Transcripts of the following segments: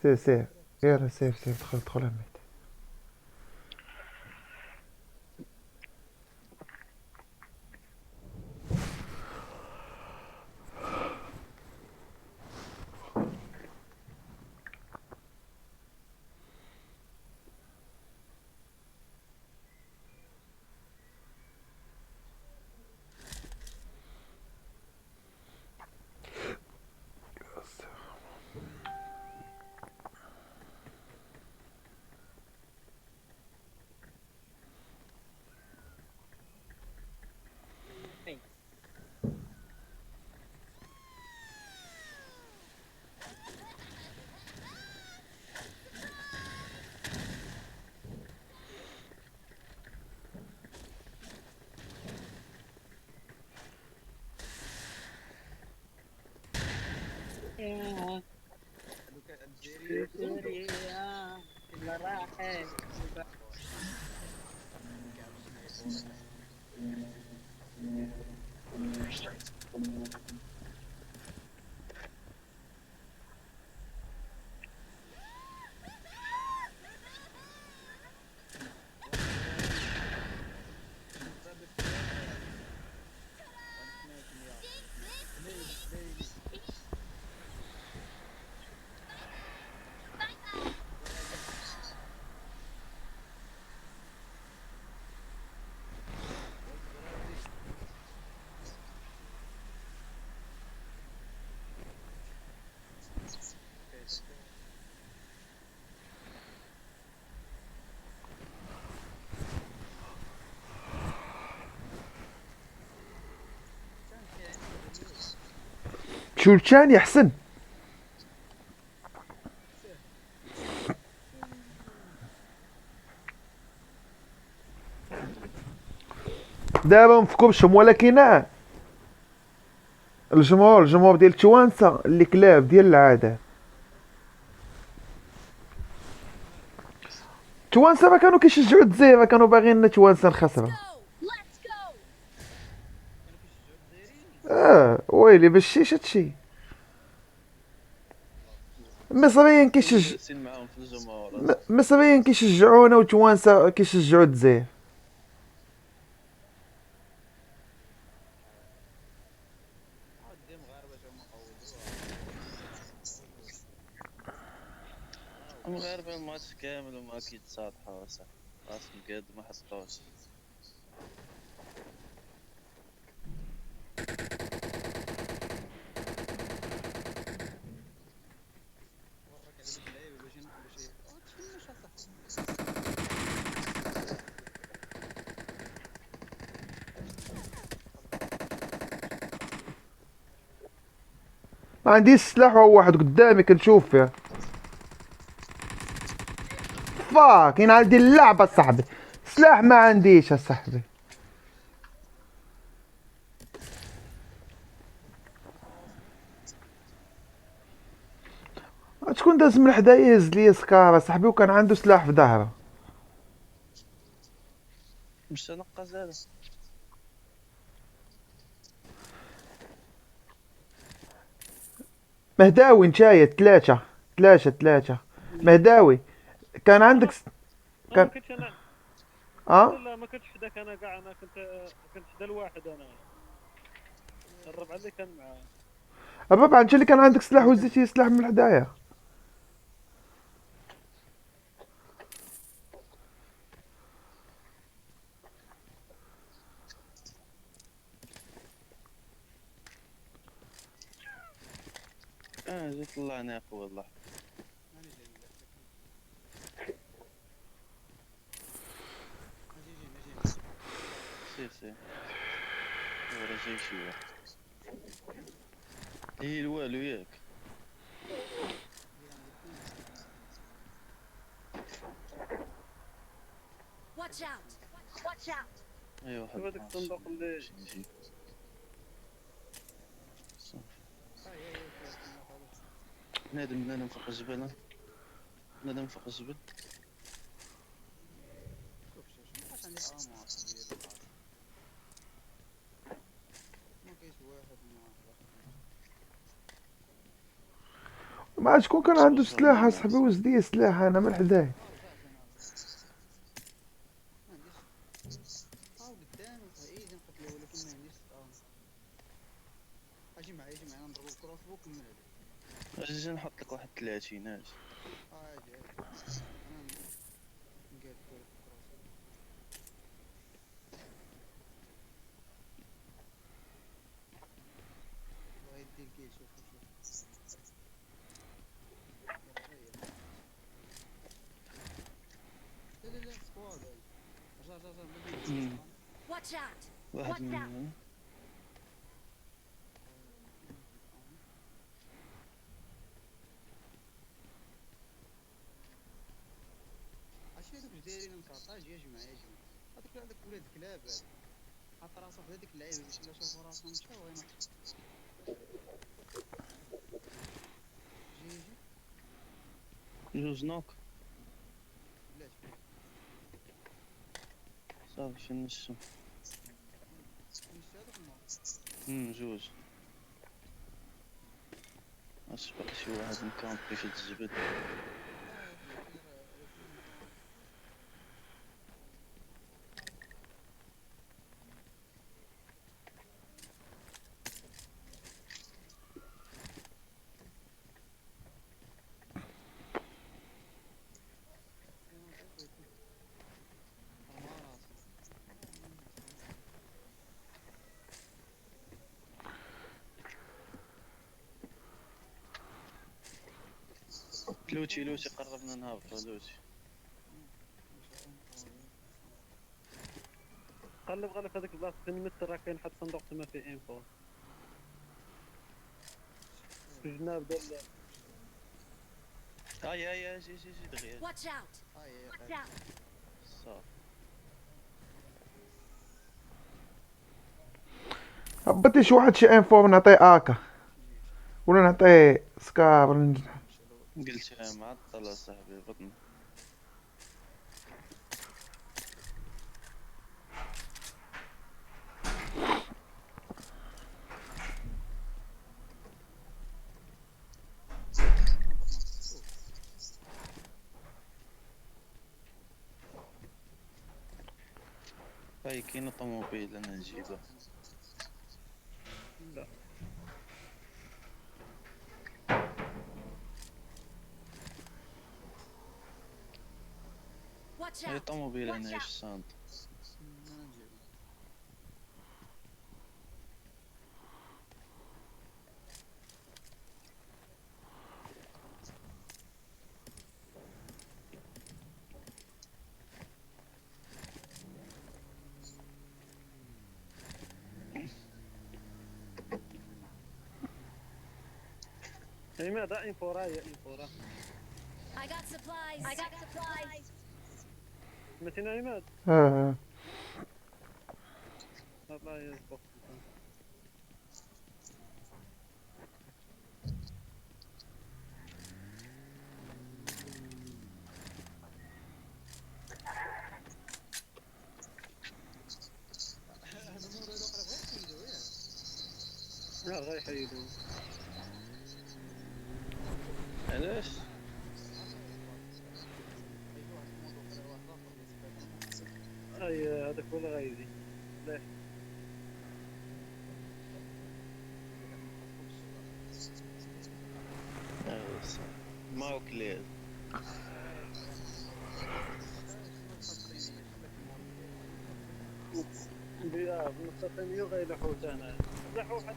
سير سير، غير سير سير، دخل دخل عميت. كلها راحت. شولشان يحسن. دابا مفكوبشهم، ولكن الجمهور ديال توانسه اللي كلاب ديال العاده. توانسه ما كانوا كيشجعوا الجزائر، كانوا باغيين توانسه نخسرها. ويلي باش شيش هادشي. المصريين جالسين معاهم في الجمهور. المصريين كيشجعونا، وتوانسه كيشجعوا الجزائر. المغاربه الماتش كامل وما كيتصالحوا صاحبي، راسهم قاد ما حطوش. ما عنديش سلاح، وهو واحد قدامي كنشوف فيه. فاك ينعل اللعبه صاحبي، سلاح ما عنديش صاحبي. شكون داز من حدايا يهز لي سكارة صاحبي، وكان عنده سلاح في ظهره. مشى نقز هذا. مهداوي نتايا ثلاثة مهداوي. كان عندك ما كان كنتش انا. اه لا ما كنتش حداك انا كاع، انا كنت حدا الواحد انا. الربع اللي كان معاه. الربع انت اللي كان عندك سلاح وزيتي سلاح من حدايا. جيت الله ناقو والله. سير ورا جاي شي واحد. هي الوالو ياك. ايوا واحد هذاك الصندوق اللي نجي. نادم فوق الجبل، نادم فوق الجبل. ما شكون كان عنده سلاح اصاحبي وزدي سلاح انا من حداه. ما عنديش قدام ايدي نقتلو ولكن ما عنديش اجي معايا نضربو الكروس بو كمل عليه. اجي نحط لك واحد 30 اجي. عادي انا نقاد الكروس الله يدي الكيل. شوف لا سكواد رجع Watch out! واحد منهم. عرفتي هذوك دايرين مساطا. اجي معايا هذاك ولاد كلاب هذا حط راسو في هذيك اللعيبه باش الا شافو راسهم مشاو هنا. جوج نوك بلاش صافي في النشم. نشتي هذوك الماء. جوج. اش باقي شي واحد مكامبي في الجبل. لوتي قربنا نهبطو لوتي. قلب غلف هذيك البلاصه فين متر راه كاين حد صندوق تما فيه انفو في جناب ديال هاي جي دغيا Watch out! Watch out! صافي. هبطي شي واحد شي انفو نعطيه اكا ولا نعطيه سكار ولا قلتها معطلة صاحبي بطن. هاي كاين طوموبيل انا نجيبه. لا Watch هاي out! طوموبيل Watch انا out. ايش صانت. انا نجيبو. هي ماذا انفو رايا انفو راه I got supplies! I got supplies! سمعتينا عماد؟ اه الله يصبر. هذا مورو الاخر غير كيدو ياك. لا غيحيدو. علاش؟ اي هذاك هو الغازي. لا معو كليل. بيا بالنص الثاني غيلحو حتى هنا لحو حد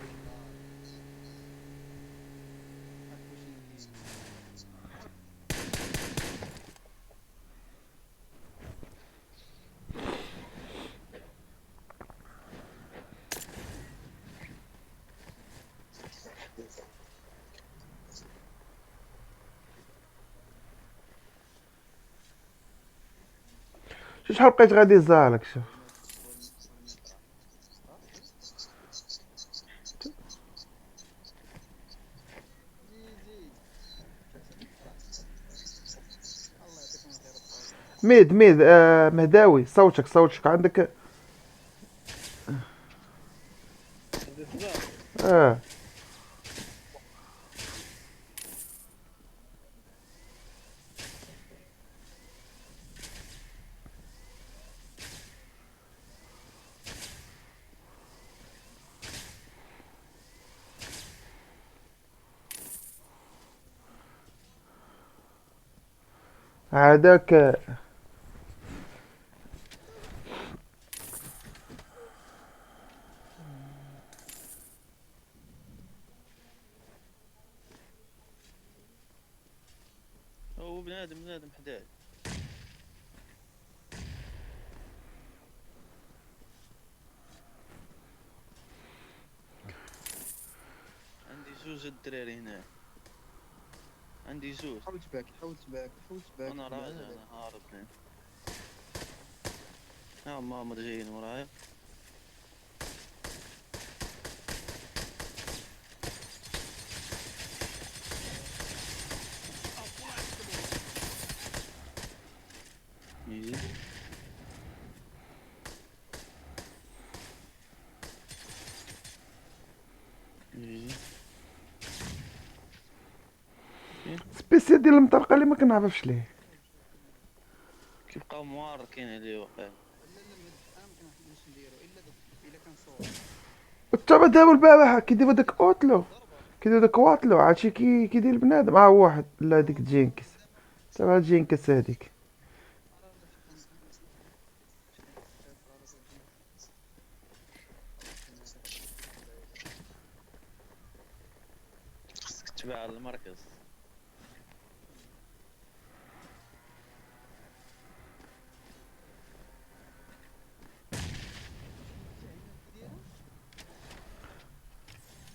شحال بقيت غادي زالك شوف. ميد مهداوي صوتك عندك. هذاك هو بنادم حداي. عندي زوج الدراري هنا، عندي زوج. حاول تباك حاول تباك حاول تباك. انا راجع، انا هارب لين. نعم ماما جايين ورايا. يجي يجي سبيسيال ديال المطرقه اللي ما كنعرفش ليه. كيبقاو مواركين عليه وقع. لا انا ما كنعرفش نديرو الا كان صور. وتا دابا البارح كيديروا داك اوتلو، كيديروا داك واتلو، عرفتي كيدير بنادم هو واحد. لا ديك جينكس، تبع جينكس هذيك. خصك تبع المركز.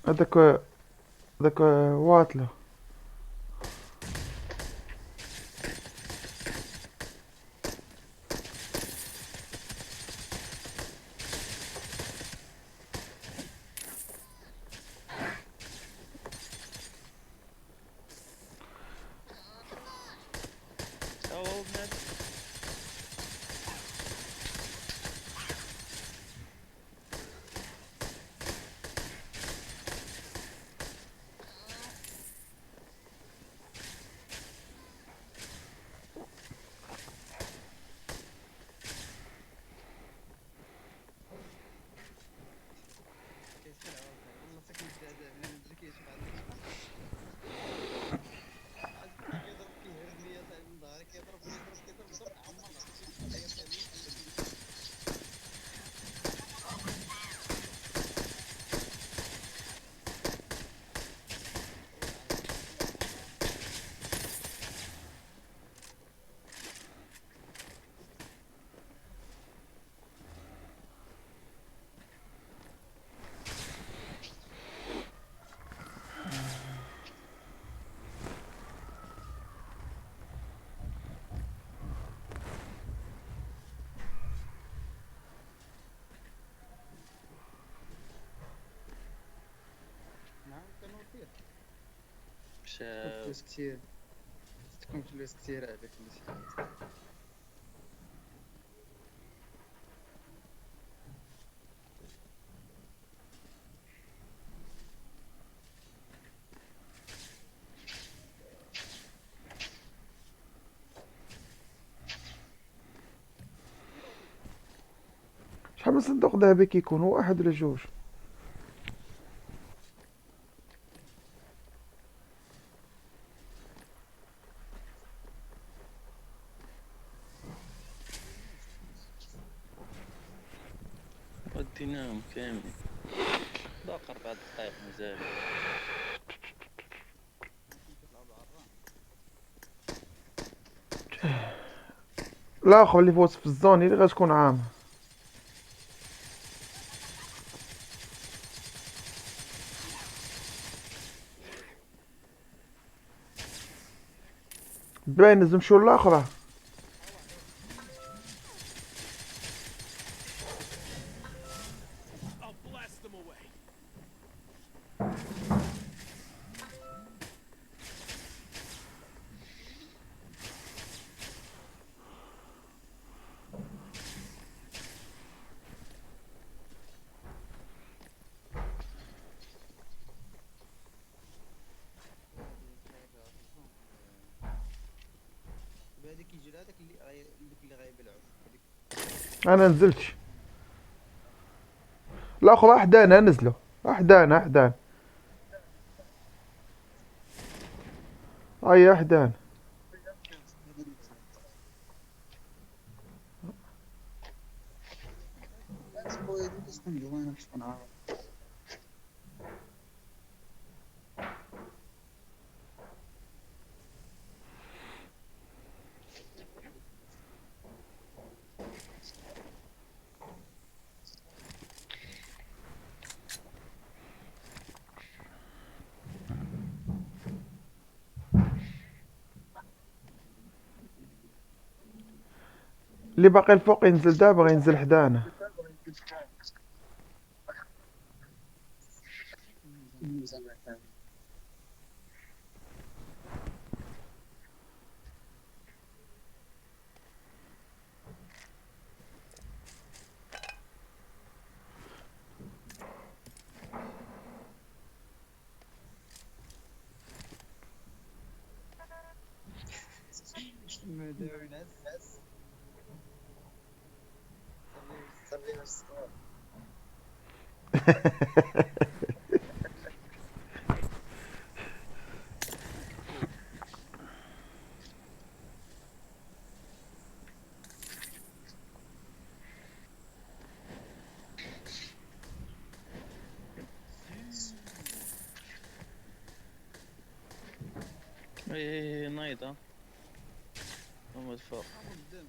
هذاك واتلو. هو بنادم. والله ساكن هذا بلا ما تذكيش بعد كيضرب كيهرب ليا صاحبي من ظهري كيضرب عمر نعم كانوا فيه مشاو. فلوس كثير تكون فلوس كثير عليك فلوس. شحال من صندوق ذهبي كيكون؟ واحد ولا جوج؟ وديناهم كاملين. باقي 4 دقايق مازال. الاخر اللي فوت في الزون اللي غتكون عامه. باين لازم نمشيو للاخرى. هذيك يجي هذاك اللي غايبلعو انا نزلتش. الاخر حدانا نزلوا، حدانا اي حدانا. وانا باش نعرف. اللي باقي الفوق ينزل دابا، غينزل حدانا. ما داوي نعس. صلي الصوت. ايه نايضة هم الفوق. قدام.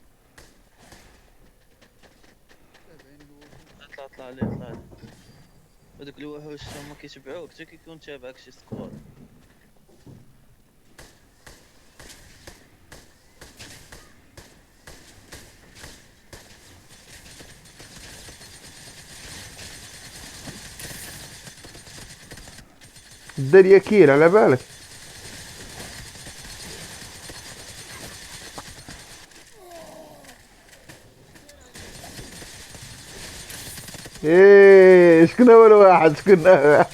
تابعين الوحوش. اطلع عليه اطلع عليه. هذوك الوحوش هما كيتبعوك حتى كيكون تابعك شي سكواد. الدريا كيل على بالك. ايه شكون اول واحد؟ شكون ايمن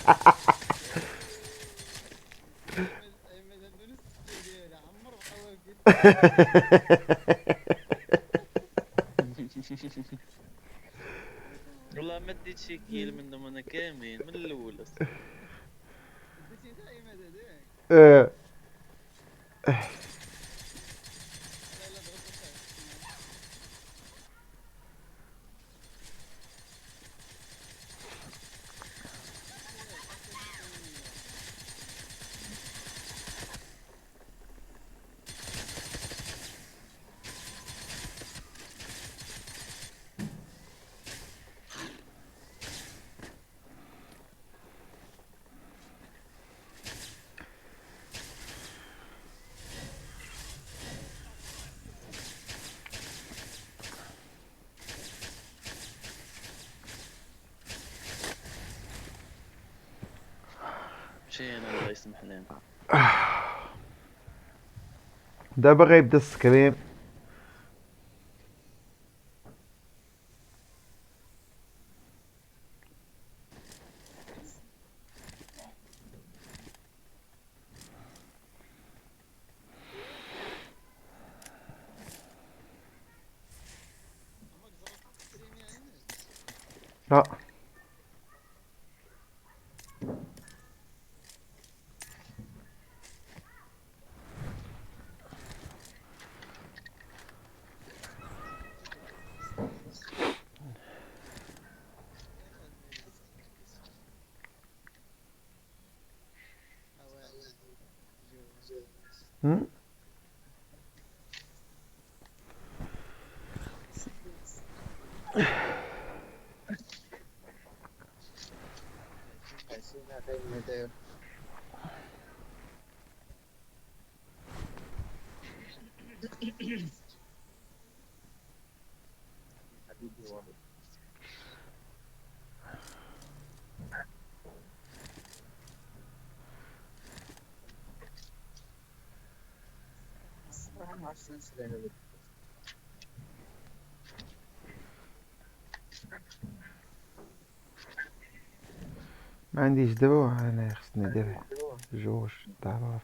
هذا نص ديالها عمر بقى والله ما ديت شي كيل منهم انا كاملين من الاول اصلا. بديتي انت ايمن هذاك. آه. لا لا ضغط مشينا الله يسمح لنا. دابا غيبدا السكريم. لا هم؟ ما عنديش دواء انا، خصني ندير جوج ضربات.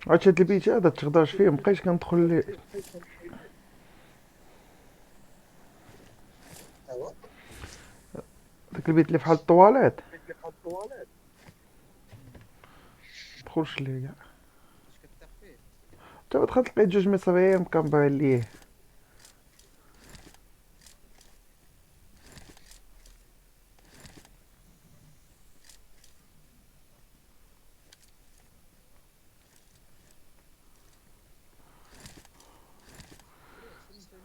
عرفتي هاد البيت هذا تقدرش فيه مبقيتش كندخل ليه. هو داك البيت اللي فحال الطواليت مدخلش ليه كاع. اش كتثق فيه؟ تا دخلت لقيت جوج مصريين مكمبرين ليه. ليه سلمت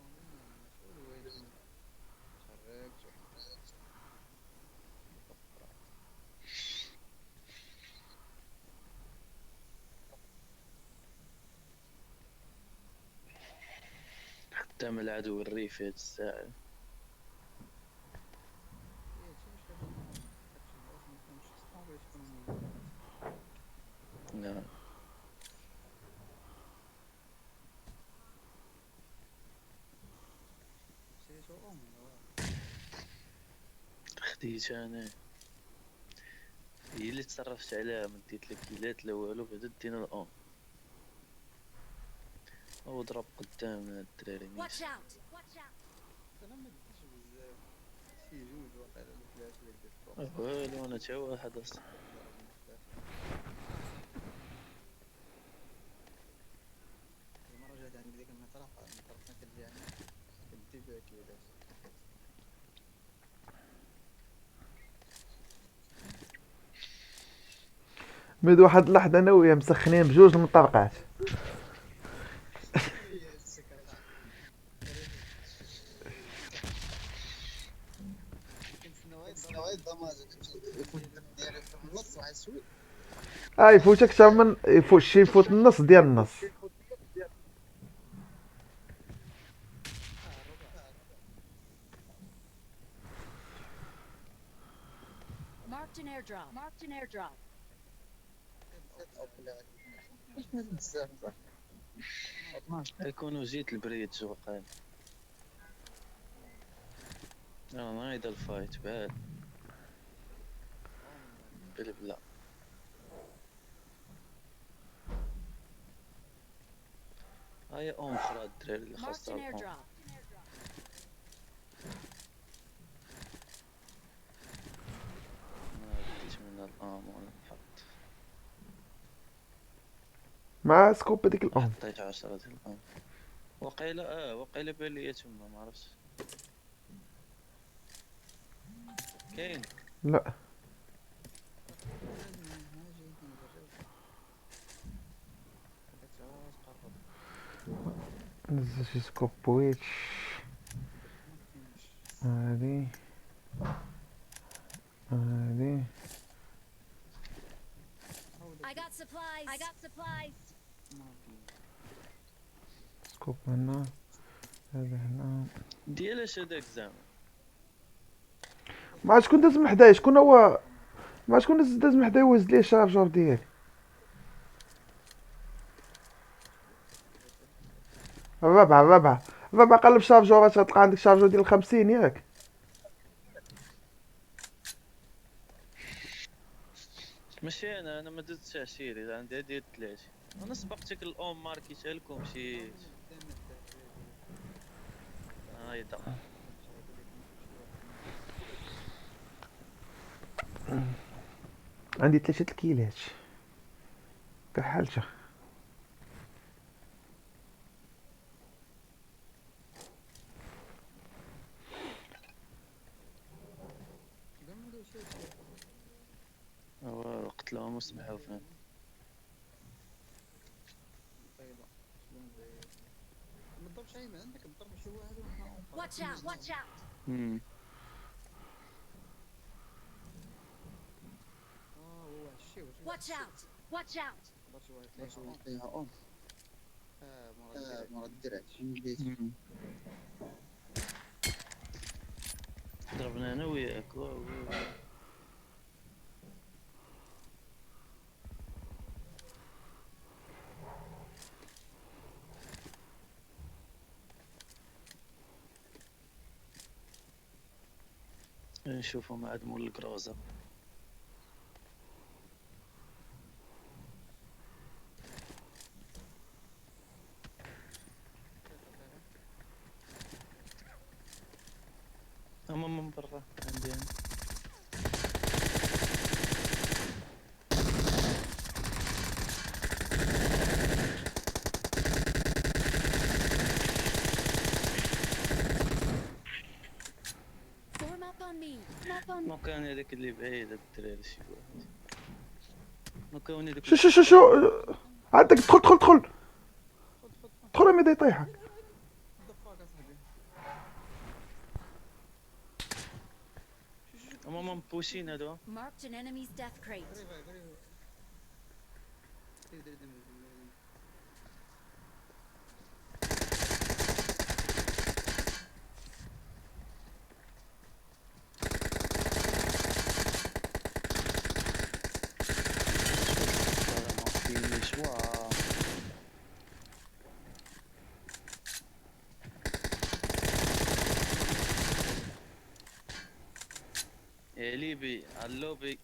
عليه مسؤول وين تحرك قدام العدو الريف هاد الساعة. ايه هادشي علاش دابا ما كتثقش الناس ما يكونش صحاب باش يكونوا مجرد نعم. شريتو ولا واحد خديت انا، هي اللي تصرفت عليها، ما ديت لا كيلات لا والو، بعدا دينا الأم. هو ضرب قدامنا هاد الدراري Watch نيت. out! Watch out! انا ما ديتش بزاف شي جوج واقيلا ولا ثلاثة اللي درت فوق والو انا تا واحد اصلا. ضربني ثلاثة المرة جات عندي ديك المطرقة ما كتجيعني كدي فيها كيلات مد واحد اللحظة انا وياه مسخنين بجوج المطرقات. هي السكرة كنتسناو غير الضماج يفوت الدم ديالي في النص واحد سويت يفوتك حتى من يفوت شي يفوت النص ديال النص. الربع Marked an airdrop. Marked an airdrop. او بلا بزاف صح 12 يكونوا جيت البريد وقال انا نايض الفايت بال بلا. هاي ام اخرى الدراري اللي Marked خاصها an الام. airdrop. ما بديت منها الام ولا نحط. مع سكوب هذيك الام. حطيت 10 ديال الام. وقيلا بان ليا تما ما عرفتش كاين. لا ما جاي كنجرب هذاك تقرب نزل شي سكوب بويتش ما كاينش هادي هادي. I got supplies. I got supplies. ما كاينش سكوب هنا هذا هنا. ديالاش هداك زعما ما شكون داز من حدايا شكون هو ما شكون داز من حدايا وهز ليه الشارجور ديالي. الرابعة قلب شارجورات غتلقى عندك شارجور ديال 50 ياك. ماشي انا ما درتش عشيري، عندي هادي ديال 3. انا سبقتك الام ماركيتها لكم مشيت. قدام الدراري هايدا كنشاهدوا لكم شي واحد عندي 3 الكيلات كحالته. كاع ما داوش هادشي هو قتلهم وسمحوا فيهم. بيضاء شلون زايد ما تضربش ايمن عندك تضرب شي واحد وحنا Watch out! Watch out! هو واحد الشيء Watch out! Watch out! ضرب شي واحد فيها ام مرة الدرع شنو ضربنا انا وياك. نشوفو مع مول الكروزة. هما من برا عندي أنا. Form up on me. Form up on me. ما كان هذاك اللي بعيد هاد الدراري شي واحد. ما كان هذاك شو شو شو شو عندك، دخل دخل دخل دخل يا ميدا يطيحك. دفاك اصاحبي. هما ما مبوشين هادو. Marked an enemy's death crate. قريبه قريبه. دير دم. ما فينيش واه. يا ليبي علوبي.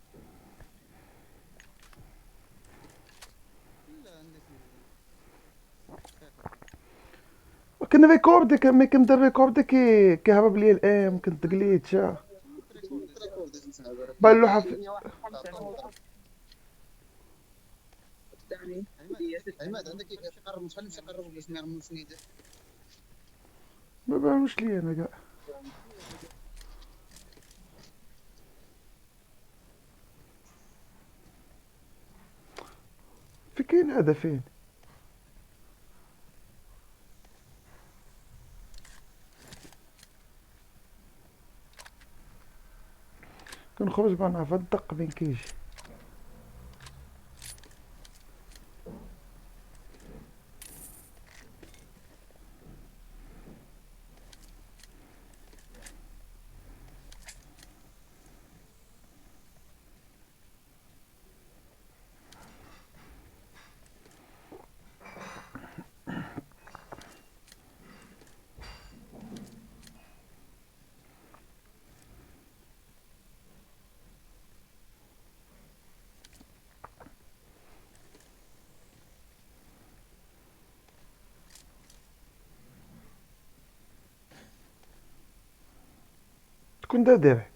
لا عندي كنا ريكوردك مي كنبدا ريكوردك كيهرب لي الام كنت قليتشا بان له حف. عماد عندك شي قرب شحال نمشي نقرب باش ما يعرفوا شنو يدير. ما بانوش لي انا كاع. في كاين هذا فين؟ كنخرج ما نعرف الدق فين كيجي. تكون دا داري.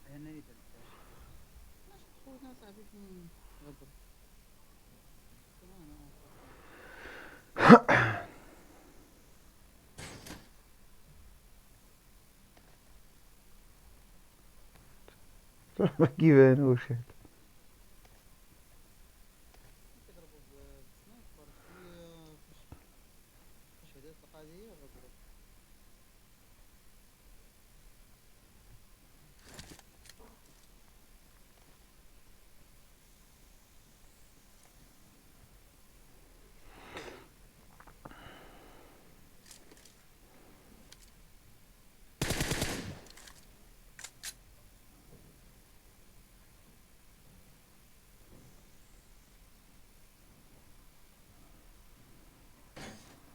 هنا يدير خونا صاحبي فين غدر. ما كيبانوش هاد. كيضربوا بسنايبر فاش هدات القضيه غدروا.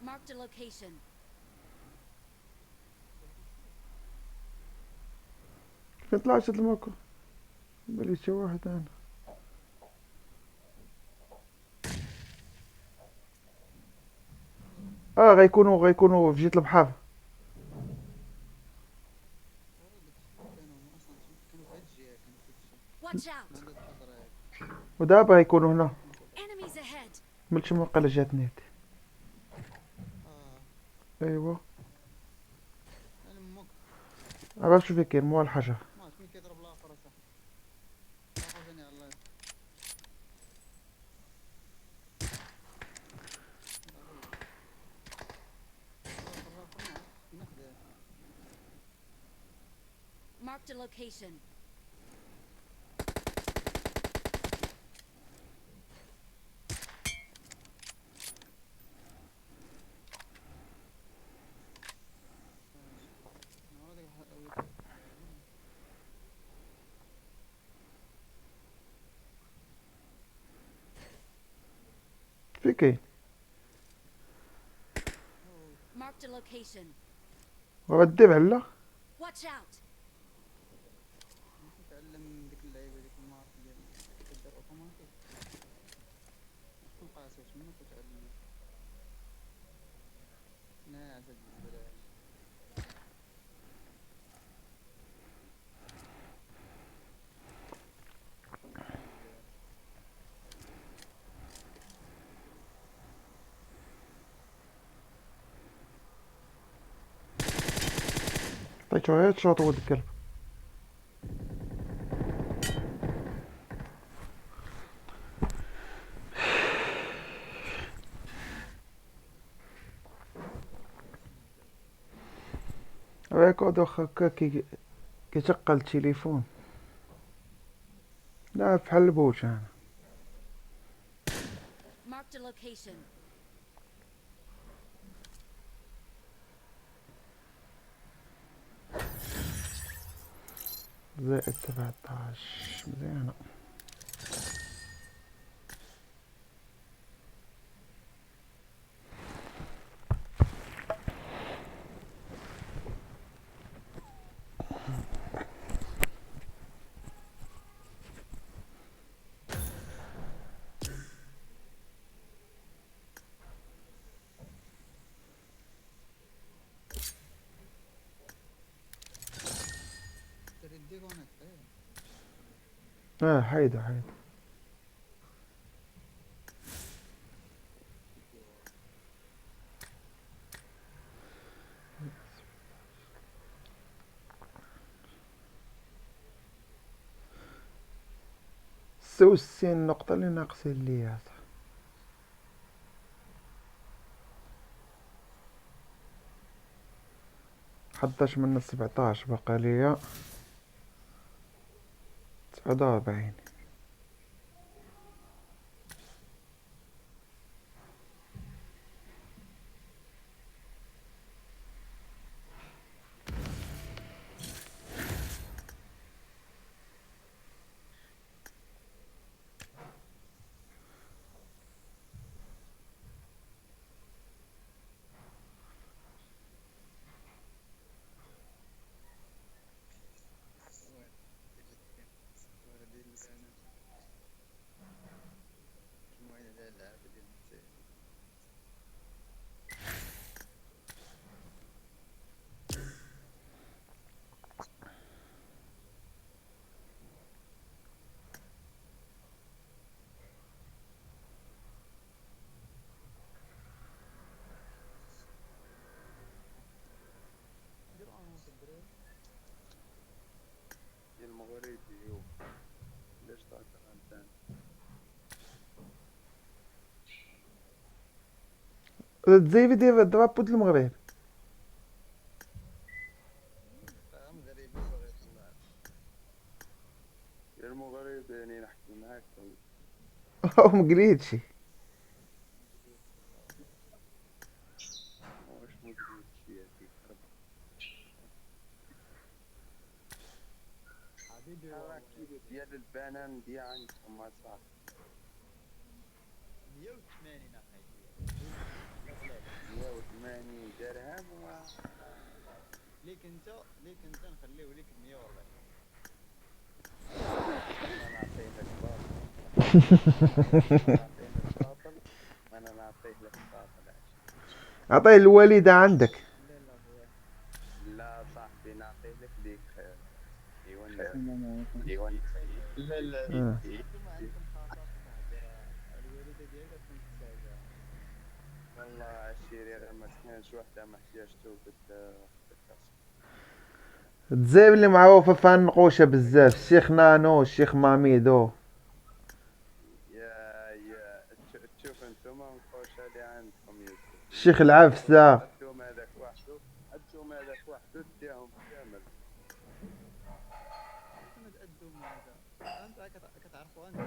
Marked a location. فين طلعت هاد الموكو؟ بلي شي واحد انا. غيكونوا في جهة البحر. كانوا اصلا كانوا في هاد الجهه كانوا في هاد الجهه Watch out. عند هاد الحضره هادي. ودابا غيكونوا هنا Enemies ahead. ملتش موقع جات نيت. ايوا انا مك عرفت شو فين كاين مو الحجر. ما عرفت مين كيضرب الاخر اصاحبي. اخرجني على الله. Marked a location. فين كاين؟ Marked a location. ورا الدرع لا. Watch out. نتعلم ديك اللعيبه ديك المهارات ديال كدير اوتوماتيك. تكون قاسي تما كتعلم. ناعس هاد الزباله. عطيتو هيد شوط ولد الكلب. ريكورد واخا هكا كيشقل التليفون. لا بحال البوش انا. Marked a location. زائد 17 مزيانة. تردي رانك حيدو. سو 60 نقطة اللي ناقصين ليا. 11 من 17 بقى ليا 49. المغربي ليش تعطل انت؟ تزيفي دير درابو د المغرب. مغربي بغيت الله. يا المغرب يعني نحكي معاك مقليتشي. واش مدري شي هذيك حبيبي. كيلو ديال البنان ديال عندكم صح 180 اخي. 180 درهم ليك انت نخليه ليك 140. انا نعطيه لك باطل. انا نعطيه لك باطل. عطيه الوالدة عندك. لا لا خويا. لا صاحبي نعطيه لك ليك خير. ايوان لا لا انتم عندكم خاصات الوالده ديالك تكون تحتاجها. والله عشيري راه ما كانش وحده ما احتاجتو تزيف اللي معروفة في النقوشة بزاف. الشيخ نانو، الشيخ ماميدو. يا تشوف انتوما النقوشة اللي عندكم يوسف. الشيخ العفسة. عدوم هذاك وحدو ديهم كامل. شنو تأدم هذا؟ انت كتعرفوا انت.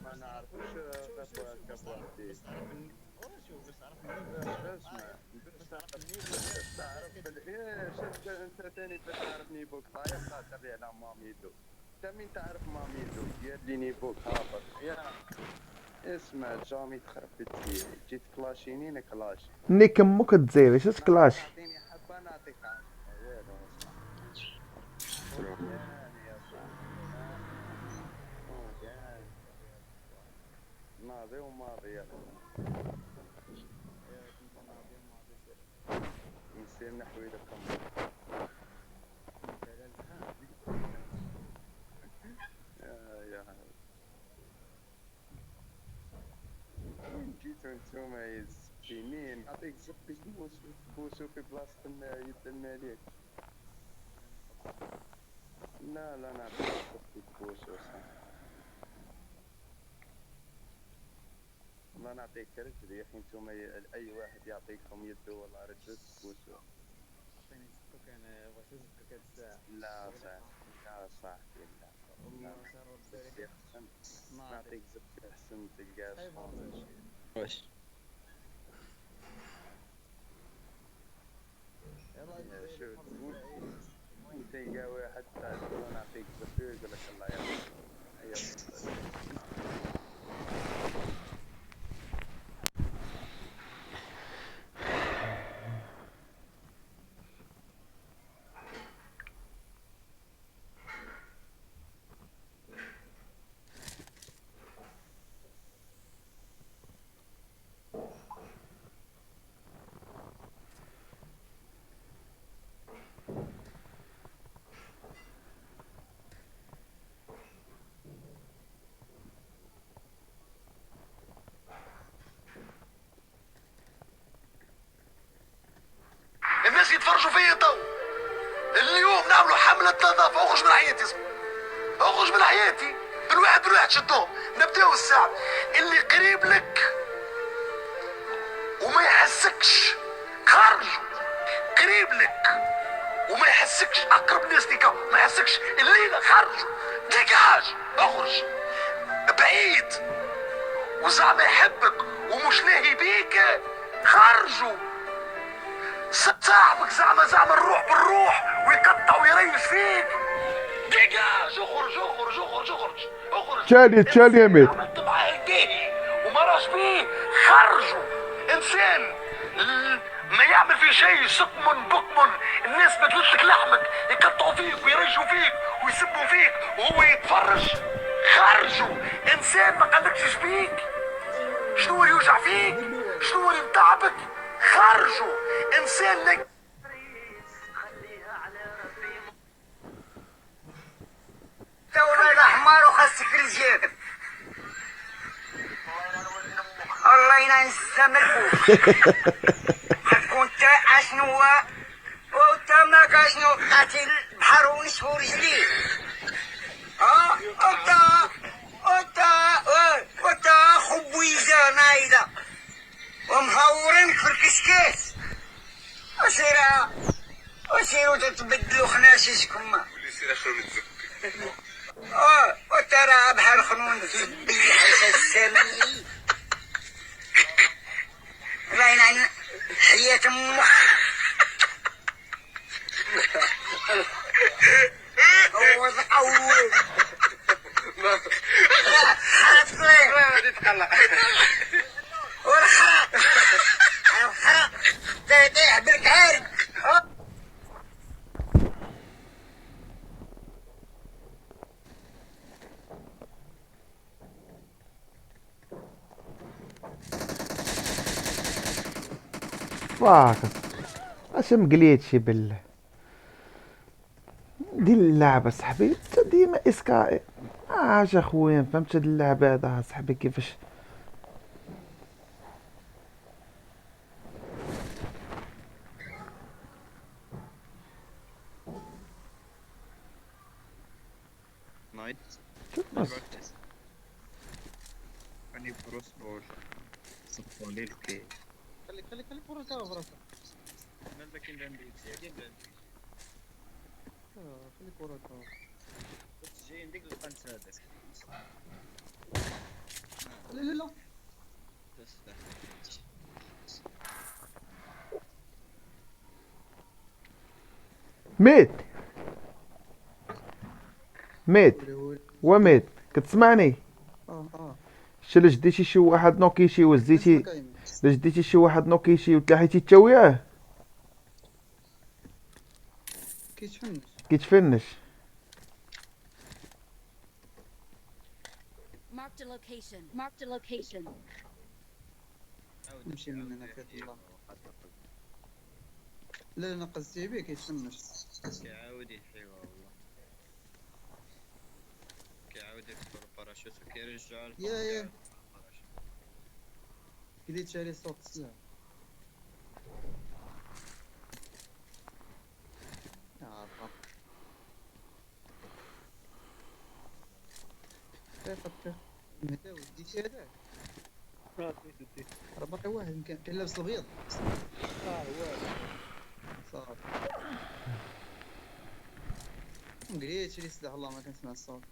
ما نعرفوش كبوحدي. بس تعرف شوف بس تعرف منين باش تعرف شفت انت ثاني باش تعرف نيبوك طايح خاطر على ماميدو. انت مين تعرف ماميدو ديال لي نيبوك هابط يا اسمع جامي تخربت لي جيت كلاشيني نكلاشي نيك امك تزيف اش كلاشي. تعطيني حبه نعطيك والو اسمع يا صاحبي ماضي وماضي نسير نحوي لكم يا وين جيتو نتوما زبي مين نعطيك زبي بوسو في بلاصة يد الملك. لا نعطيك زبي بوسو صح. والله نعطيك رجل يا اخي نتوما اي واحد يعطيكم يدو والله رجل تبوسو. عطيني زبك انا بغيت زبك هاد الساعة. لا صاحبي لا. والله شرب بالك. زبي احسن. نعطيك زبي احسن تلقى صحيح شحال. واش يلا شوف وين تلقى واحد تاع نعطيك زبي ويقول لك الله يرحمك. الناس يتفرجوا فيا تو. اليوم نعملوا حملة نظافة. اخرج من حياتي اخرج من حياتي. بالواحد شدوهم. نبداو الساعة. اللي قريب لك وما يحسكش خارج. قريب لك وما يحسكش. اقرب ناس ليك ما يحسكش. الليلة خرجوا. ديكاج اخرج. بعيد وزعما يحبك ومش لاهي بيك خرجوا. صاحبك زعما الروح بالروح ويقطع ويريش فيك. ديجاج اخرج. تشالي يا ميت. عملت معاه الباهي وما راش بيه خرجوا. انسان ما يعمل في شيء سقم بكم. الناس بتلتك لحمك يقطعوا فيك ويريشوا فيك ويسبوا فيك وهو يتفرج. خرجوا. انسان ما قالكش بيك. شنو اللي يوجع فيك؟ شنو اللي متعبك؟ خرجوا. انسان لك والله الحمار وخاصك رجالك. الله ينعس الزمن حتكون تا اشنو وتا ماك اشنو قاتل بحر ونشفو رجليه. وتا خبويزة نايدة ومهورينك في الكسكاس. وسيروا تتبدلوا خناششكم. واللي يصير اخر من الزك. وترى بحال خنون زبي حيت السامي. الله ينعن حياة امك. هو اول خرط صغير غادي تقلع. والخرط تيطيح بالكعاري. فاك اش مقليتشي بالله. دي اللعبة صاحبي انت ديما اسكا اخويا فهمت هاد اللعبة هذا صاحبي كيفاش. نايت بس اني بروس بول صفولي الكي. خليك بروس براسك. انا الباكين عندي زيادين خليك بروس. جاي نديك القنت هذاك لا ميت وميت كتسمعني. شل جديتي شي واحد نوكيشي وزيتي جديتي شي واحد نوكيشي وتلاحيتي تا وياه كيتفنش. Marked a location. نمشي من هنا في الله. لا نقص تيبي كيتفنش. كيعاود يحيوا والله. كيعاود يكبر الباراشوت وكيرجع يا كليت شاري صوت السلاح. طريق مهداوي ديتي هذاك ديت راه باقي واحد كان لابس الابيض هو صافي مقريتش لي سلاح والله ما كنسمع الصوت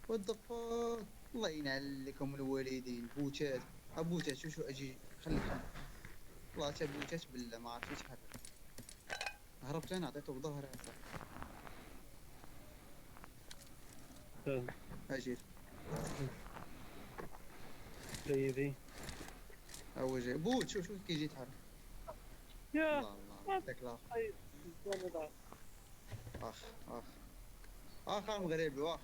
والضفاط الله ينعلكم الوالدين بوتات بوتات شو اجي خليك والله تا بوتات بالله ما عرفتش يتحرك هربت انا عطيته بظهري صافي اجي سيدي هو جاي بوت شوف كيجي يتحرك يا الله الله يعطيك العافيه اخ المغربي واخ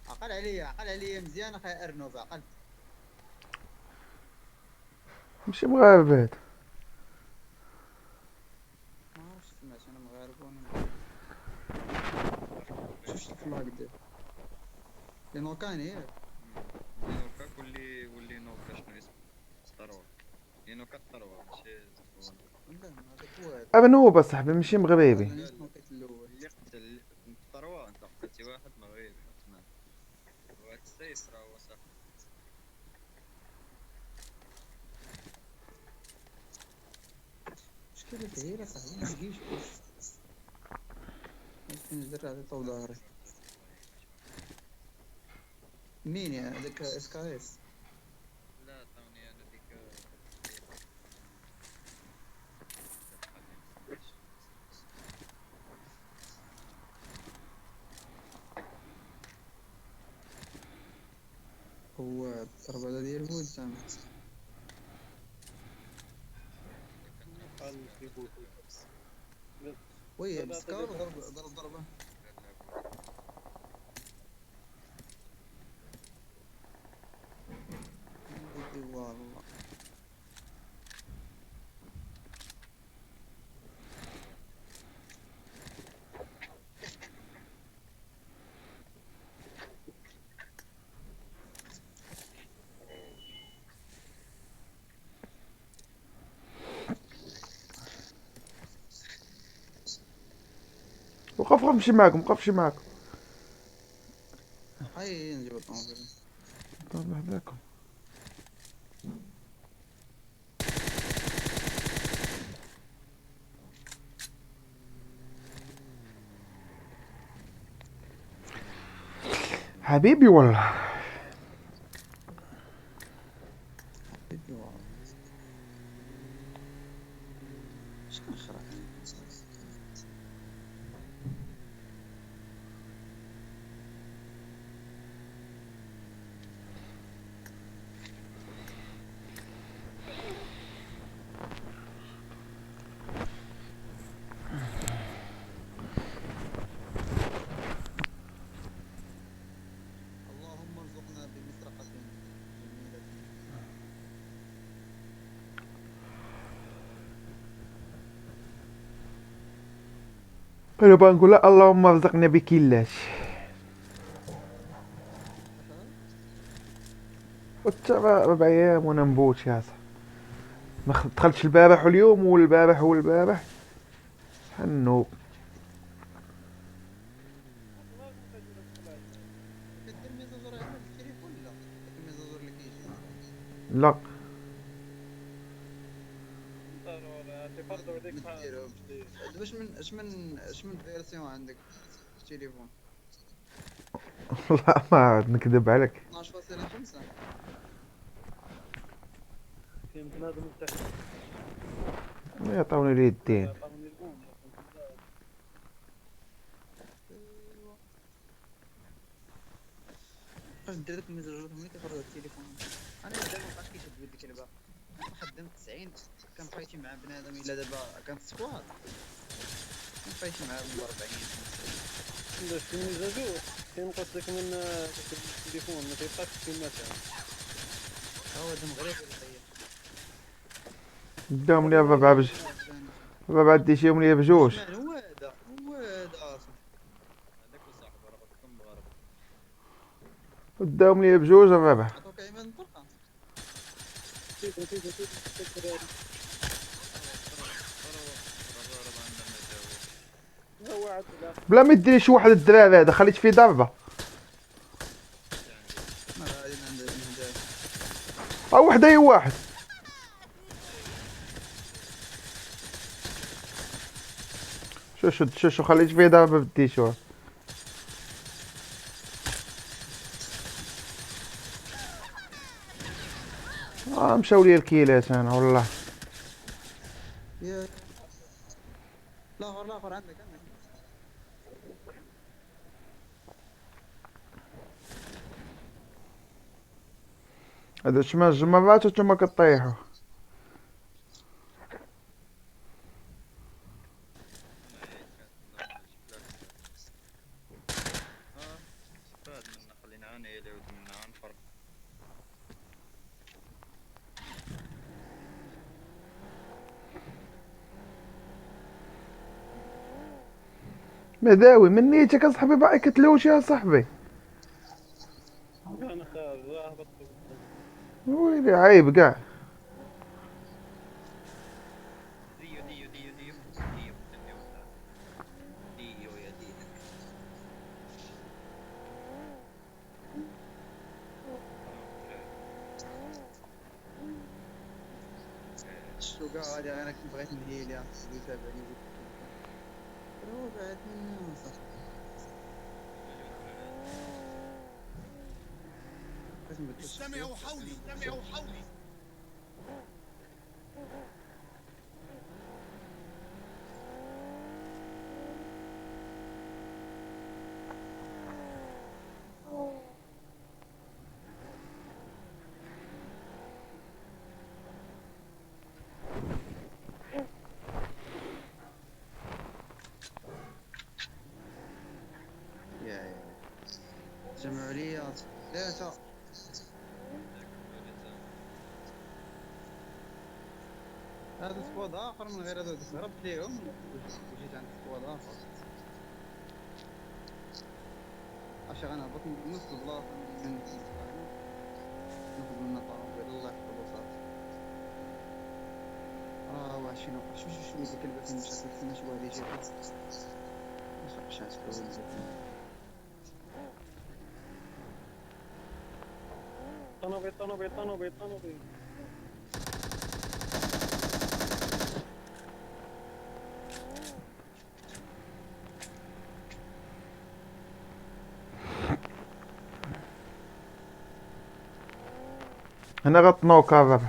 عقل عليا مزيان اخي ارنوب عقل ماشي مغاربة هاد. ما عرفتش سمعت انا مغاربه وانا شفت الفلاك ديال نوكاني ياك نوكا واللي نوكا شنو اسمه ستاروا نوكا ستاروا ماشي لا هذاك هو هذا أبنوب أصاحبي ماشي مغربي. انا نوكيت الاول اللي قتل ستاروا انت قتلتي واحد مغربي تما وهاد السيف راه هو صاحبي مشكلة هي لا صاحبي ما تجيش نزرع على طول ظهري مين يا هذاك اسكايس لا توني انا ديك هو الضربة هذا ديال بود زعما وي مسكار ضرب ضربة والله وقف نمشي معاكم وقفش معاكم هاي نجيب الطوموبيل طلع حداكم. حبيبي والله شنو خرا اللهم ارزقنا بمسرقة جميلة انا بنقول لا اللهم ارزقنا بكلاش وتا 4 ايام وانا نبوت يا صاحبي ما دخلتش البارح واليوم والبارح والبارح حنوب. كدير ميزاجور على التليفون لا داك الميزاجور اللي كيجي لا ما ديرهمش دابا اش من فيرسيون عندك في التليفون لا ما عاد نكذب عليك 12.5 كاين بنادم تحت ما يعطوني لي الدين. فاش دير داك الميزاجور ملي كيخرج التليفون انا دابا مابقاش كيشد بيديك الباب خدمت 90 كان فايتي مع بنادم الا دابا كانت سكواد كان فايتي مع 40 باش في الميزاجور كينقص داك من داك التليفون ما كيبقاش كيما كان هو هذا مغربي اللي خير داهم لي بابا ديشيهم لي بجوج هو هذا اصلا هذاك وصاحبه راه كلكم مغاربه داهم لي بجوج بابا عطوك ايمن الطرقه هو عاد بلا ما يديني شي واحد الدراري هذا خليت فيه ضربه ها وحده هي واحد. شو خليت فيه دابا بالديشور. مشاو لي الكيلات انا والله. يا لا اخر عندك. هذا شما الجمرات وانتوما كطيحوا. استفاد من خلينا انا يلي ودمنا نفرق. مداوي من نيتك اصاحبي باقي كتلوش يا صاحبي. انا خارج هبط. ويلي عيب كاع. ديو ديو ديو ديو ديو ديو ديو يا ديو. شو قاعد انا كنت بغيت نهيل يا يتابعني هو بعد منه صح. استمعوا حولي استمعوا حولي. يا جمعوا لي ثلاثة. هذا سكواد اخر من غير هذا هربت ليهم وجيت عند سكواد اخر. عشان انا هبط من نص البلاصه من ناخذ من طاوله الله يحفظه صافي. وعشينا شو ذيك الكلبه فين مشات لنا شو هذه جات مشات طنبي. هنا غطنوكا بابا.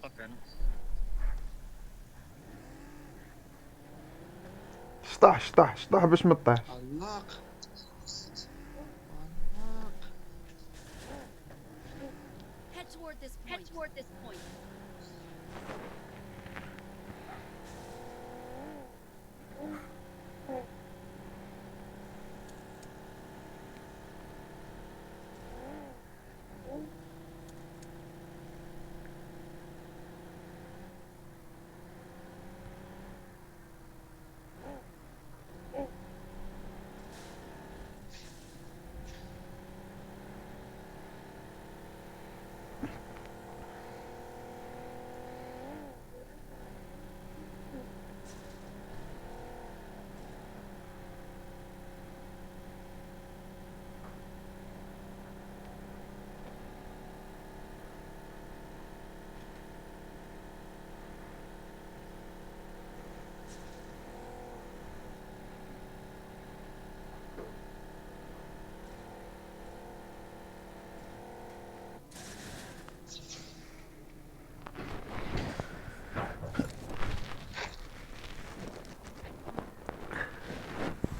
وقف هنا. شطح باش ما تطيحش. علاق Head toward this point. Head toward this point.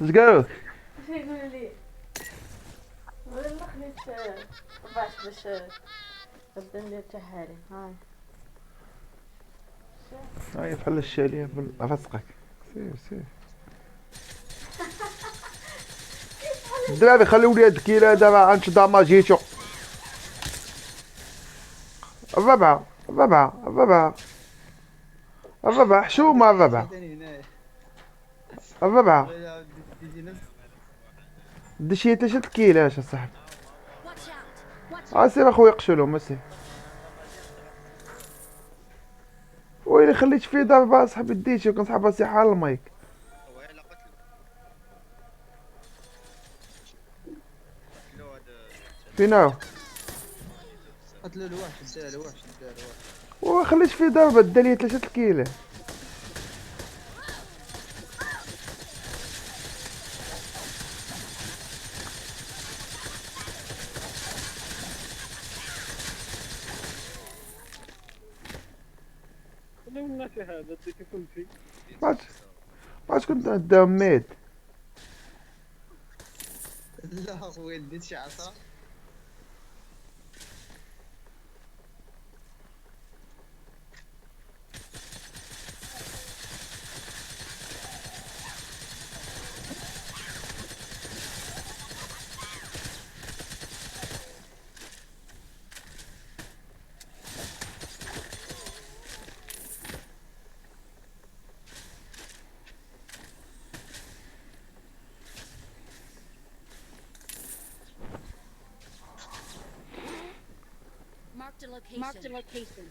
اش قالوك؟ يقولوا لي والله خليت طبعت باش نبدا ندير تحاليل. هاي بحال الشاليه برزقك. سير الدراري خليو لي هاد الكيلا دابا غنش داماجيتو. الربعة حشومة الربعة دشيت شت الكيلاش اصاحبي. سير اخويا قشلهم اسير. ويلي خليت فيه ضربة اصاحبي ديتي وكنسحب راسي حال المايك. فين هو؟ قتلوا له واحد، شدها له واحد، شدها له واحد. وما خليش فيه ضربة، دا ليا 3 الكيلة. خليهم الناس هذا ديك كل شيء. ما عادش كنت نديهم ميد. لا خويا ديت شي عصا. Marked a location. Marked a location.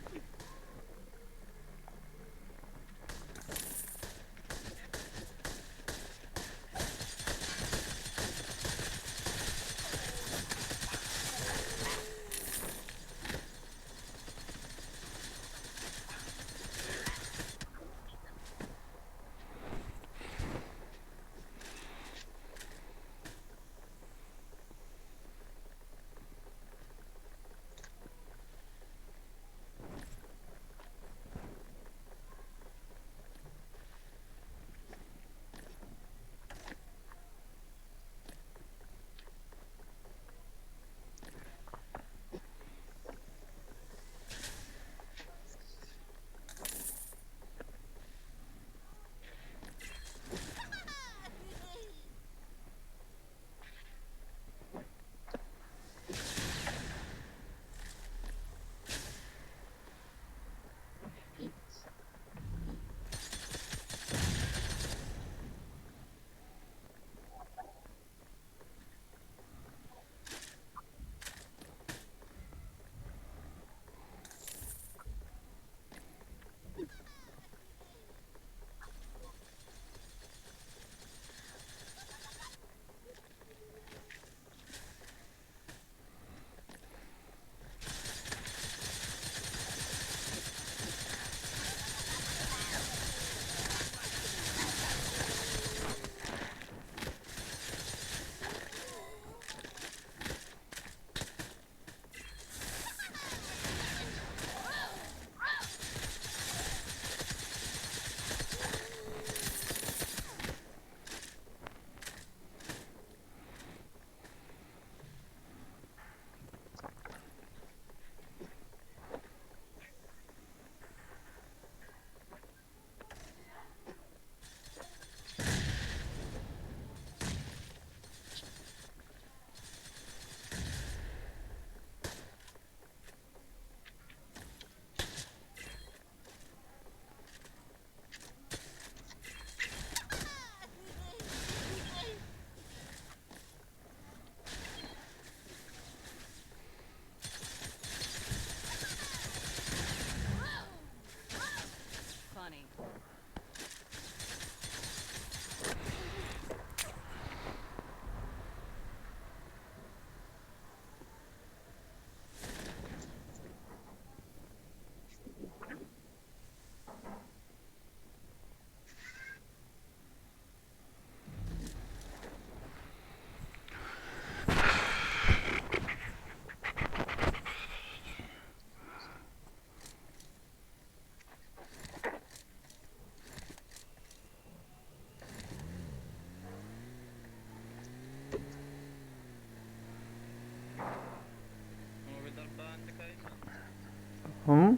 هم؟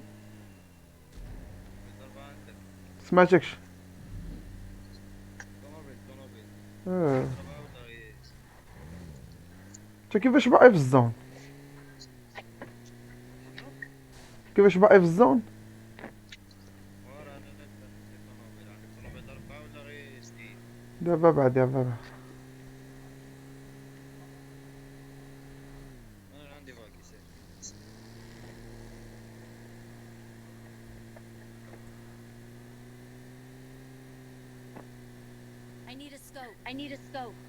سمعتكش. انت كيفاش باقي في الزون؟ كيفاش باقي في الزون؟ دابا بعد دابا بعد. I need a scope.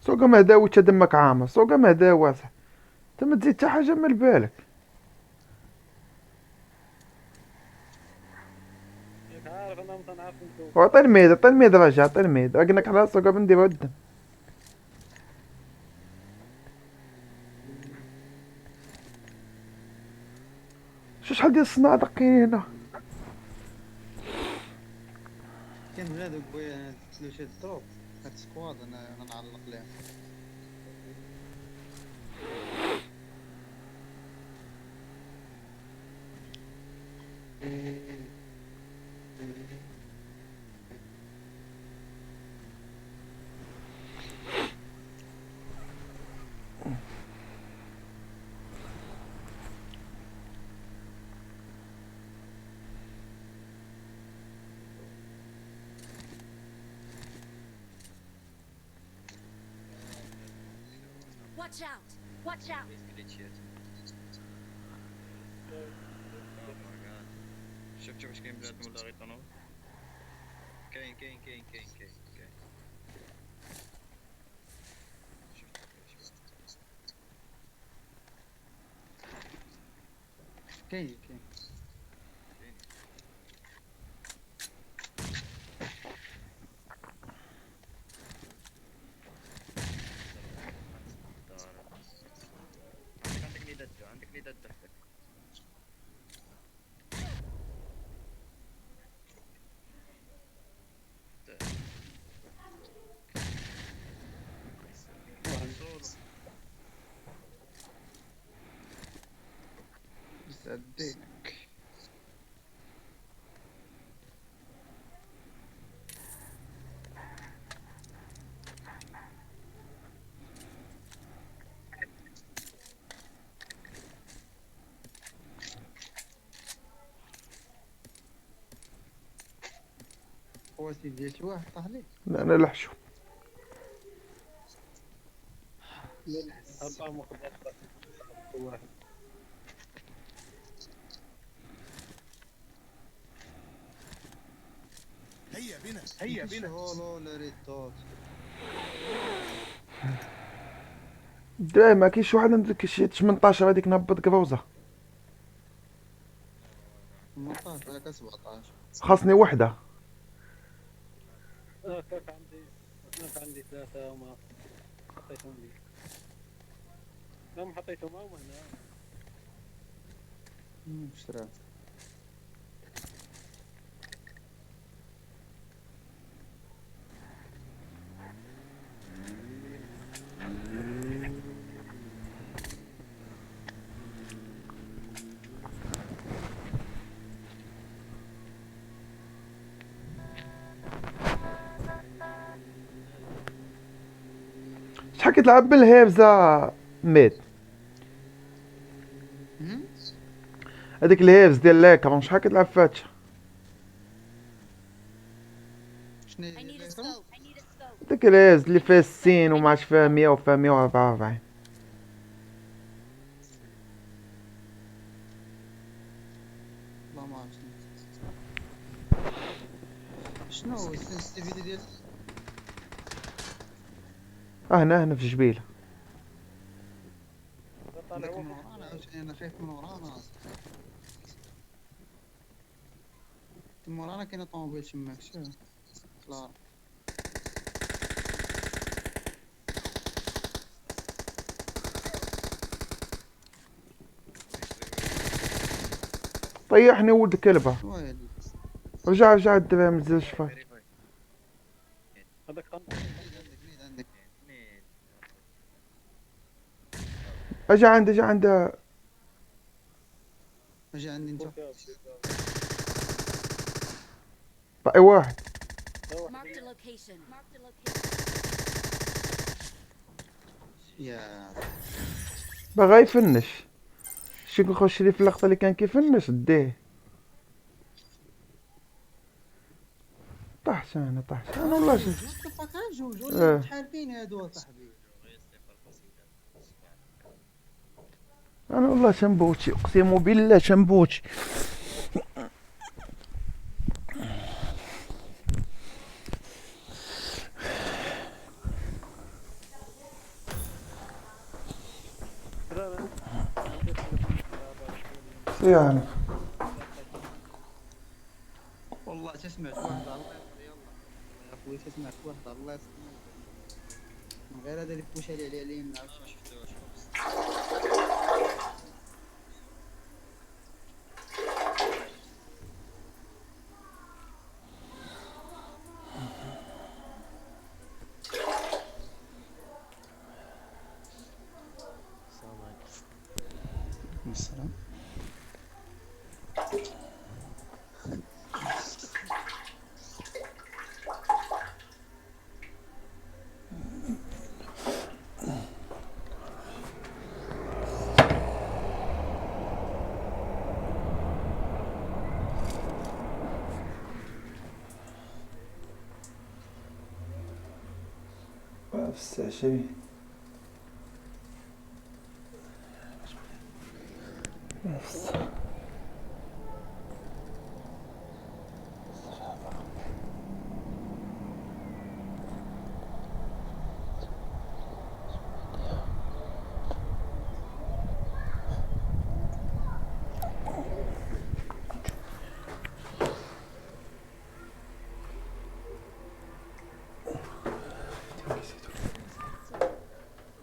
سوقا ما داويتش دمك عامر، سوقا ما داوات، انت ما تزيد حتى حاجه من بالك. ياك عارف انا متنعرف نسوق. وعطي الميد، عطي الميد رجع، عطي الميد، اقنك على سوقا بندير ودم. شحال ديال الصناعه دقيني هنا. كان بنادم بغى تلو شي دروب هاد سكواد انا نعلق ليه. Watch out! Watch out! شفت واش كاين بلاد ولا غير طنوب؟ كاين كاين عندك لي دات تحتك. صدقك. هو سيدي شي واحد طاح ليه. لا انا لحشو. اربعه مخدرات واحد. هيا بنا هولو لا ريد دوت. داي ما كاينش واحد عندك شي 18 هذيك نهبط كروزه. 18 هكا 17. خاصني وحده. كاك عندي ثلاثه وما حطيتهم لي. لا ما حطيتهم هما هنا. اشتراه. شحال كتلعب بالهيفزه ميد؟ هذيك الهيفز ديال لاكرون شحال كتلعب فاتشه؟ شنو هي I need a scope. I need a scope. ديك الهيفز اللي فيها 60 وما عرفتش فيها 100 وفيها 144. والله ما عرفت شنو هو السنسيتيفيتي ديال هنا في جبيله. داك من ورانا عاوتاني انا خايف من ورانا. من ورانا كاينه طوموبيل تماك شوف كلار. طيحني ولد الكلبه. ويلي رجع الدراري مازال شفا. هذاك عندك اجا عند اجي عندي انت. باقي واحد. Mark the location. Mark the location. يا باغا يفنش. شي نخش لي في اللقطه اللي كان كيفنش ديه. طاح انا والله شوف. جوج ولا متحاربين هادو اصاحبي. انا والله شنبوتي اقسم بالله شنبوتي. يعني والله تسمعت واحد الله يسر يلا يا خويا تسمعت واحد الله يسر من غير هذا اللي بوش عليه عليه من عاوش ما شفتوش خبز. السلام في الساعة 20.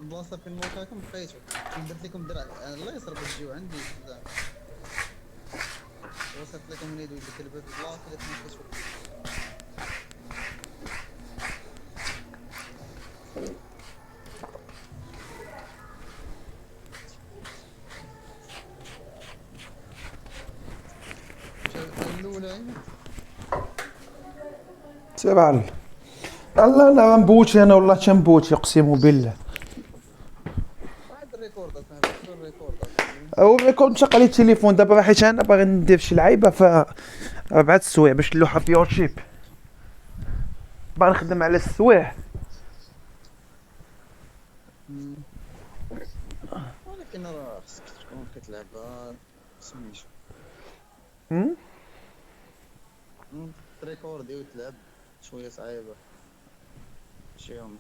البلاصه فين موقعكم بقيتو فين درت لكم درع الله يسر بالجو عندي زعما وصلت لكم من يدو ديك الباب البلاصه اللي تنقصوا الاولى سبعة. الله لا غنبوتي انا والله تنبوتي اقسم بالله. واحد الريكورد اصاحبي الريكورد او كنت نشغل التليفون دابا حيت انا باغي ندير شي لعيبه ف بعد السوايع باش اللوحه في يوتيوب باغي نخدم على السوايع. ولكن راه خصك تكون كتلعب سميتو تريكوردي وتلعب شويه صعيبه شي يوم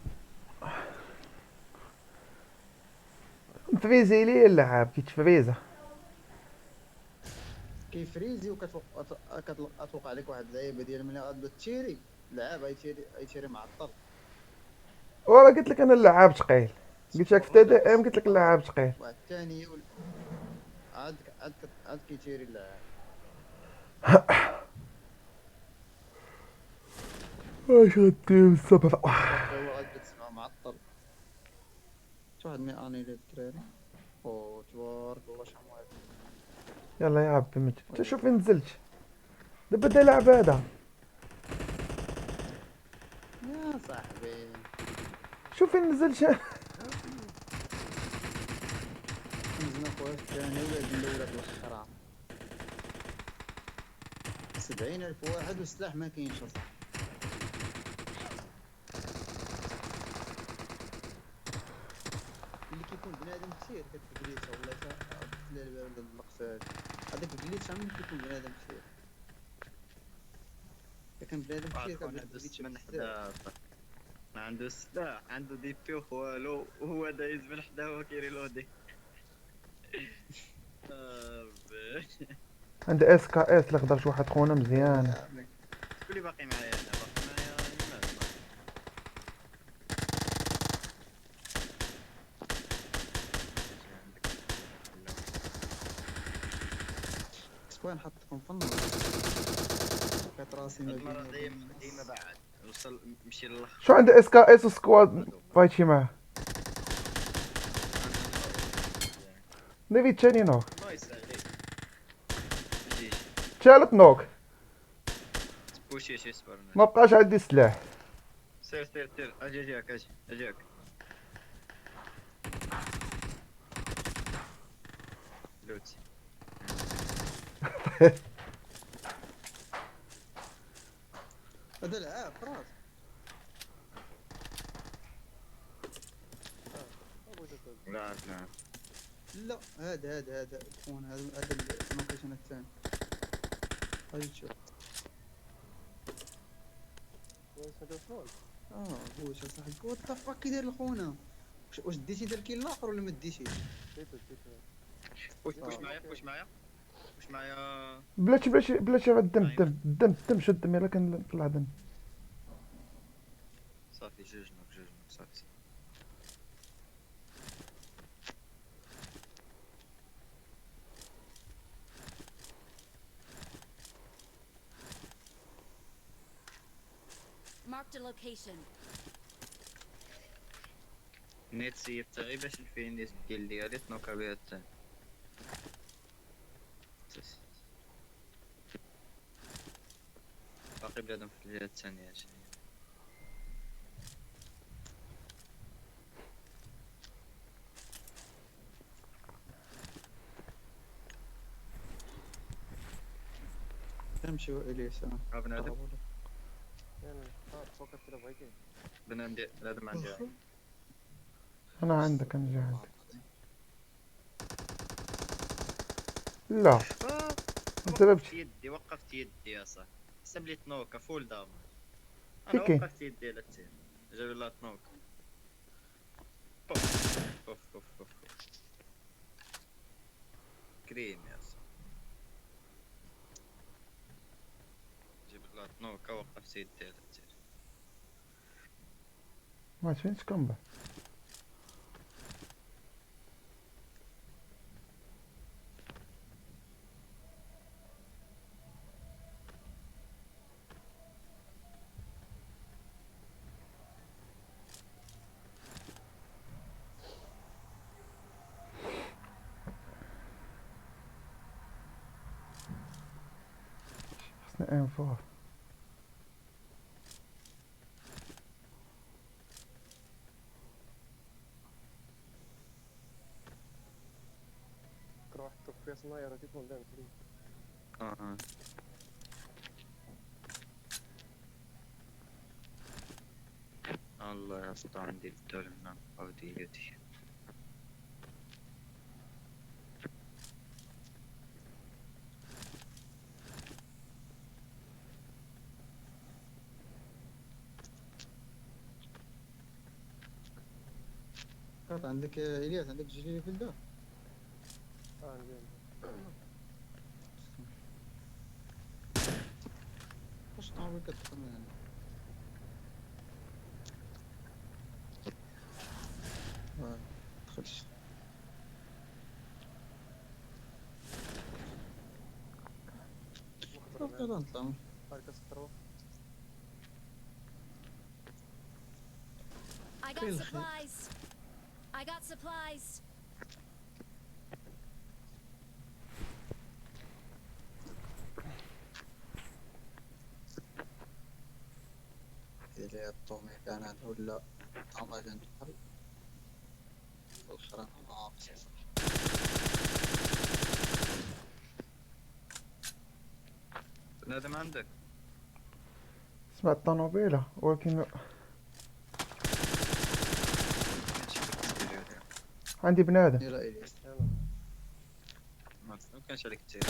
فريزي لي اللعاب كيتفريزا كيفريزي وكتوقع عليك واحد اللعيبه ديال ملي غادو تيري لعاب ايتيري معطل. وراه قلت لك انا اللعاب ثقيل قلت لك حتى دي ام قلت لك اللعاب ثقيل. واحد الثانيه عاد كيتيري اللعاب اش غدير الصبر هو غادي تسمع معطل شي واحد مياني للدراري او تبارك الله شحال واحد. يلا يا عبي مت انت شوف فين نزلت دابا دا لعب هذا يا صاحبي شوف فين نزلت. نزلنا خويا الثاني ولاد الاولى الاخرى 70,000 واحد والسلاح ما كاينش اصاحبي. اللي كيكون بنادم كثير كتجليسه ولا تلا القفال هذاك الجليتش عمرو كيكون بنادم كثير اذا كان بنادم كثير كون عنده من حدا ما عنده السلاح عنده دي بي والو وهو دايز من حدا هو كيريلودي. عند اس كا اس اللي شي واحد خونا مزيان. شكون اللي باقي معايا انا باقي معايا الناس سكوان حطكم في النص كانت راسي ما المرة بين ديما بعد وصل مشي للاخر. شو عند اس كا اس سكواد فايتشي معاه نبي تاني نوك الله يسهل ثالث نوك بوشيش يصبر ما بقاش عندي سلاح. سير اجاك لوتي هذا لعاب خلاص لا لا هذا تكون هذا اللوكيشن الثاني هاي تشوف هو شو صاحبي وات ذا فاك كيدير لخونا واش ديتي ديال الكيل الاخر ولا ما ديتيش؟ واش معايا واش معايا بلاتي الدم شد الدم يلا كنطلع دم. صافي جوج نوك صافي. Marked a location. نيت سيفت غير باش الفينيس ديالي تنوكا بها الثاني. باقي بلادهم في الجهة الثانية. نمشيو الياس. بنادم فوق التلفزيون بنادم عندي. انا عندك انا جاي عندك. لا وقفت يدي يا صاحبي. حسب لي تنوكا فول دام. انا كي وقفت يدي على التيم جاب لها تنوكا. اوف كريم يا صاحبي. جبت لها تنوكا وقفت يدي على التيم. ما فينش كمبر. خصنا ام 4. تروح تطفي صناير تكون دام كريم. الله يا اسطى عندي الدولة هنا أوديتي. عندك الياس عندك جيلي في الدار. عندي واش طاوي كتدخل من هنا؟ دخلش. يلا نطلع. هاكا سطرو. I got supplies. I got supplies. إذا الطومي كانت ولا طماجن تدخل الخرا ناقص. بنادم عندك؟ سمعت الطوموبيلة ولكن عندي بنادم. يلا إلياس ما كانش عليك كتير.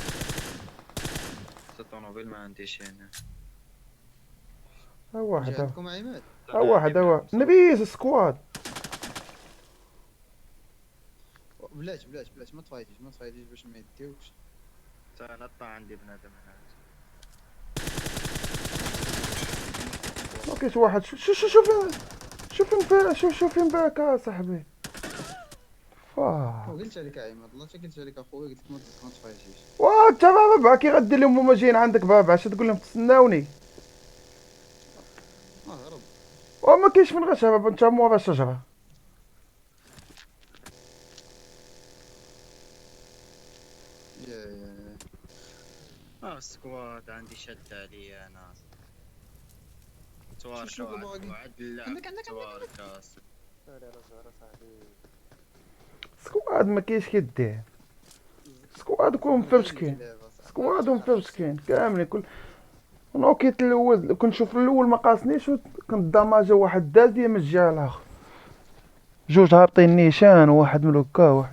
الطوموبيل ما عنديش هنا. ها واحد عندكم عماد. ها واحد نبيز سكواد. بلاش ما تفايتيش باش ما يديوكش. تا نطلع عندي بنادم هنا. ما كاينش واحد. شوف فين باك صاحبي. قلت عليك عماد الله قلت عليك اخويا قلت لك ما تفايتيش. وانت بابا كي غدير لهم هما جايين عندك بابا اش تقول لهم تسناوني. هرب. وما كاينش فين غتهرب انت مورا الشجره. السكواد عندي شد عليا انا. شوف باقي. عندك سكواد ما كاينش كيدير. سكواد كون مفرشكين. سكواد ومفرشكين كاملين كل نوكيت الاول كنشوف الاول ما قاسنيش كنت داماجا واحد داز ليا من الجهه الاخر. جوج هابطين نيشان وواحد من هكا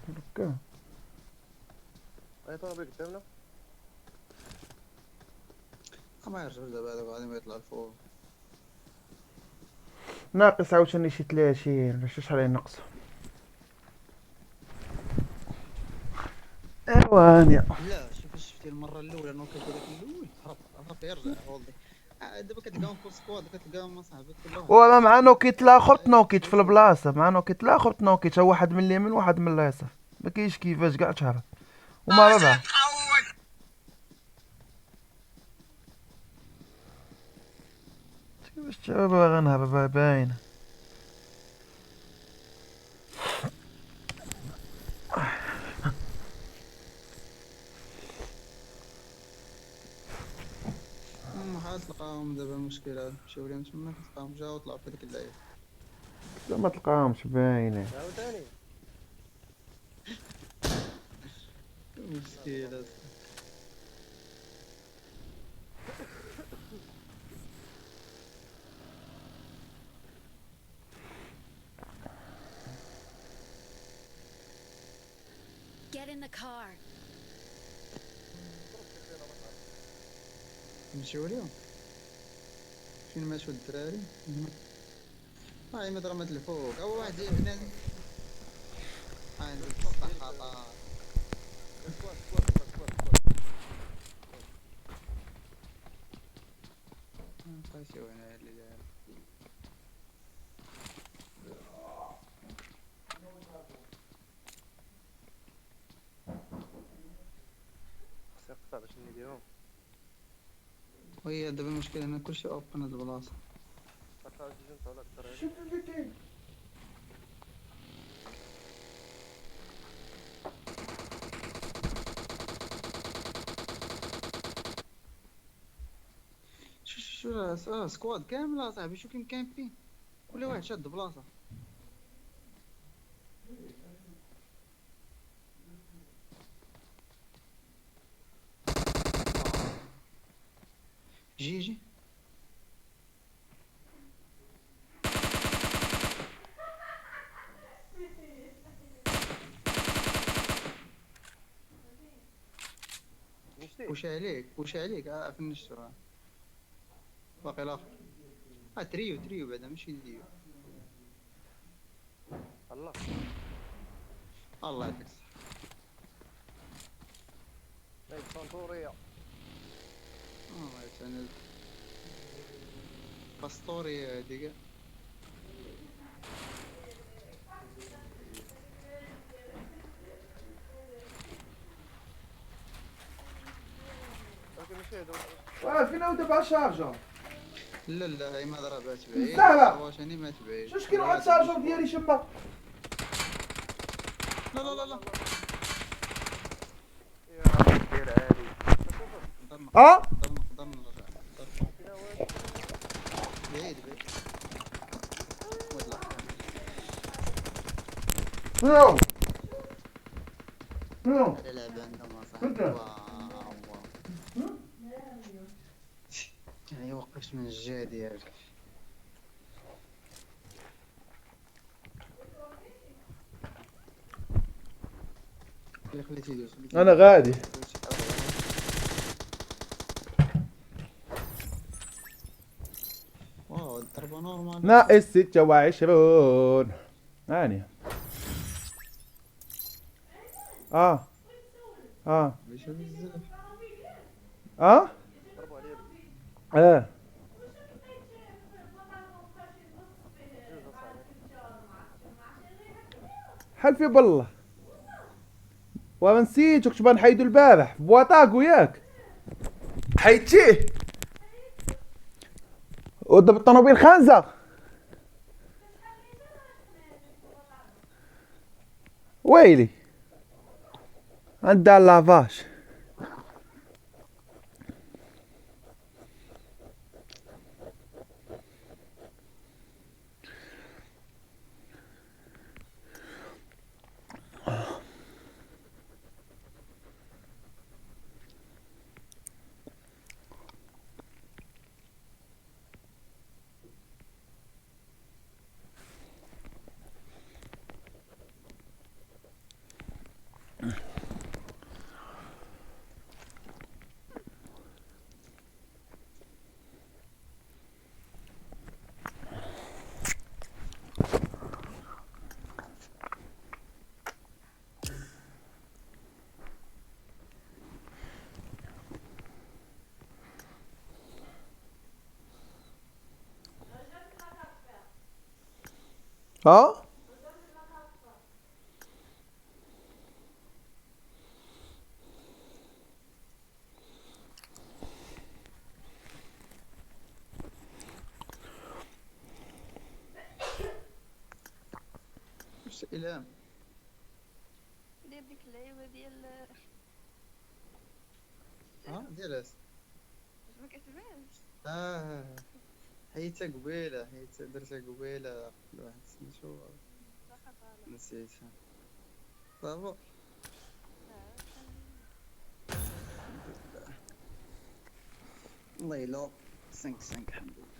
اي طابق قدامنا. ما يرجعوش دابا هذاك غادي ما يطلع الفوق. ناقص عاوتاني شي 30 ولا شحال ينقص. ايوا لا شوف شفتي الاولى نوكل هذاك الاول هرب يرجع والله. دابا كتلقاهم فول سكواد كتلقاهم اصاحبي كلهم. ولا مع نوكيت الاخر تنوكيت في البلاصه، مع نوكيت الاخر تنوكيت، واحد من اليمين واحد من اليسار، ما كاينش كيفاش كاع تهرب وما ربع. كيفاش تهرب باغي نهرب باينه. حاول تلقاهم دابا المشكلة مشاو ليهم تما كتلقاهم جاو طلعوا في هذيك اللعيبة. لا ما تلقاهمش باينه. عاوتاني مشكلة. Get in the car. مشاو ليهم فين مشاو الدراري. هاي مضرمة الفوق أول واحد جاي هنا. هاي نزلت خطأ. خايسي وين اللي داير. خصني نقطع باش نديرهم. وهي دابا المشكلة هنا كلشي اوبن هاد البلاصة. نقطع جوج نطلع الدراري. شوف اللي كاين. شو سكواد كامل اصاحبي. شو كاين فين كل واحد شاد بلاصة. جي بوش عليك فنشتو. باقي الاخر تريو بعدا ماشي ديو. الله يعطيك الصحة. نايت سانتوريا يتعنى باسطوري هاديك. فين هو دابا شارجر؟ لا هي ما ضربات بعيد. سهلة. واش انا مات بعيد. شوش كاين واحد الشارجر ديالي شما. لا دير عالي. قدرنا نرجع. بعيد والله. نو هذا لعب عندهم اصاحبي. يعني وقفت من الجهة ديالك. خليتي يدوز. انا غادي. واو الضربة نورمال. ناقص 26 هاني. ليش بزاف. ضربوا عليه. حلفي بالله وما نسيتك تبان حيدو البارح في بواطاق وياك حيدتيه ودابا الطوموبيل خانزة. ويلي عندها لافاش. ها واش الهام دير ديك اللعيبه ديال ديال اس ما كتبانش. حيتها قبيله، درتها قبيله واحد سميتو نسيتها. صافا الله يلا 5 الحمد لله.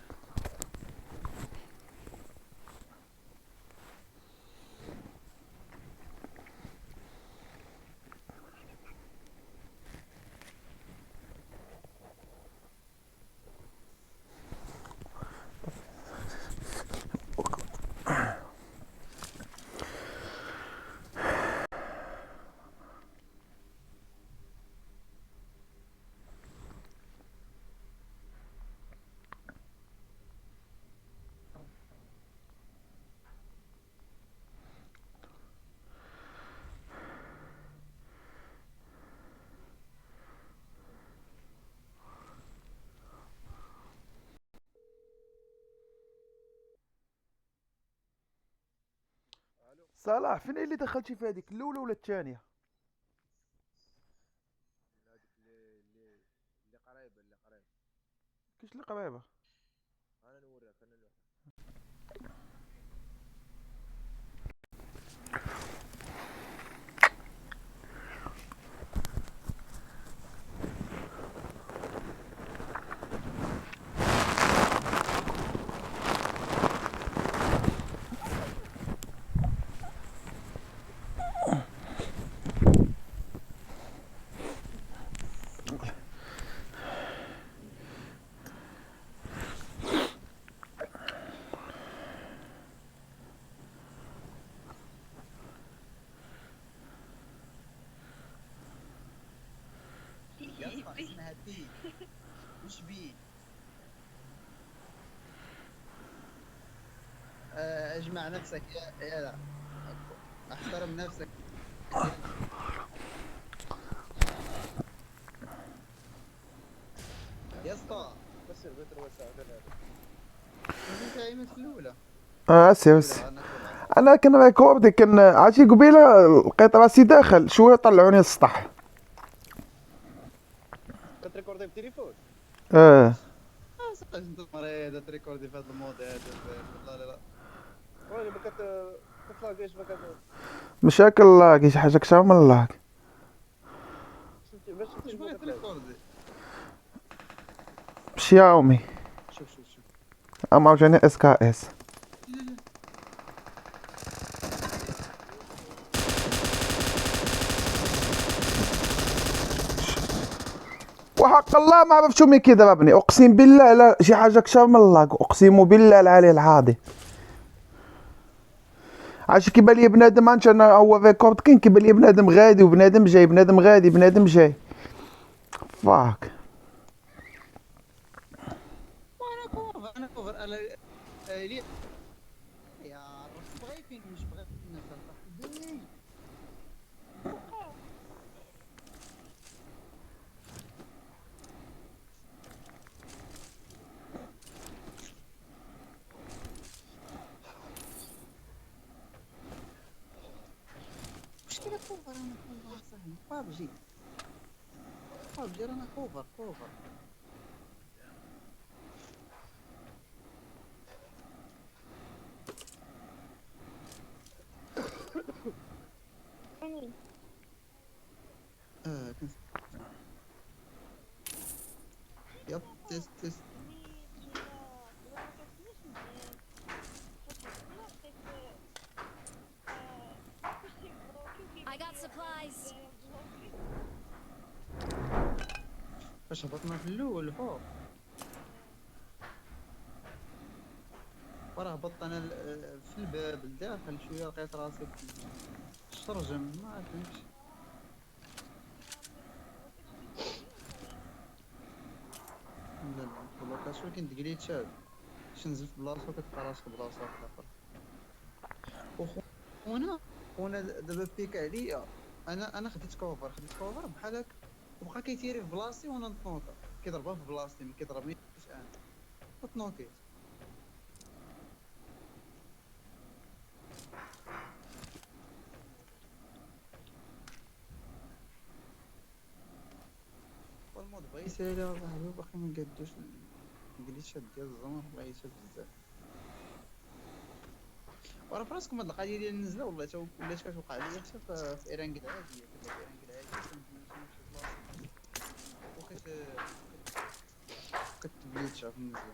صلاح فين اللي دخلتي في هذيك الاولى ولا الثانيه؟ اللي قريبه كاش اللي قريبه؟ انا نوريك اسمها بي مش بي. اجمع نفسك يا لا احترم نفسك يا اسطى. بس البتر وسع انت عيمت في الاولى. سي انا كان ريكوردي كان عرفتي قبيله لقيت راسي داخل شويه طلعوني للسطح. كتريكوردي بالتليفون؟ انت مريض تريكوردي في هذا المود هذا. والله لا وين ما كتلاقيش ما مشاكل لاكي شي حاجه كثر من لاك. باش تجبد تريكوردي بشياومي شوف اما عاوتاني اس كا اس. وحق الله ما عرفت شو مين كيضربني، اقسم بالله لا شي حاجه كثر من الله، اقسم بالله العلي العظيم. عرفتي كيبان لي بنادم انا هو ريكورد كاين كيبان لي بنادم غادي وبنادم جاي، بنادم غادي بنادم جاي. فاك انا كوفر يا رب بغي فين مش بغي الناس. مشكلة كوفر انا كوفر صاحبي بابجي رانا كوفر يب تست I got supplies. فاش هبطنا في الاول فوق وراه هبطت انا في الباب الداخل شويه لقيت راسي شرجم ما فهمتش. لا والله كاش ولكن تقليد شاد باش نزلت بلاصه وكتلقى راسك بلاصه اخرى. خونا دابا بيك عليا، انا خديت كوفر بحال هكا، وبقى كيتيري في بلاصتي وانا نتنوكا، كيضربها في بلاصتي ما كيضربنيش انا، وتنوكيت. والمود بغا يسالي اصاحبي وباقي ما قادوش الجليتشات ديال الزمر بغيتها بزاف. ورا فراسكم هاد القضيه ديال النزله والله ولات كتوقع ليا حتى في ايرانك العاديه، كتبقى في ايرانك العاديه كنتمشى شي بلاصه كتبليتشا في النزله.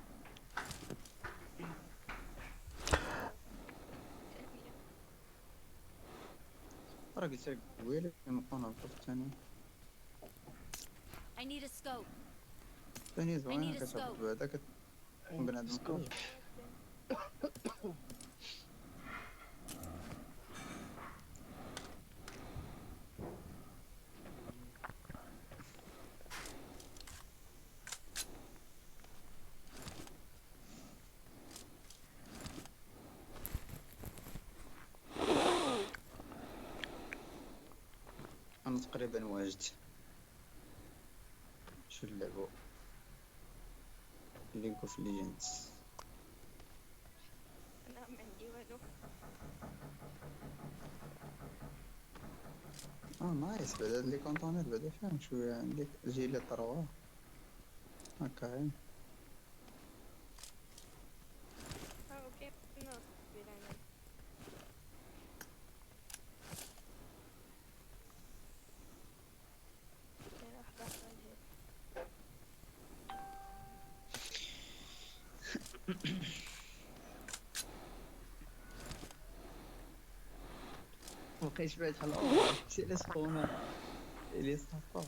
راه قلت لك قبيله كنبقاو نهبطو في الثاني. I need a scope. الثاني زوينه كتهبط بعدا كتكون بنادم قوي. انا تقريبا واجد شو نلعبو ليغ اوف ليجندز. انا ما عندي والو. نايس بعدا هاد لي كونطونير بعدا فيهم شويه عندك جيلي 3 هكا. اوكي ناس بلا انا كاين واحد اخر مبقيتش بعيد بحال سي خونا اللي صافا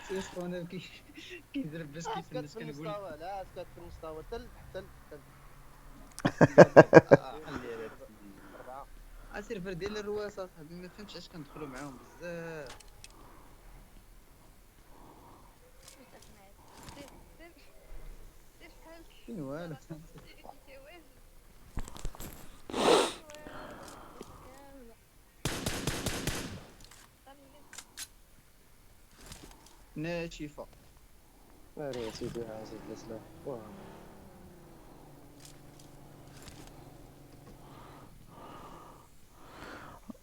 سي خونا كيضرب باش كيفنش كنقول المستوى، لا اسكت في المستوى تل خلي السيرفر ديال الرواس اصاحبي ما فهمتش علاش كندخلوا معاهم بزاف. دير بحالك فين والو ناشفه. ناري يا سيدي عزيز الاسلام.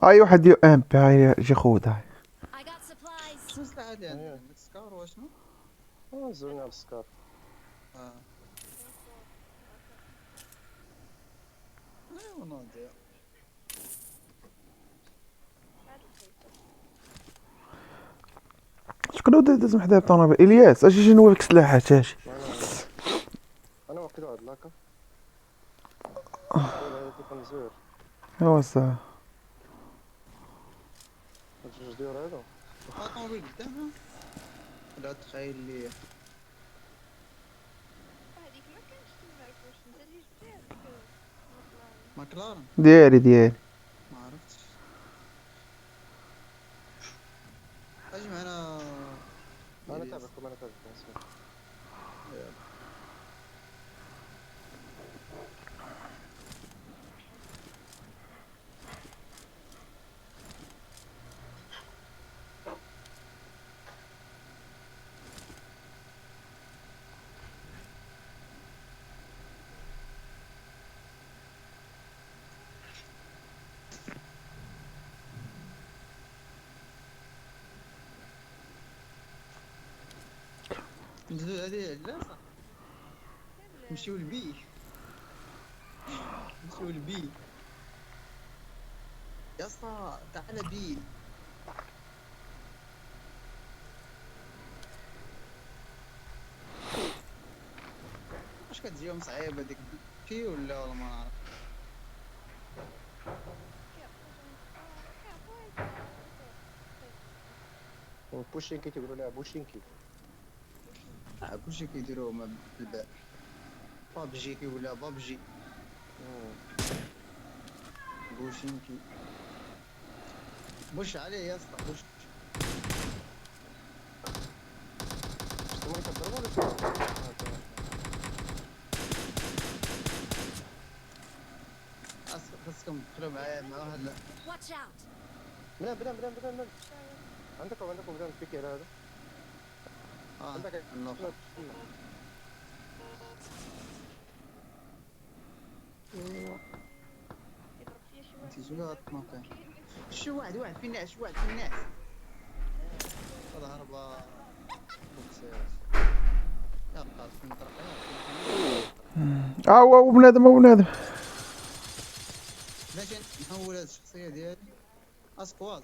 اي واحد يو ام بي هاي جي خودها. I got supplies. شنو السلاح اللي عندك؟ عندك سكار واشنو؟ زولنا على السكار. ايوا ناضي. شكون هو داز حدا الطونوبيل؟ الياس اجي شنو هو سلاحات اجي. انا واقيلا واحد لاكا هذا تيكون زوير. ايوا صافي جوج ديال هذا الطونوبيل قدامها لا تخيل لي هذيك ما كانش تمارك واش انت اللي جبتيها ديك ماكلارن ديالي ما عرفتش. اجي معنا انا تابعكم اسمع. ندوز هذه العلاصه نمشيو لبي يا اسطى تعال بي. واش كتجيهم صعيبه ديك بي ولا ما نعرف. بوشينكي تيقولوا لها بوشينكي. كلشي كيديروه بالباء. بابجي كيقولها بابجي. بوشينكي بوش عليه يا اسطى بوش. ما كتضربوا ولا شنو؟ خاصكم تدخلوا معايا مع واحد. Watch out! بنام عندكم بنام فيك على هذا. عندك الله. شي واحد في الناس هذا هربا بوكسات يا قاص من طرقه هو بنادم باش نحول هاد الشخصيه ديالي سكواد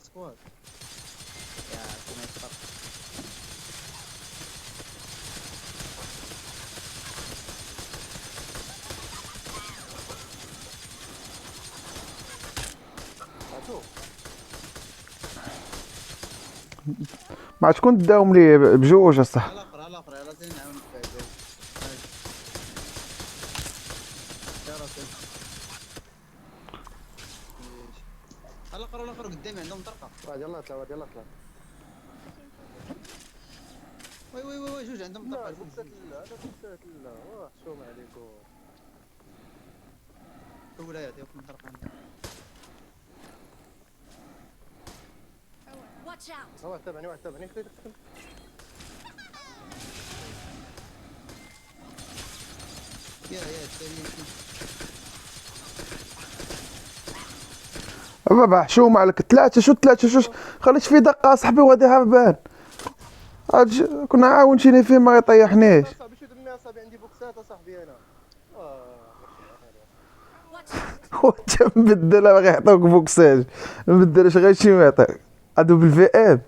يا سمعت فرق. مع شكون داهم لي بجوج الصح. على الاخر يلا زين نعاونك بعد على الاخر قدامي عندهم طرقه. يلا طلع وي جوج عندهم طرقه. بوكسات لا شوم عليكم. ولا يعطيكم طرقه. Watch out! واحد تابعني خليك تدخل. يا بابا حشومة عليك ثلاثة شو خليش في دقة صاحبي وغادي هربان. كنا عاونتيني فيه ما يطيحنيش. صاحبي شو درنا صاحبي عندي بوكسات صاحبي انا. وانت مبدلها باغي يعطوك بوكساج مبدلش غير شي ما يعطيك هادو بالفي ام.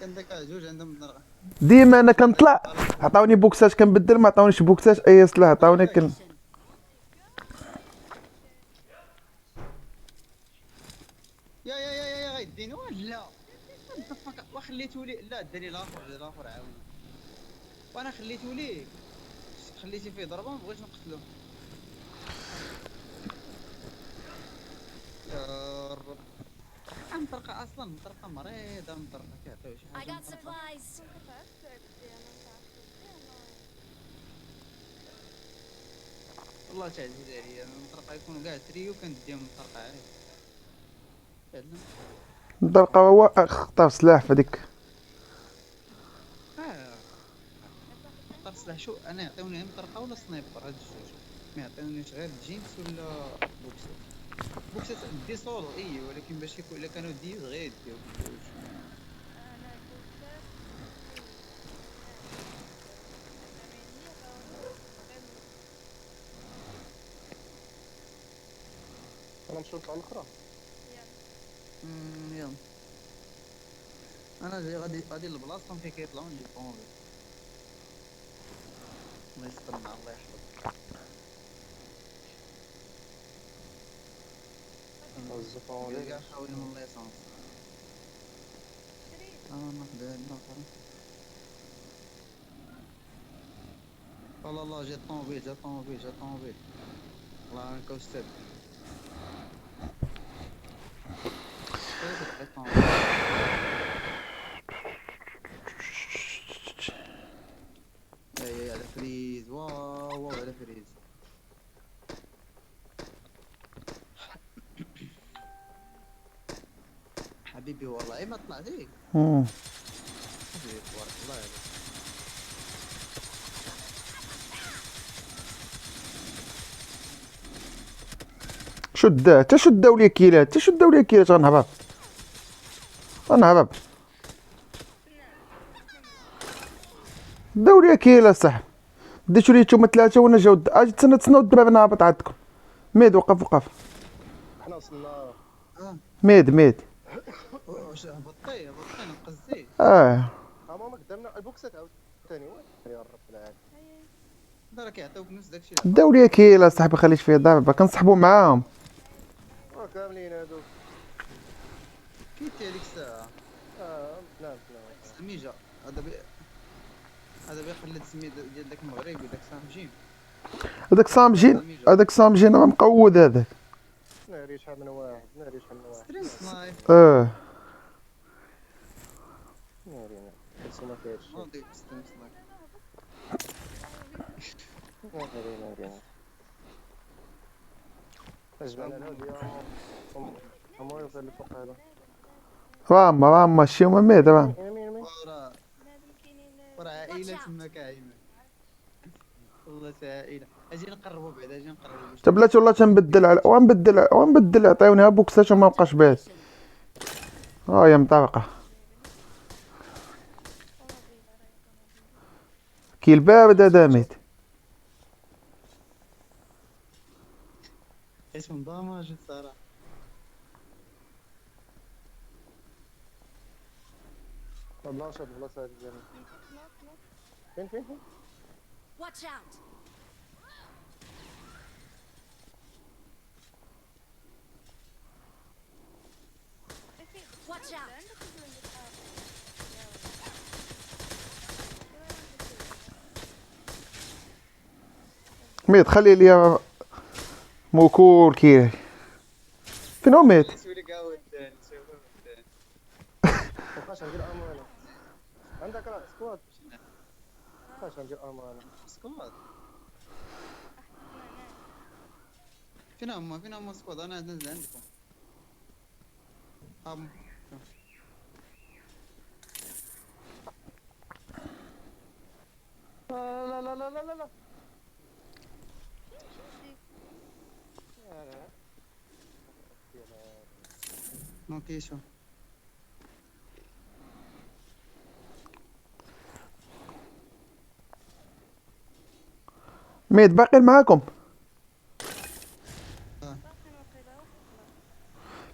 عندك جوج عندهم طرقه. ديما انا كنطلع عطاوني بوكساج كنبدل ما عطاونيش بوكساج اي سلاح عطاوني يا غيديني ولا وخليتو لي. لا داني الاخر عاون وانا خليتو ليه خليتي فيه ضربه ما بغيتش نقتلو. يا رب مطرقه اصلا مطرقه مريضه مطرقه كيعطيو شي حاجه. والله تعزيز عليا المطرقه يكونوا كاع تريو كنديهم مطرقه عادي. الدرقة هو اختار سلاح فديك. اختار سلاح شو انا يعطيوني مطرقه ولا سنايبر هاد الجوج ما يعطيونيش غير جيمس ولا بوكسات دي سولو ولكن باش يكون الا كانوا ديوز غير يديو بجوج. انا مشيت على الاخرى. يلا انا جاي غادي لبلاصتهم فين كيطلعوا نجيب طوموبيل. الله يستر مع الله يحفظك. وظفوني كاع حاول من الله يسامح. ناخذ هاد الاخر. الله جات طوموبيل الله يعاونك استاذ. يا على فريز واو على فريز. حبيبي والله ما طلع ليك. حبيبي تبارك الله عليك. شداو لي كيلات غنهبط داو لي كيلا صح ديتو لي نتوما ثلاثة وانا جاو اجي تسناو الدباب نهبط عندكم. ميد وقف حنا وصلنا ميد واش هبطي نقزتي. هما قدامنا البوكسات عاوتاني يا رب العالمين. هذا راه كيعطيوك نص داكشي. داو لي كيلا صاحبي خليش فيه ضربة كنصحبو معاهم. كاملين هادوك كيتي هذيك الساعة. نعم سميجة هذا بيخلد سمي ديال داك المغربي داك سامجين. هذاك سامجين راه مقود هذاك. ناري شحال من واحد ستريم سنايب. ناري ما كاينش نوضي ستريم سنايب. جمعنا الهودي هما يوصل اللي فوق هذا. راما شي هما ميد راه. وراه عائلة تما كاينة. والله عائلة. اجي نقربوا بعد اجي نقربوا. طب بلاتي والله تنبدل على ونبدل عطيوني بوكسات وما بقاش بات. هي مطرقة. كي البارد هذا ميت. اسم ضامج الصراحة. والله شاد بلاصة هذه فين Watch out. Watch out. ميت خلي لي موكور كي فين هو ميت؟ مابقاش ندير ارمو انا. عندك راه سكواد. مابقاش ندير ارمو انا. سكواد. فين هما سكواد انا ننزل عندكم. لا اوكي شو ميت باقي معاكم.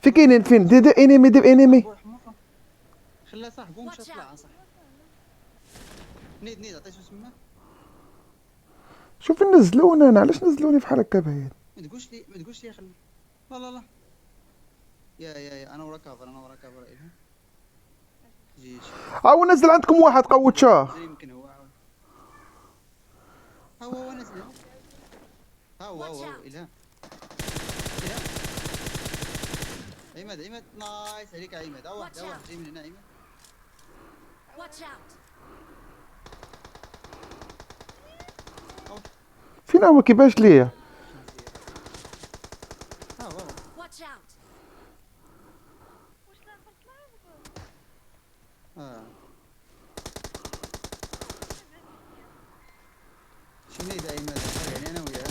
في كاينين فين دير انمي خلى صاحبو مشى طلع صح. نيد عطيتو تما. شوف نزلونا انا علاش نزلوني في حال هكا بعيد. ما تقولش لي خلي. لا يا انا وراكافر إلها جيش. هاو نزل عندكم واحد قوتشاه. يمكن هو نزل. هاو إلها عماد نايس عليك عماد. واحد جاي من هنا عماد. Watch out. فين هو كيفاش ليا؟ Watch out. شنو يدا عماد يعني انا وياه.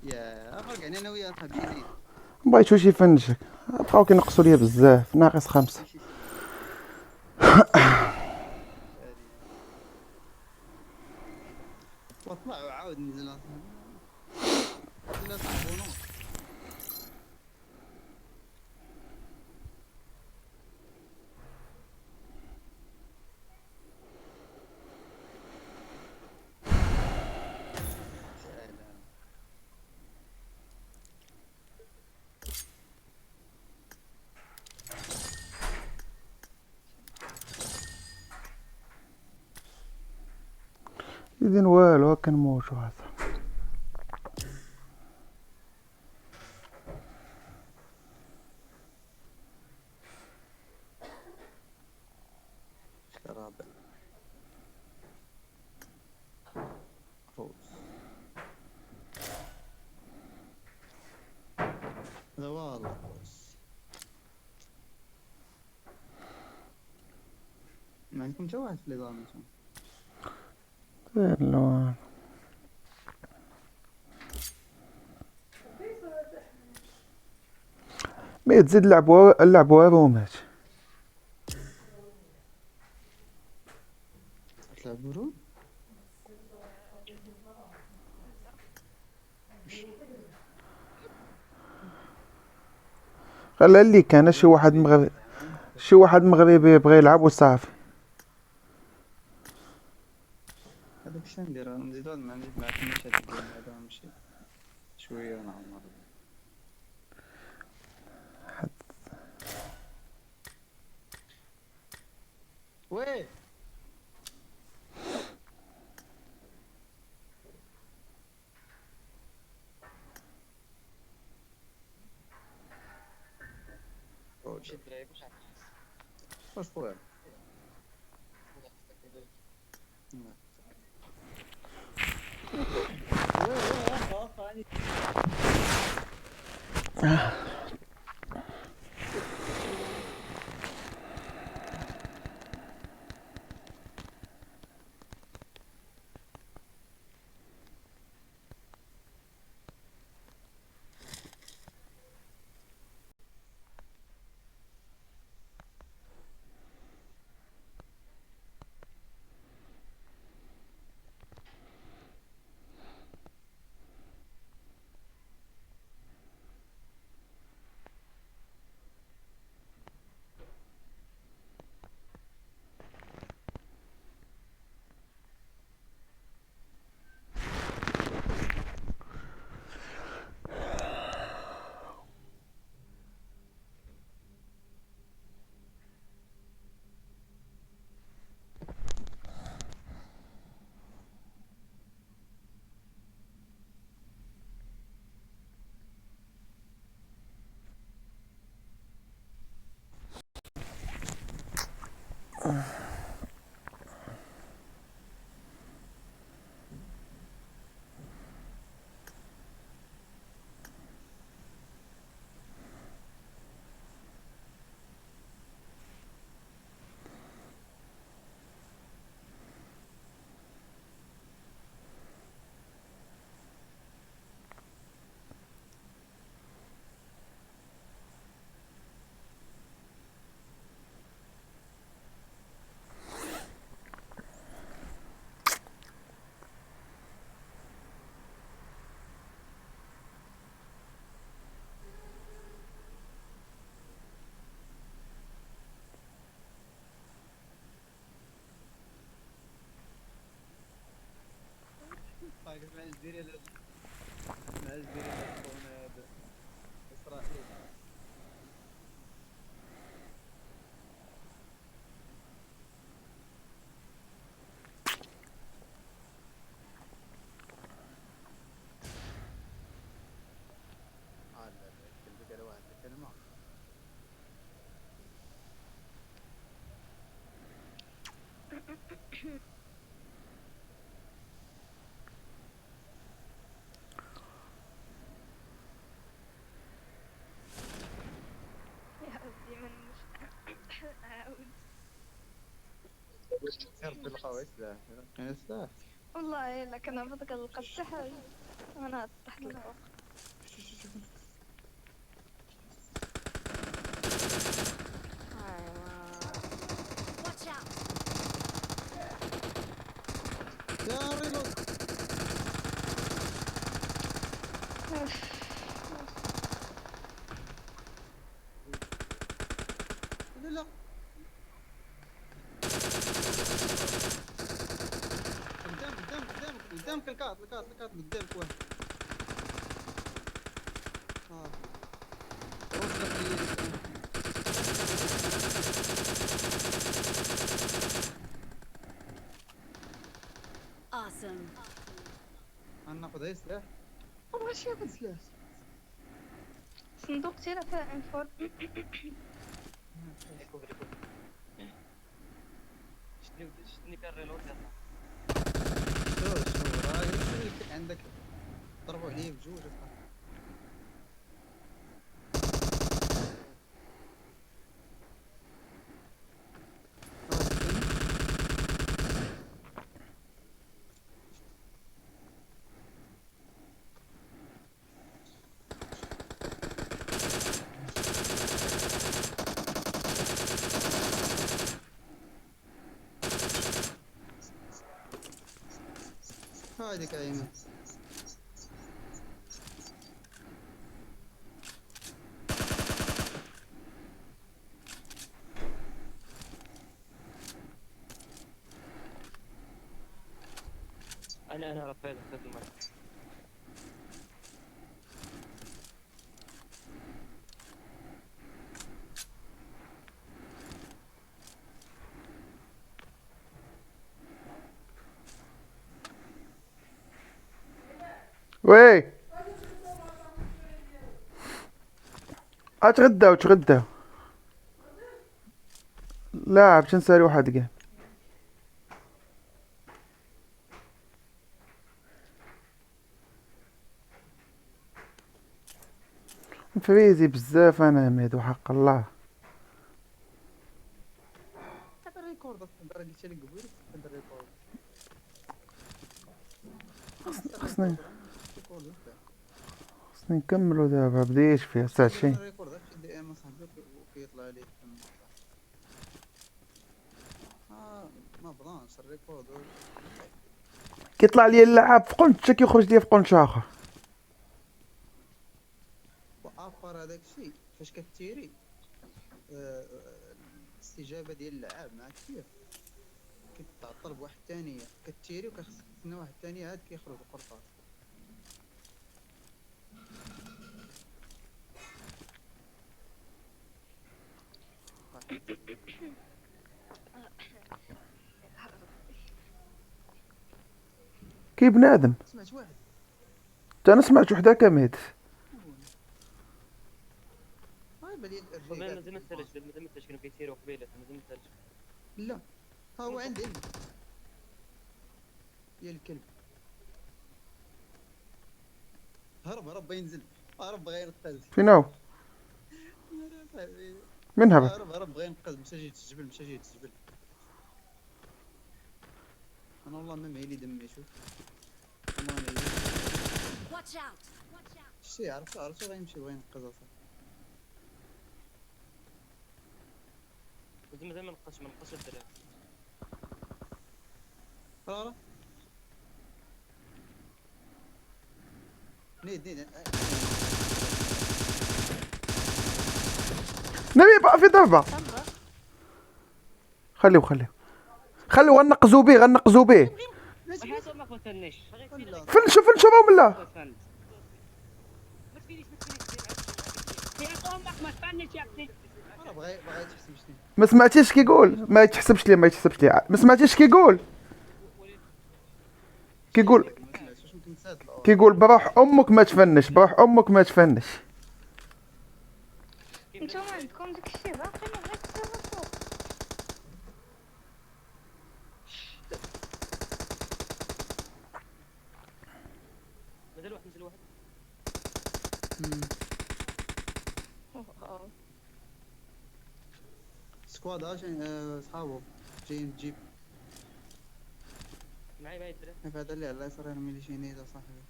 يا فرق يعني انا وياه حبيبي. بغيت واش يفنشك بقاو كينقصوا ليا بزاف ناقص 5. وطلع وعاود نزل. لا صاحبونو. يدين والو هكا نموتو هذا. رابع هذا والله ما عندكم حتى واحد في النظام انتم. اللون مي تزيد اللعبوا رومات. تلعب برو خلى اللي كان شي واحد مغربي يبغي يلعب وصافي. هذاك الشيء ندير نزيدو ما نزيد معكم مشات هذا ماشي شويه ونعمر. وي واش خويا طايق مع الجزيرة مع الجزيرة هذا إسرائيل. لا كلمة على واحد الكلمة. يا ربي من مش عاود. يربي القوي سلاح يعني سلاح. والله إلا كان عبدك نلقى السحر وانا تحت الفوق. Watch out! يا ريلود. لا لا قدامك الكات قدامك واحد. Awesome. انا ناخذ اي سلاح. واش ياخذ سلاح صندوق تيرا فيها انفور. شني كالريلود شنو راهي عندك ضربوا عليه بجوج. هاديك ايمن. انا رفعت الخدمه. وي تغداو لا باش نسالي واحد كاع. فريزي بزاف انا ميدو حق الله. هذا ريكورد اصلا راه قلت لك قبيله هذا ريكورد. خصني نكملو دابا بديش فيها ساعة شي. الريكورد في دي ام صاحبي وكيطلع لي ما بلانش الريكورد كيطلع لي اللعاب في قنت حتى كيخرج لي في قنت اخر. وافر هذاك الشيء فاش كتيري الاستجابه ديال اللعاب معك كيف كتعطل بواحد الثانيه كتيري وكتستنى واحد الثانيه عاد كيخرج القرطاس. كي بنادم سمعت واحد حتى انا سمعت وحده كميت. مازال ما سالش كانوا كيتيروا قبيله مازال ما سالش. لا ها هو عندي يا الكلب هرب ينزل هرب بغا ينقز. فين هو؟ من هبط؟ هرب بغا ينقز مشى جيت الجبل انا والله ما معيلي دمي شوف Watch out. شتي عرفت غيمشي بغا ينقز اصاحبي. مازال ما نقصش الدراري. راه نيد نبي بقى في ضربة. خليه غنقزو به فنشو بهم لا ما سمعتيش كيقول ما يتحسبش لي ما سمعتيش كيقول بروح امك ما تفنش نتوما عندكم داك الشيء باقي ما بغيتش تصوتوا. مازال واحد سكواد عشان صحابه جايين جيب معايا الدراري. هذا اللي على اليسار انا ملي شي نيدا صاحبي.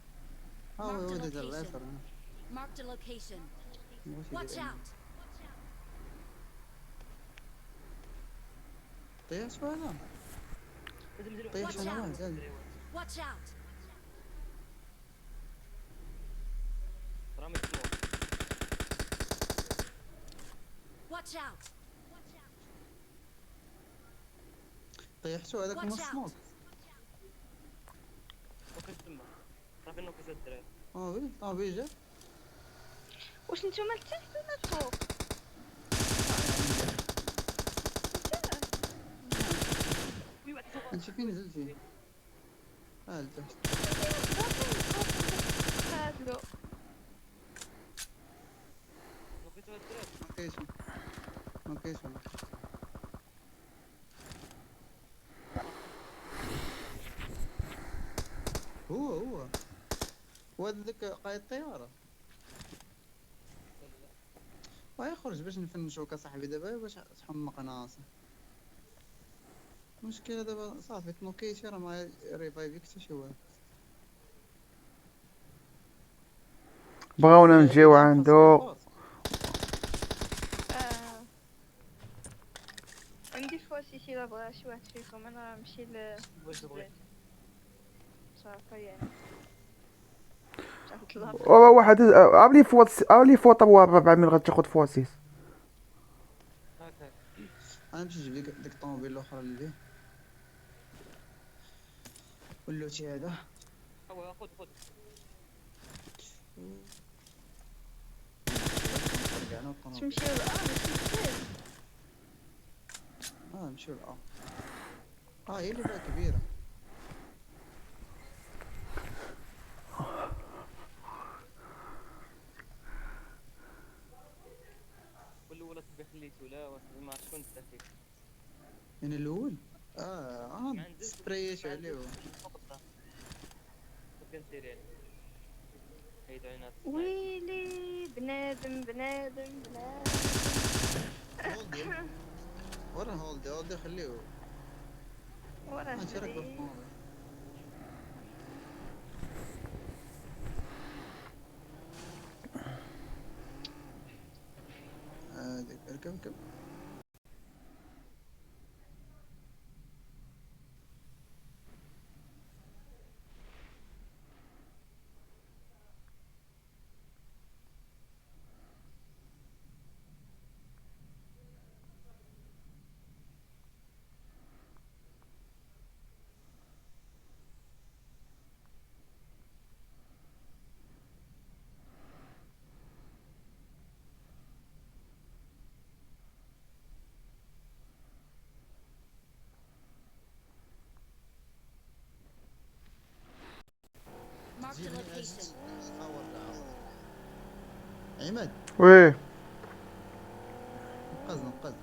هو هذا على اليسار. Marked a location. Watch out. طيح شو هذا؟ طيح شنو هذا؟ Watch out. Watch out. طيح شو هذاك من السموك. صافي انه كيسد الدراري. وي طابي جا. واش نتوما لتحت ولا الفوق؟ انت فين نزلتي؟ لتحت. هادلو ما كاينش انا. هو هذاك قايد الطياره ويخرج باش نفنشوك صاحبي دابا باش تحمق ناصر. المشكله دابا صافي تنوكيتي راه ما ريفايفيك حتى شي واحد. بغاونا نجيو عنده. عندي فواسي لا بغا شي واحد فيكم انا نمشي صافي يعني واحد عاملي فوطه ب400 غتاخد فواسيس. انا نمشي نجيب لك ديك الطوموبيل الاخرى اللي فيه واللوتي هذا. خذ تمشيو نمشيو هي اللي بقى كبيره. الاول خليته لا ما عرفتش كنت تحتك من الاول سبريش عليه كنت سير يعني حيدوا علينا ويلي بنادم بنادم بنادم. هولدي ورا هولدي خليه. ورا انت راكبه في شري. حمار. هذيك اركب. Marked a location. عماد وي نقز.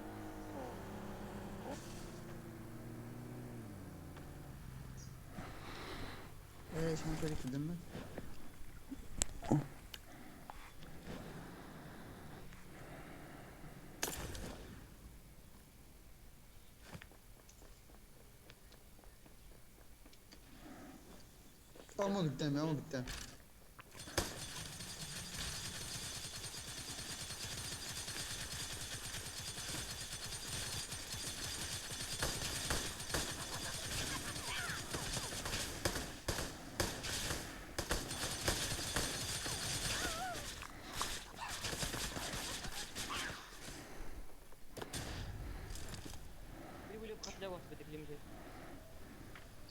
ايش ما كان في دمك؟ مو قدام. يولي بقى تلاوه في هذيك اللي مجات.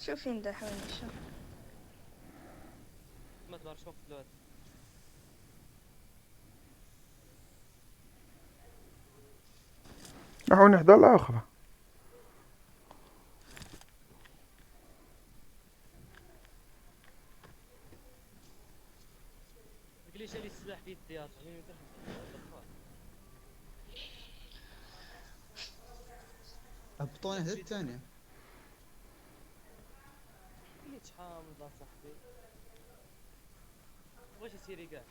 شوف فين داحوني شوف. ما تبارش وقت الواد. نحن حدا الآخر. داك اللي شاري السلاح في التياتر مين يقدر هبطوني هذا الثانية. اللي تحامض صاحبي بغيت يسيري كاع.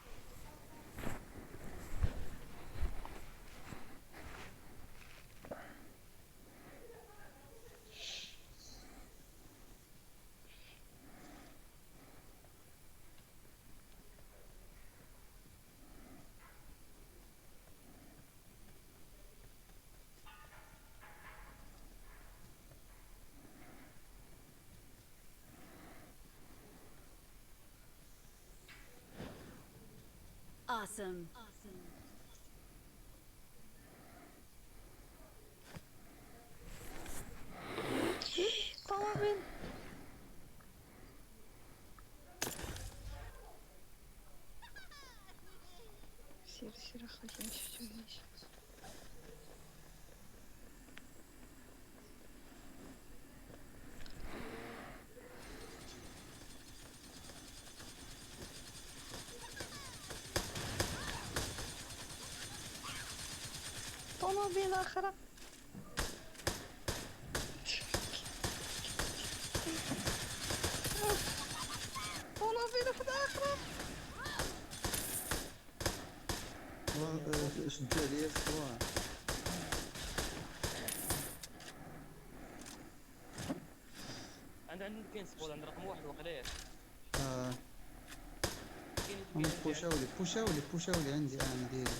Awesome. طوابل. سير اخوتي مشفتونيش. طوموبيل اخرى. طوموبيل واحدة اخرى. شدوا عليا الصباح. عندنا كاين سبول عند رقم 1 وقلاش. كاين بوشاولي عندي انا نديرو.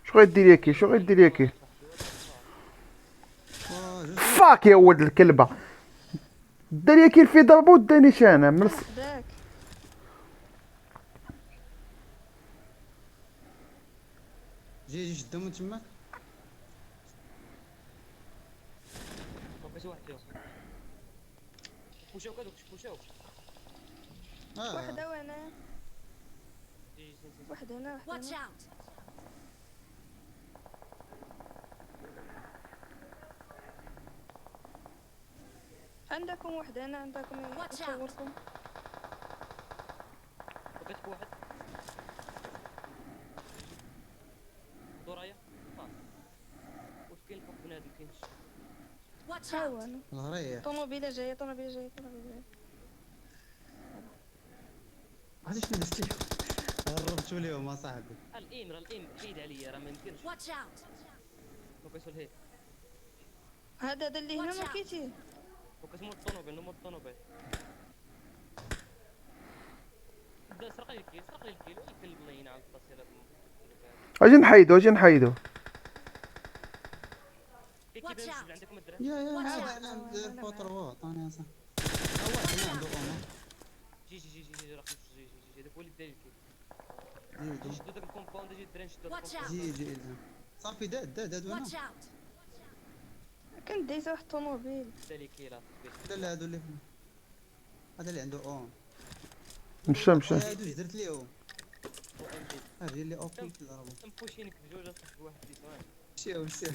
شو غيدير ياكي فاك يا ولد الكلبة. دار ياكي في ضربه ودانيش انا مرس. جي جدا من تماك. بقيت واحد فيهم. بوشاو كادوك بوشاو. واحدة وانا. واحد هنا واحد Watch هنا. out. عندكم واحد هنا عندكم يصوركم. بقيت بواحد. ورايا. واش كاين فوق بنادم كاينش. ها هو انا الله ريح. طوموبيله جايه طوموبيله جايه طوموبيله جايه. عرفتي شنو درت ليه؟ هربتو ليهم اصاحبي. الام حيد عليا راه ما يمكنش. Watch out! فوكس الهيد. هذا اللي هنا ما كيتيه. فوكس مول الطونوبيل نمو الطونوبيل. بدا سرق لي الكيل الكلب الله ينعم التصيله. اجي نحيدو كيف نمشي عندكم الدراري؟ يا هذا عند الفوتروات انا صح. واحد ما عنده اوما. جي راه هذاك هو اللي داير الكيل. زيدو شدو داك الكومباوند اجي الدراري نشدو داك الكومباوند. جي صافي داد هنا. كنت دايزه واحد الطوموبيل. دا لي كيلا. لا هادو اللي هنا. هذا اللي عنده اوم. مشى هادو درت ليهم. هذه اللي اوبي ضربوا. مبوشينك بجوج صاحبي واحد في ثواني. مشيو.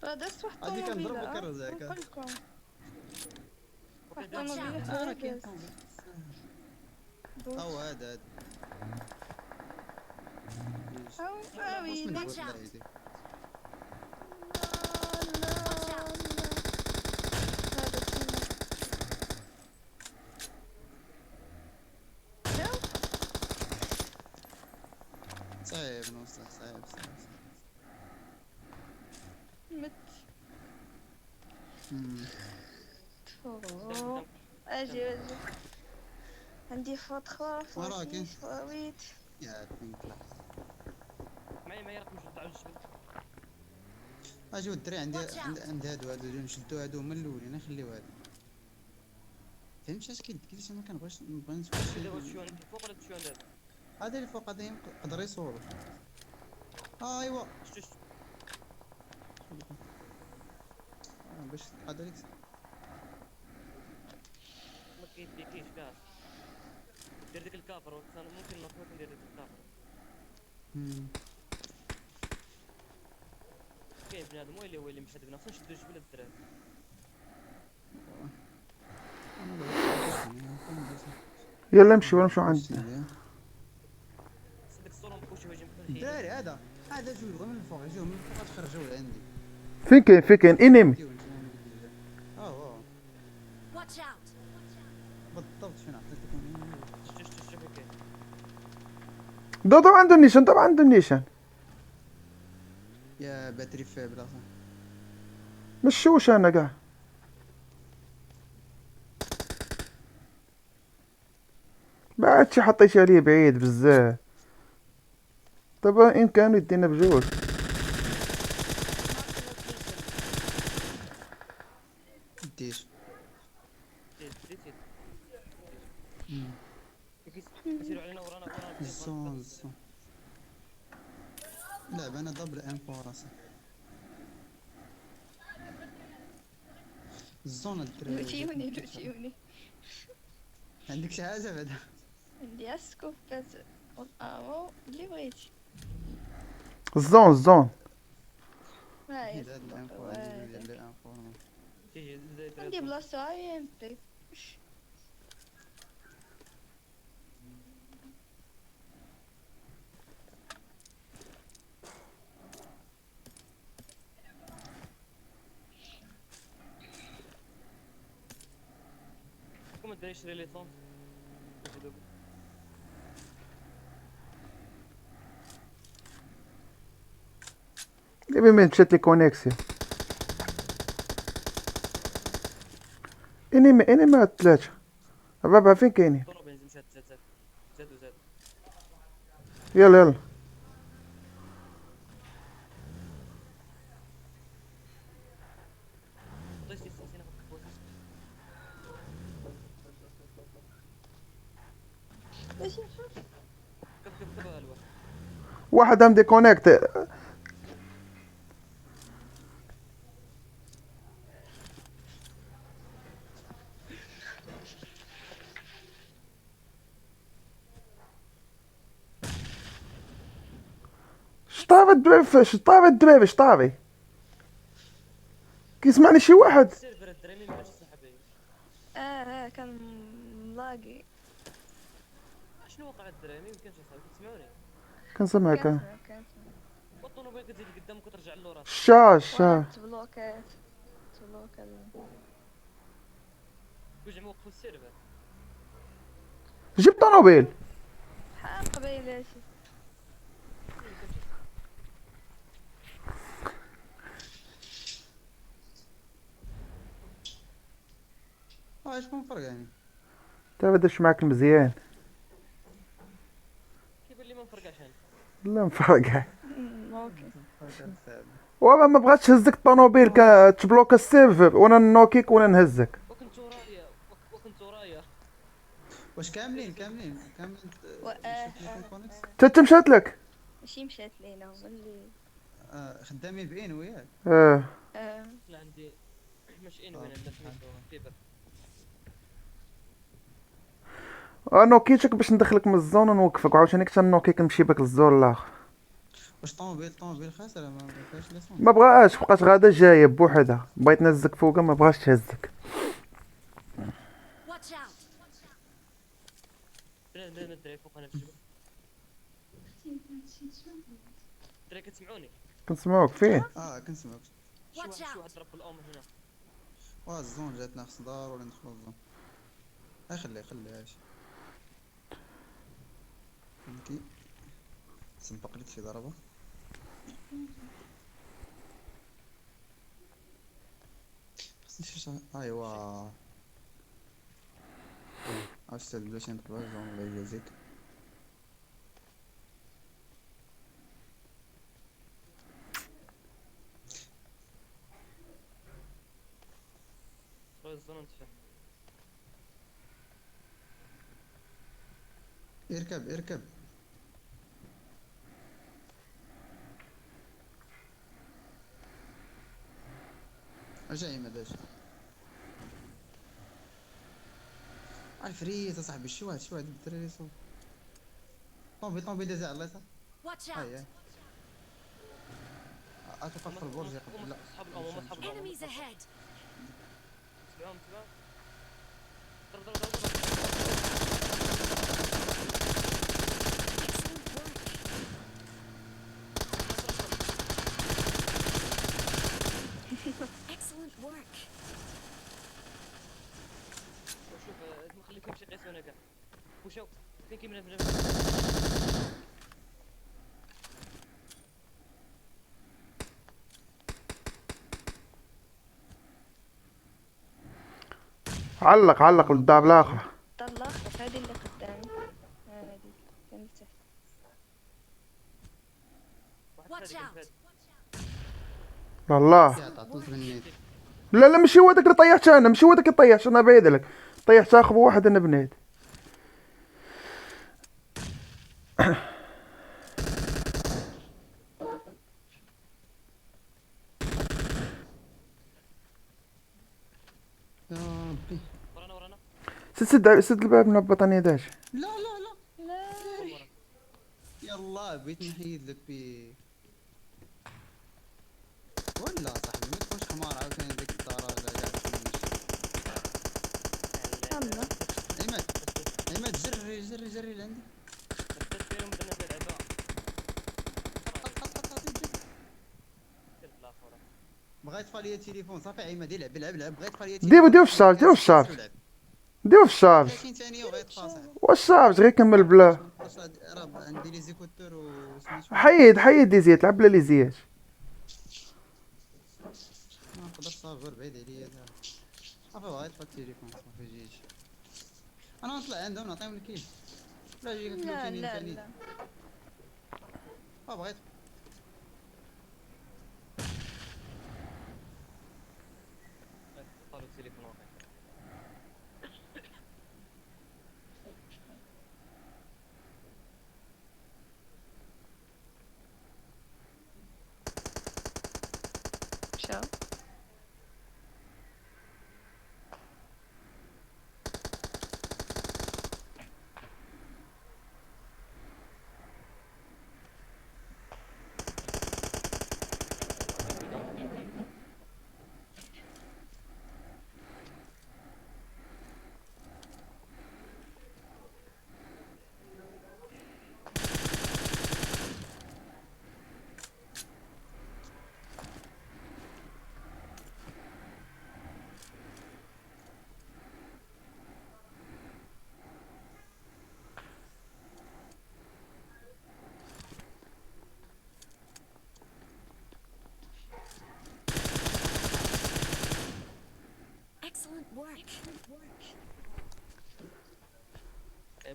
راه دازت واحد هادي الطوموبيل. كنضربو كنرزع كان. نقولكم واحد دا الطوموبيل راه حتى كاين داز. هو هذا ويلي. صعيب نوصل صعيب. مت. دا اجي عندي فوت خواف وراك فويت. يا بنت معايا رقم جوج على الجبل. اجيو الدري عندي هادو نشدو هادو من الاولين نخليو هادو. فهمتي اش كيفاش ما كنبغيش شو عندي فوق ولا شو عندك؟ هذا اللي فوق هذا يقدر يصورو. ايوا شتو باش هذا ليك ما كيديكيش كاع. دير ديك الكافر ممكن نطلق ندير ديك الكافر. كاين بنادم هو اللي مشى بنا خصنا نشدو الجبل الدراري. يلا نمشيو عند صدق الصورة مبوشي واجي من الدراري. هذا جوج غير من الفوق يجيو من الفوق تخرجوا لعندي. فين كاين انمي Watch out! بالضبط فين عطيتكم. شوف كاين. دو عنده النيشان يا باتري في بلاصه مشوش انا كاع. بعد شي حطيت عليه بعيد بزاف. طبعا ان كانوا يدينا بجوج. ديش يسيروا علينا ورانا الزون لا انا دبل ام فرصه الزون الدراري. لوتيوني عندك شي حاجه بعدا؟ عندي السكوبات والامو اللي بغيتي. الزون هاي هذا الام عندي بلاصتو هاي ام بي. كم الدراري يشري ليسونس. دابا ما مشات لي كونيكسيون. انمي 3 4 فين كاينين؟ زاد يلا واحد عم ديكونيكت. شطابي كيسمعني شي واحد. كان ملاقي. شنو وقع الدراري؟ ما يمكنش اصاحبي تسمعوني. كنسمعك. الطوموبيل كتزيد قدام وكترجع لورا. الشاش تبلوكات وجع موقف السيرفر. جيب طوموبيل. قبيلاتي. شكون فرق يعني؟ دابا درت معاك مزيان. كيبان لي ما مفرقعش انا. لا مفرقع. اوكي. وابا ما بغاتش تهزك الطوموبيل كتبلوكا السيرفر وانا نوكيك وانا نهزك. وكنت ورايا. واش كاملين حتى مشات لك. ماشي مشات لينا هما اللي خدامين بإين وياك. لا عندي ماشي وين عندنا فيبر. نوكيتك باش ندخلك من الزون ونوقفك وعاوتاني كنت نوكيك نمشي بك للزون الاخر. واش طوموبيل خاسره ما فيهاش ليسون؟ ما بغاش بقات غادا جايه بوحدها، بغيت نهزك فوقها ما بغاش تهزك. بنادم الدراري فوق انا في الجبل. الدراري كتسمعوني؟ كنسمعوك فين؟ كنسمعوك. شي واحد ضرب الام هنا. الزون جاتنا خص دار ولا ندخلو الزون. خلي عايش. فهمتي سنبق لك شي ضربه. خصني شي ايوا استاذ بلاش نطلع الزون الله يجازيك. الزون انت اركب رجعي ما داش الفريز اصاحبي. شي واحد الدراري صوب طوموبيل دازا على الله يسار. هاي اتوقف في البرج. لا اصحاب الام سمعهم ضرب Excellent work. شوف ما خليتهمش يقيسوا هنا كاع. وشاو فين كاين من علق للدار الاخر. الدار الاخر هذه اللي قدامي. هذه كانت تحت. والله لا ماشي هو داك اللي طيحت انا، بعيد لك طيحت اخو واحد انا بنيت. يا ربي ورانا سد الباب من البطانيه داش. لا يلا بغيت نحيد لك بي ولا صاحبي ما تكونش حمار عاوتاني ديك الدار قاعد عماد جري لعندي. بغيت فالي التليفون صافي عماد يلعب بغيت فالي التليفون. ديو في الشارج 30 ثانيه وغيطفى صاحبي. واش الشارج غير كمل بلا. راه عندي لي زيكوتور وسميتو. حيد لي تعب بلا لي زيات. ما نقدرش صافي بعيد عليا صافي غيطفى التليفون صافي جيت. انا نطلع عندهم نعطيهم الكيل. لا جي قلت له ثاني بغيت طالب التليفون واقع. شو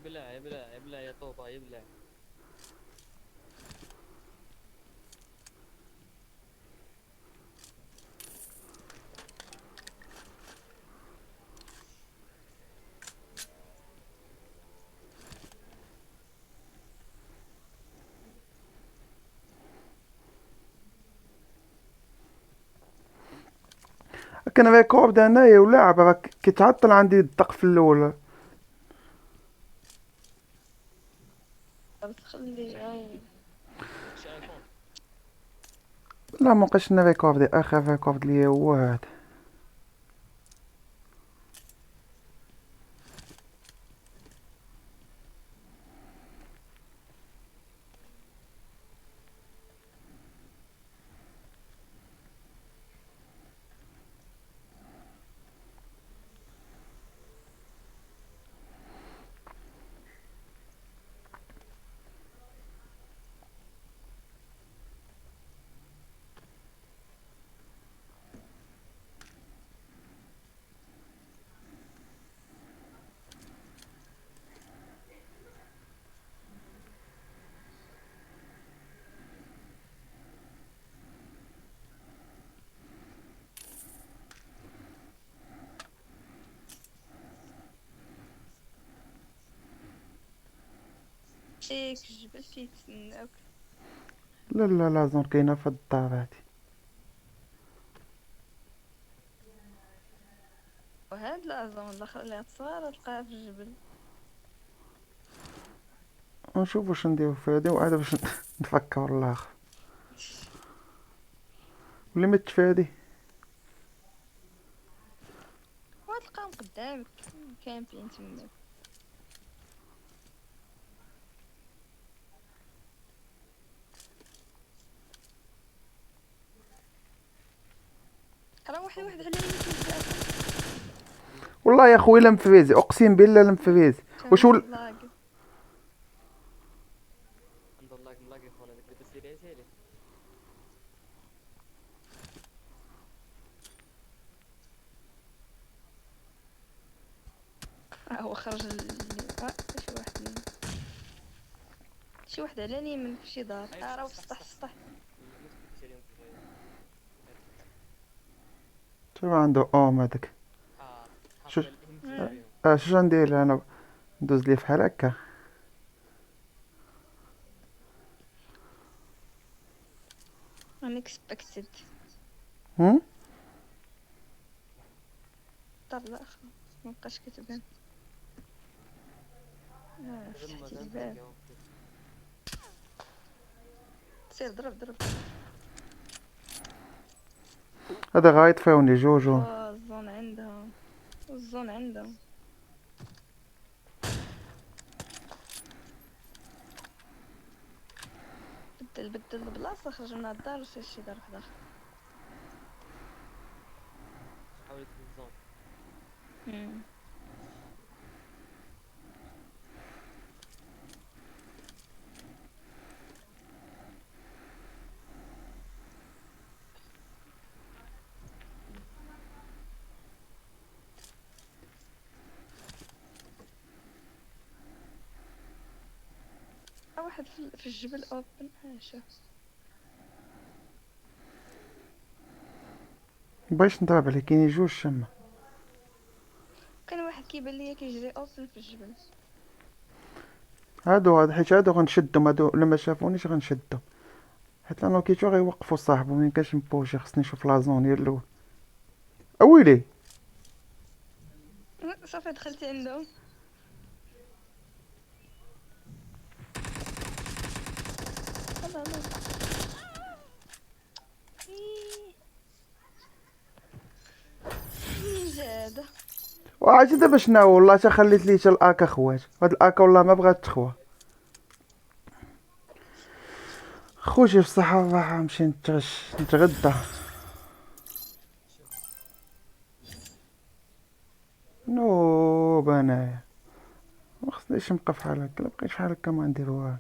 يبلع يبلع يبلع يا طوبة يبلع. كان ريكورد انايا ولاعب راه كيتعطل عندي الدق في الاول. تخلي شي ايفون. لا مابقاش نريكوردي، اخر ريكورد ليا هو هذا. شيك الجبل فيه تسناوك. لا لا لا زون كاينه في الدار هادي. وهاد العظام الاخر اللي تصوير تلقاها في الجبل. نشوف واش نديرو في هادي وعاد باش نفكر الاخر. واللي ما تفادي وتلقاهم قدامك كامبين تماك. راه واحد على يمين. والله يا خويا لم فريزي، اقسم بالله لم فريزي. واش عنده اللاك ملاقي خونا داك اللي بس لي عيتيلي. هو خرج شي واحد على اليمين في شي دار. راه في السطح السطح. شوف عنده اوم هذاك. شوف شوف ندير انا، ندوز ليه بحال هكا. unexpected. الدار الاخر مبقاش كتبان. فتحت الباب. سير ضرب. هذا غايطفيوني جوجو. الزون عندهم. بدل البلاصه، خرج من الدار وسير شي دار واحد اخر. حاولت الزون. واحد في الجبل اوبن. شوف باش نضرب عليه، كاين جوج شما. كان واحد كيبان ليا كيجري اوبن في الجبل. هادو حيت هادو غنشدهم، هادو لما شافونيش غنشدهم، حيت لانه كيتو غيوقفوا صاحبو. ميمكنش نبوشي، خصني نشوف لازون ديال الاول. اويلي صافي دخلتي عندهم. زاد وعاجي دابا شنو والله تا خليت ليه تا الاكا خوات. هاد الاكا والله ما بغات تخوى. خوتي بصحة والراحة نمشي نتغدى. نوب انايا مخصنيش نبقى فحال هكا. لا بقيت فحال هكا ما ندير والو.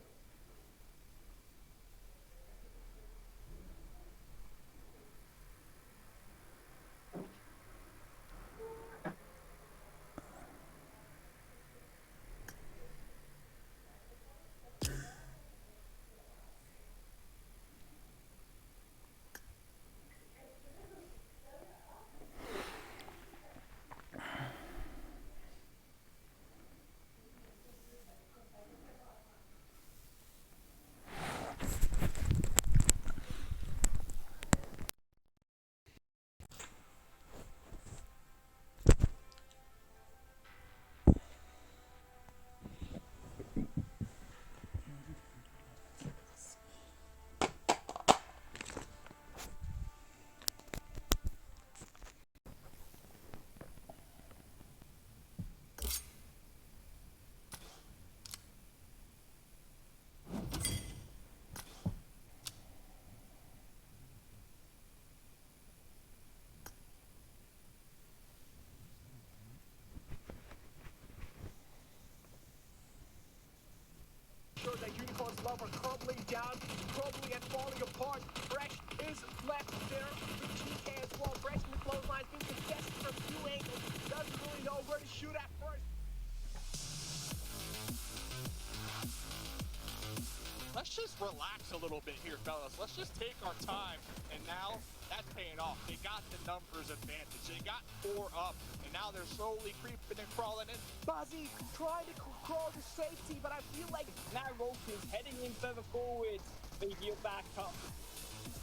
above are crumbling down, crumbling and falling apart. Fresh is left there with GK as well. Fresh in the clothesline, being contested from two angles. Doesn't really know where to shoot at first. Let's just relax a little bit here, fellas. Let's just take our time. And now, that's paying off. They got the numbers advantage. They got 4 up, and now they're slowly creeping and crawling in. Buzzy trying to crawl to safety, but I feel like now Rolf is heading in further forward. They heal back up.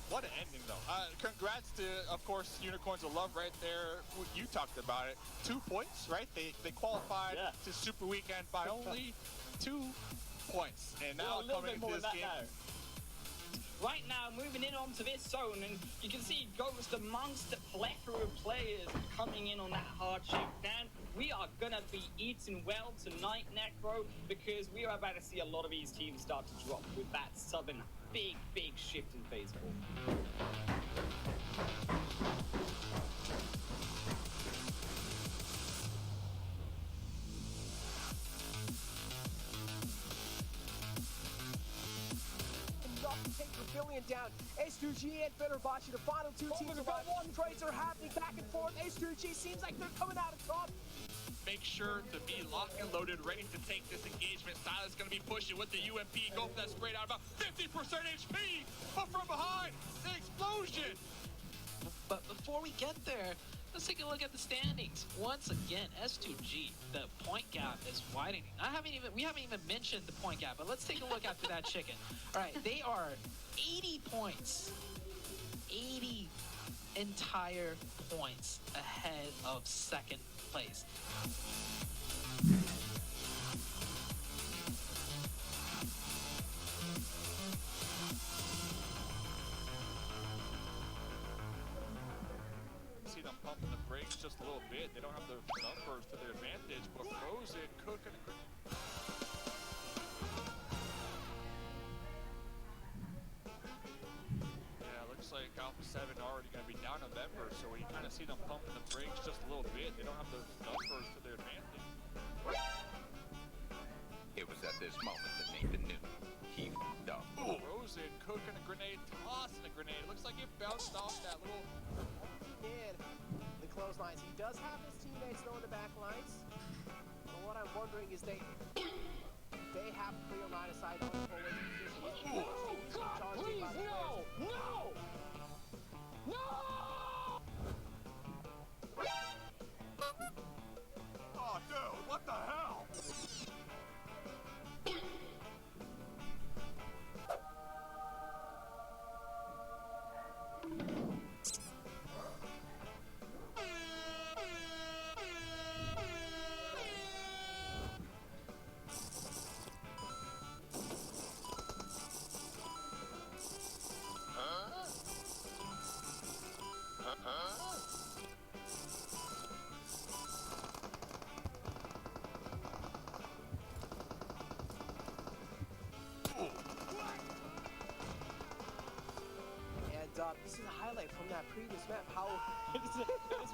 What an ending, though. Congrats to, of course, Unicorns of Love right there. You talked about it. 2 points, right? They qualified to Super Weekend by only 2 points. And now coming into this game. Right now, moving in onto this zone, and you can see Ghost amongst the plethora of players coming in on that hard shift. And we are going to be eating well tonight, Necro, because we are about to see a lot of these teams start to drop with that sudden big shift in phase 4. Take Rebellion down. S2G and Fenerbahce, the final 2 teams alive. Trades are happening back and forth. S2G seems like they're coming out of top. Make sure to be locked and loaded, ready to take this engagement. Silas going to be pushing with the UMP. Go for that sprayed out about 50% HP. But from behind, the explosion. But before we get there, let's take a look at the standings. Once again, S2G, the point gap is widening. We haven't even mentioned the point gap, but let's take a look after that chicken. All right, they are 80 points. 80 entire points ahead of second place. See them pumping the brakes just a little bit. They don't have the numbers to their advantage, but Frozen cooking. Yeah, looks like Alpha 7 already going to be down a member, so we kind of see them pumping the brakes just a little bit. They don't have the numbers to their advantage. It was at this moment that Nathan knew he f***ed up. Frozen cooking a grenade, tossing a grenade. Looks like it bounced off that little... In the clotheslines. He does have his teammates though in the back lines. But what I'm wondering is they have clear line of sight on the forward position. No! Oh, dude, what the hell? This is a highlight from that previous map. How It's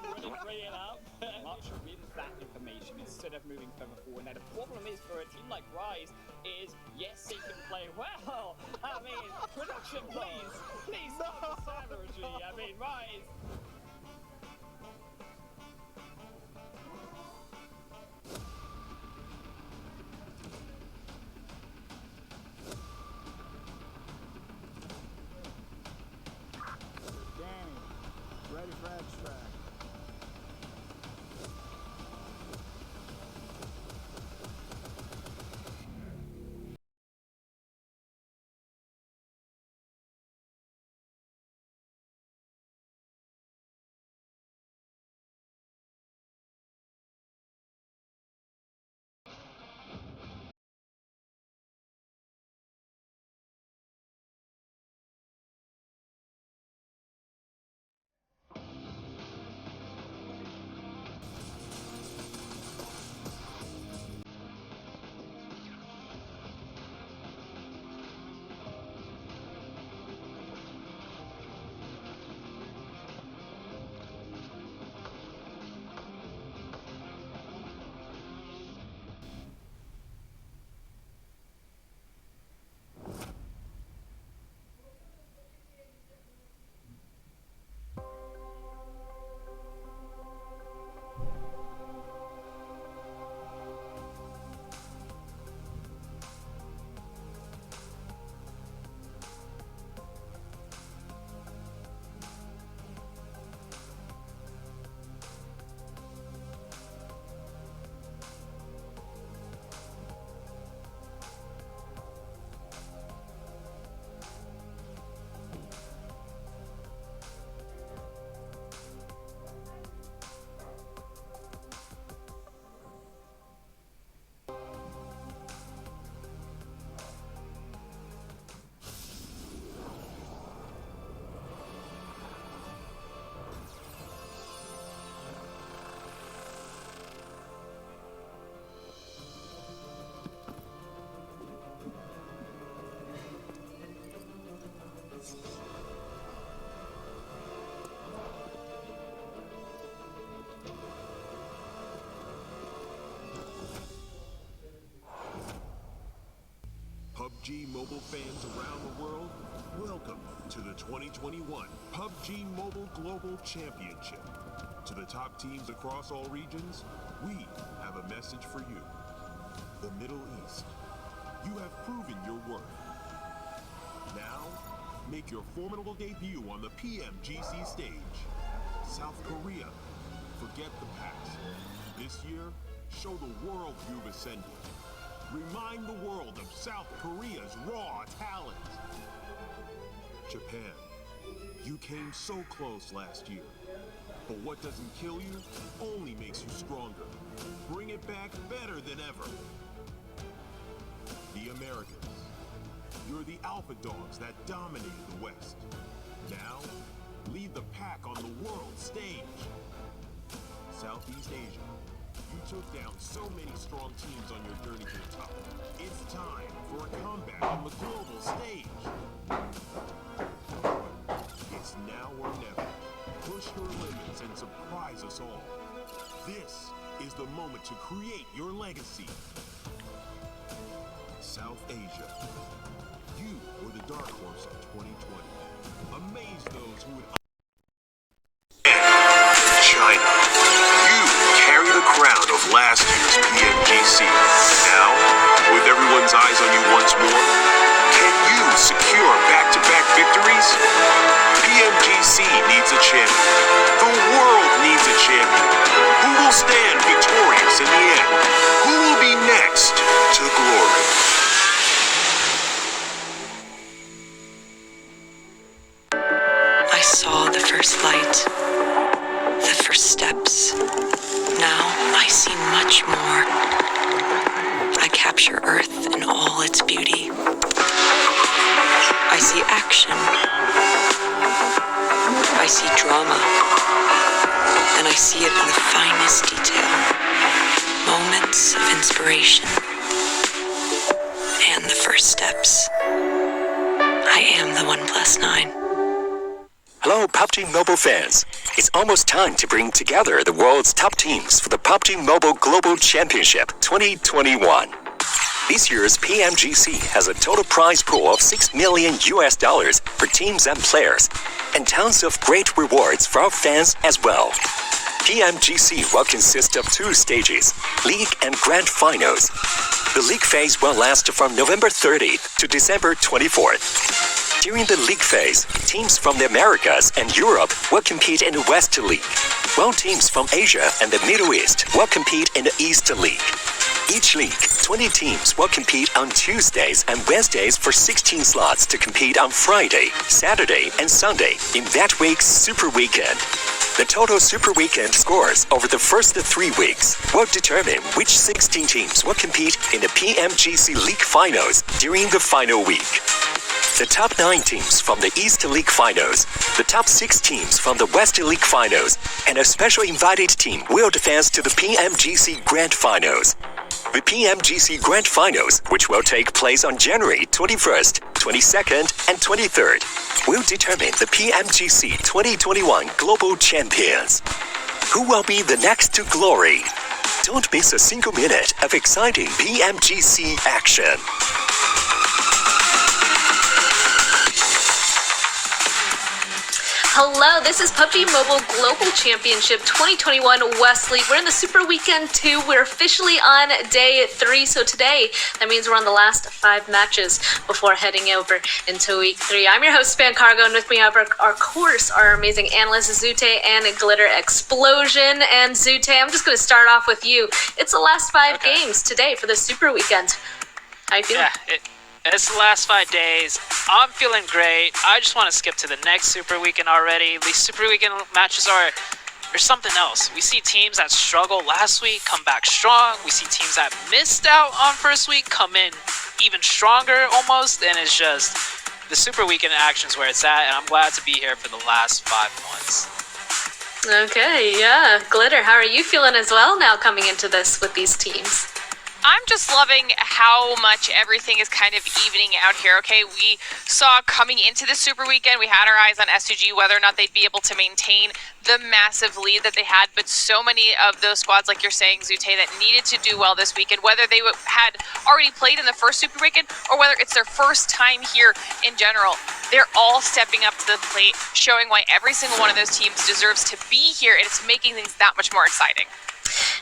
running right up. Much wins that information instead of moving further forward. Now the problem is for a team like Rise is yes they can play well. I mean, production please stop the savagery. I mean, Rise. Ready for extract. PUBG Mobile fans around the world, welcome to the 2021 PUBG Mobile Global Championship. To the top teams across all regions, we have a message for you. The Middle East, you have proven your worth. Now, make your formidable debut on the PMGC stage. South Korea, forget the past. This year, show the world you've ascended. Remind the world of South Korea's raw talent. Japan, you came so close last year. But what doesn't kill you only makes you stronger. Bring it back better than ever. The Americans, you're the alpha dogs that dominated the West. Now, lead the pack on the world stage. Southeast Asia, you took down so many strong teams on your journey to the top. It's time for a comeback on the global stage. It's now or never. Push your limits and surprise us all. This is the moment to create your legacy. South Asia, you were the dark horse of 2020. Amaze those who would... China, you carry the crown of last year's PMGC. Now, with everyone's eyes on you once more, can you secure back-to-back victories? PMGC needs a champion. The world needs a champion. Who will stand victorious in the end? Who will be next to glory? I saw the first light, the first steps. Now I see much more. I capture Earth in all its beauty. I see action. I see drama. And I see it in the finest detail. Moments of inspiration. And the first steps. I am the 1+9. Hello, PUBG Mobile fans. It's almost time to bring together the world's top teams for the PUBG Mobile Global Championship 2021. This year's PMGC has a total prize pool of $6 million for teams and players, and tons of great rewards for our fans as well. PMGC will consist of 2 stages, League and Grand Finals. The League phase will last from November 30th to December 24th. During the League phase, teams from the Americas and Europe will compete in the West League, while teams from Asia and the Middle East will compete in the East League. Each league, 20 teams will compete on Tuesdays and Wednesdays for 16 slots to compete on Friday, Saturday, and Sunday in that week's Super Weekend. The total Super Weekend scores over the first 3 weeks will determine which 16 teams will compete in the PMGC League Finals during the final week. The top 9 teams from the East League Finals, the top 6 teams from the West League Finals, and a special invited team will advance to the PMGC Grand Finals. The PMGC Grand Finals, which will take place on January 21st, 22nd, and 23rd, will determine the PMGC 2021 Global Champions. Who will be the next to glory? Don't miss a single minute of exciting PMGC action. Hello, this is PUBG Mobile Global Championship 2021 West League. We're in the Super Weekend 2. We're officially on day 3. So today, that means we're on the last 5 matches before heading over into week 3. I'm your host, Span Cargo, and with me over our course, our amazing analysts, Zute and Glitter Explosion. And Zute, I'm just going to start off with you. It's the last 5 games today for the Super Weekend. How you feeling? Yeah, it's the last 5 days. I'm feeling great. I just want to skip to the next Super Weekend already. These Super Weekend matches are something else. We see teams that struggled last week come back strong. We see teams that missed out on first week come in even stronger almost. And it's just the Super Weekend action's where it's at. And I'm glad to be here for the last 5 months. Okay, yeah. Glitter, how are you feeling as well now coming into this with these teams? I'm just loving how much everything is kind of evening out here, okay? We saw coming into the Super Weekend, we had our eyes on S2G, whether or not they'd be able to maintain the massive lead that they had, but so many of those squads, like you're saying, Zute, that needed to do well this weekend, whether they had already played in the first Super Weekend or whether it's their first time here in general, they're all stepping up to the plate, showing why every single one of those teams deserves to be here, and it's making things that much more exciting.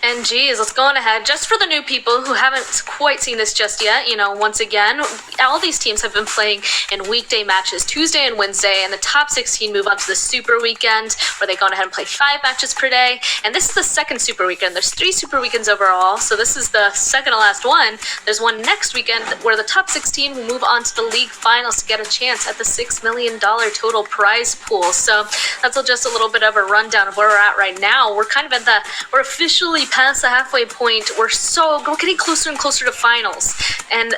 And geez, let's go on ahead. Just for the new people who haven't quite seen this just yet, you know, once again, all these teams have been playing in weekday matches, Tuesday and Wednesday, and the top 16 move on to the Super Weekend, where they go on ahead and play 5 matches per day. And this is the second Super Weekend. There's 3 Super Weekends overall, so this is the second to last one. There's one next weekend where the top 16 will move on to the league finals to get a chance at the $6 million total prize pool. So that's just a little bit of a rundown of where we're at right now. We're kind of at we're officially past the halfway point. We're getting closer and closer to finals. And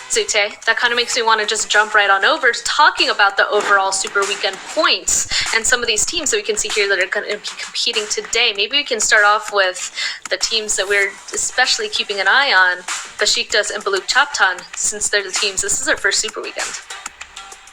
Zute, that kind of makes me want to just jump right on over to talking about the overall Super Weekend points and some of these teams that we can see here that are going to be competing today. Maybe we can start off with the teams that we're especially keeping an eye on, Besiktas and Pubg Chaptan, since they're the teams. This is their first Super Weekend.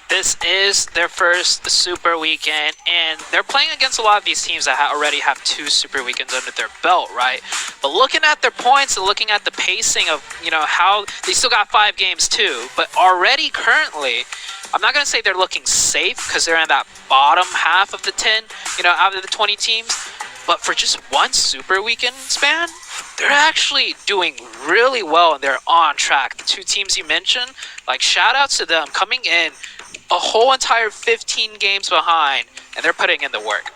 This is their first Super Weekend, and they're playing against a lot of these teams that already have 2 Super Weekends under their belt, right? But looking at their points and looking at the pacing of, you know, how they still got 5 games too, but already currently, I'm not going to say they're looking safe because they're in that bottom half of the 10, you know, out of the 20 teams, but for just one Super Weekend span, they're actually doing really well and they're on track. The 2 teams you mentioned, like, shout outs to them coming in a whole entire 15 games behind, and they're putting in the work.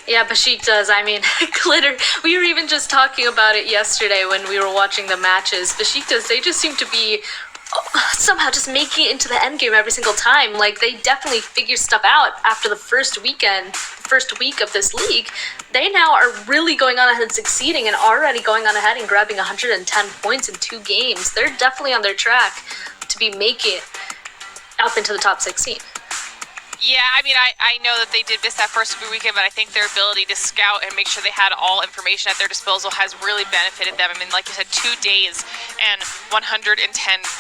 Yeah, Besiktas, I mean, Glitter, we were even just talking about it yesterday when we were watching the matches. Besiktas, they just seem to be somehow just making it into the end game every single time. Like, they definitely figure stuff out after the first week of this league. They now are really going on ahead and succeeding and already going on ahead and grabbing 110 points in 2 games. They're definitely on their track to be making it up into the top 16. Yeah, I mean, I know that they did miss that first Super Weekend, but I think their ability to scout and make sure they had all information at their disposal has really benefited them. I mean, like you said, 2 days and 110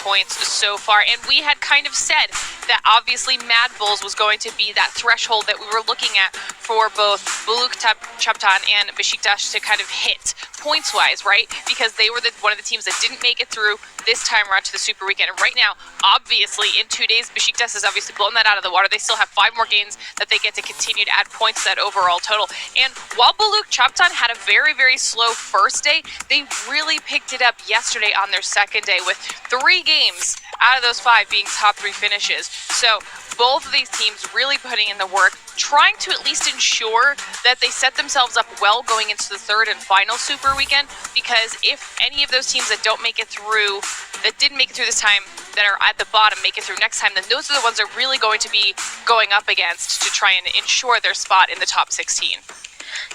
points so far. And we had kind of said that obviously Mad Bulls was going to be that threshold that we were looking at for both Pubg Chaptan and Besiktas to kind of hit points-wise, right? Because they were one of the teams that didn't make it through this time around to the Super Weekend. And right now, obviously, in 2 days, Besiktas has obviously blown that out of the water. They still have 5 more games that they get to continue to add points to that overall total. And while Pubg Chaptan had a very, very slow first day, they really picked it up yesterday on their second day with 3 games out of those 5 being top 3 finishes. So both of these teams really putting in the work, trying to at least ensure that they set themselves up well going into the 3rd and final Super Weekend, because if any of those teams that didn't make it through this time, that are at the bottom, make it through next time, then those are the ones they're really going to be going up against to try and ensure their spot in the top 16.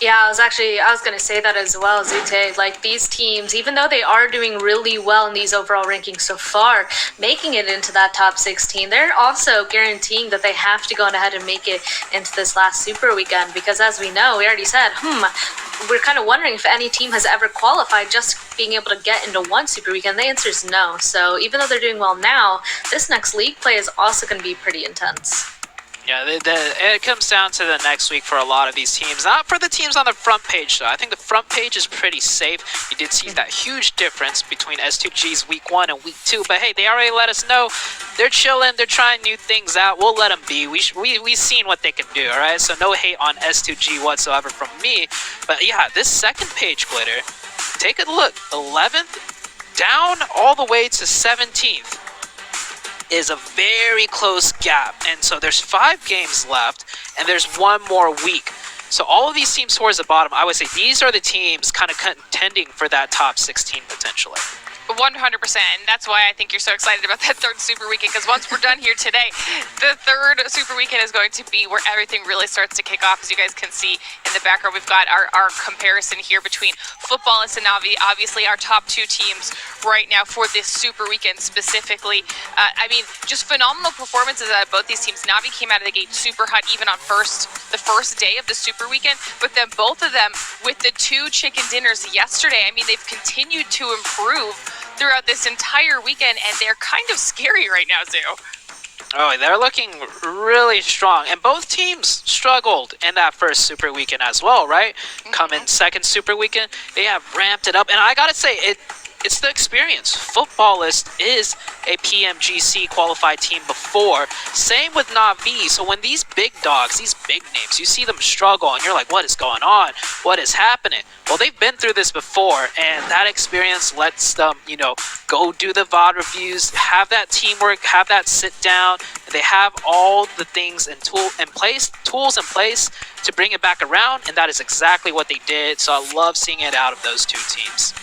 Yeah, I was going to say that as well, Zute. Like, these teams, even though they are doing really well in these overall rankings so far, making it into that top 16, they're also guaranteeing that they have to go on ahead and make it into this last Super Weekend, because as we know, we already said, we're kind of wondering if any team has ever qualified just being able to get into one Super Weekend. The answer is no. So even though they're doing well now, this next league play is also going to be pretty intense. Yeah, it comes down to the next week for a lot of these teams. Not for the teams on the front page, though. I think the front page is pretty safe. You did see that huge difference between S2G's week 1 and week 2. But hey, they already let us know they're chilling. They're trying new things out. We'll let them be. We've seen what they can do, all right? So no hate on S2G whatsoever from me. But yeah, this second page, Glitter, take a look. 11th down all the way to 17th. Is a very close gap, and so there's 5 games left and there's 1 more week. So all of these teams towards the bottom, I would say these are the teams kind of contending for that top 16 potentially. 100%. And that's why I think you're so excited about that third Super Weekend, because once we're done here today, the third Super Weekend is going to be where everything really starts to kick off. As you guys can see in the background, we've got our comparison here between Footballists and Navi, obviously our top two teams right now for this Super Weekend specifically. I mean, just phenomenal performances out of both these teams. Navi came out of the gate super hot even on the first day of the Super Weekend, but then both of them with the 2 chicken dinners yesterday, I mean, they've continued to improve throughout this entire weekend, and they're kind of scary right now, Zoo. Oh, they're looking really strong. And both teams struggled in that first Super Weekend as well, right? Coming second Super Weekend, they have ramped it up. And I gotta say, it's the experience. Footballist is a PMGC qualified team before. Same with Navi. So when these big dogs, these big names, you see them struggle and you're like, what is going on? What is happening? Well, they've been through this before, and that experience lets them, you know, go do the VOD reviews, have that teamwork, have that sit down. They have all the things and tools in place to bring it back around, and that is exactly what they did. So I love seeing it out of those two teams.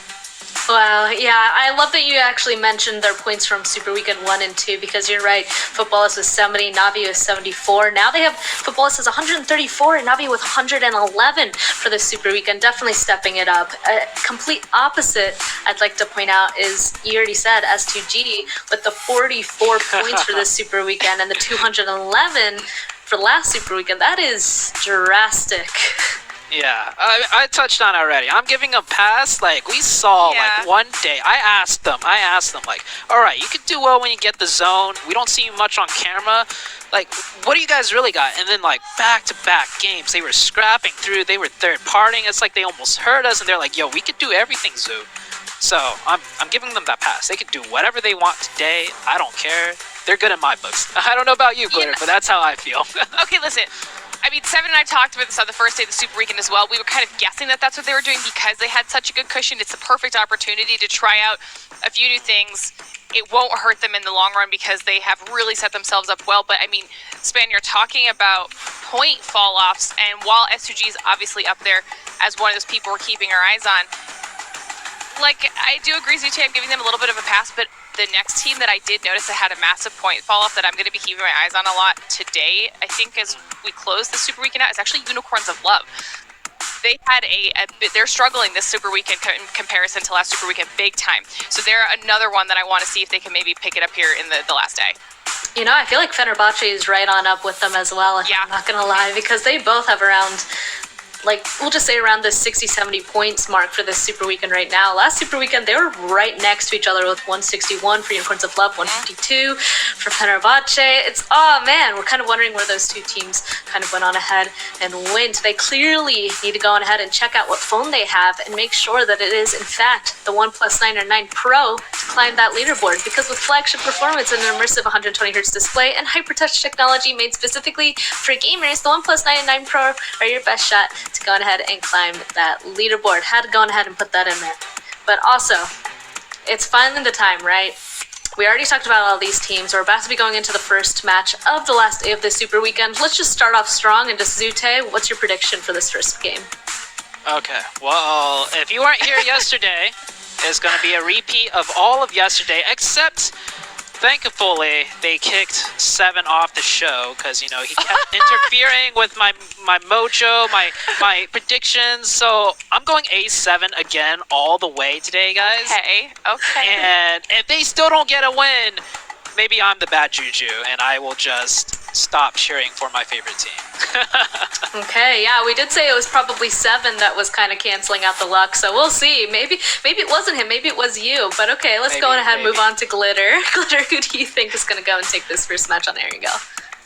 Wow, yeah, I love that you actually mentioned their points from Super Weekend 1 and 2, because you're right, Footballist was 70, Navi was 74. Now they have Footballist has 134 and Navi with 111 for the Super Weekend, definitely stepping it up. A complete opposite, I'd like to point out, is, you already said, S2G with the 44 points for this Super Weekend and the 211 for last Super Weekend. That is drastic. Yeah, I touched on it already. I'm giving a pass. Like, we saw, like, one day, I asked them, like, all right, you could do well when you get the zone. We don't see you much on camera. Like, what do you guys really got? And then, like, back-to-back games, they were scrapping through. They were third-partying. It's like they almost hurt us, and they're like, yo, we could do everything, Zoo. So, I'm giving them that pass. They could do whatever they want today. I don't care. They're good in my books. I don't know about you, Glitter, but that's how I feel. Okay, listen. I mean, Seven and I talked about this on the first day of the Super Weekend as well. We were kind of guessing that that's what they were doing because they had such a good cushion. It's a perfect opportunity to try out a few new things. It won't hurt them in the long run because they have really set themselves up well. But, I mean, Span, you're talking about point fall-offs, and while S2G is obviously up there as one of those people we're keeping our eyes on, like, I do agree with you, I'm giving them a little bit of a pass, but the next team that I did notice that had a massive point fall-off that I'm going to be keeping my eyes on a lot today, I think as we close the Super Weekend out, is actually Unicorns of Love. They had they're struggling this Super Weekend in comparison to last Super Weekend big time. So they're another one that I want to see if they can maybe pick it up here in the last day. You know, I feel like Fenerbahce is right on up with them as well, I'm not going to lie, because they both have around, like, we'll just say around the 60-70 points mark for this Super Weekend right now. Last Super Weekend, they were right next to each other with 161 for Unicorns of Love, 152 for Fenerbahce. It's, oh man, we're kind of wondering where those two teams kind of went on ahead and went. They clearly need to go on ahead and check out what phone they have and make sure that it is, in fact, the OnePlus 9 or 9 Pro to climb that leaderboard. Because with flagship performance and an immersive 120Hz display and hypertouch technology made specifically for gamers, the OnePlus 9 and 9 Pro are your best shot to go on ahead and climb that leaderboard. Had to go on ahead and put that in there. But also, it's finally the time, right? We already talked about all these teams. We're about to be going into the first match of the last day of the Super Weekend. Let's just start off strong and just Zute, what's your prediction for this first game? Okay, well, if you weren't here yesterday, it's going to be a repeat of all of yesterday, except thankfully they kicked Seven off the show because, you know, he kept interfering with my mojo, my predictions. So I'm going A7 again all the way today, guys. Okay. And if they still don't get a win, maybe I'm the bad juju and I will just stop cheering for my favorite team. Okay, yeah, we did say it was probably Seven that was kind of canceling out the luck, so we'll see. Maybe it wasn't him, maybe it was you. But okay, let's go ahead and move on to Glitter. Glitter, who do you think is going to go and take this first match on There You Go?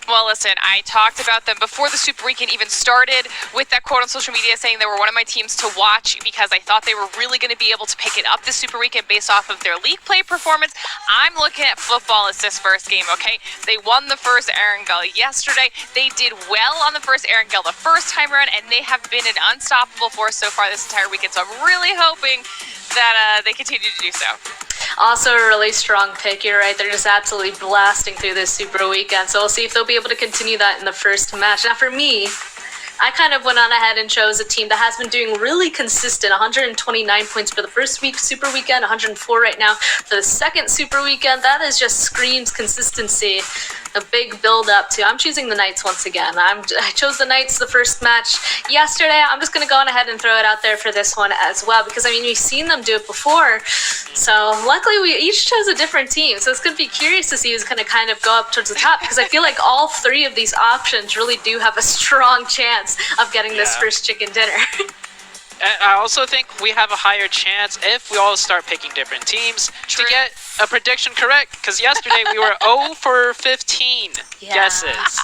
Well, listen, I talked about them before the Super Weekend even started with that quote on social media saying they were one of my teams to watch because I thought they were really going to be able to pick it up this Super Weekend based off of their league play performance. I'm looking at football as this first game, okay? They won the first Erangel yesterday. They did well on the first Erangel the first time around, and they have been an unstoppable force so far this entire weekend. So I'm really hoping that they continue to do so. Also a really strong pick, you're right. They're just absolutely blasting through this Super Weekend. So we'll see if they'll be able to continue that in the first match. Now for me, I kind of went on ahead and chose a team that has been doing really consistent. 129 points for the first week, Super Weekend, 104 right now for the second Super Weekend. That is just screams consistency. A big build up to. I'm choosing the Knights once again. I chose the Knights the first match yesterday. I'm just going to go on ahead and throw it out there for this one as well, because I mean, we've seen them do it before. So luckily we each chose a different team. So it's going to be curious to see who's going to kind of go up towards the top, because I feel like all three of these options really do have a strong chance of getting this first chicken dinner. And I also think we have a higher chance if we all start picking different teams to get a prediction correct. Because yesterday we were 0 for 15 guesses.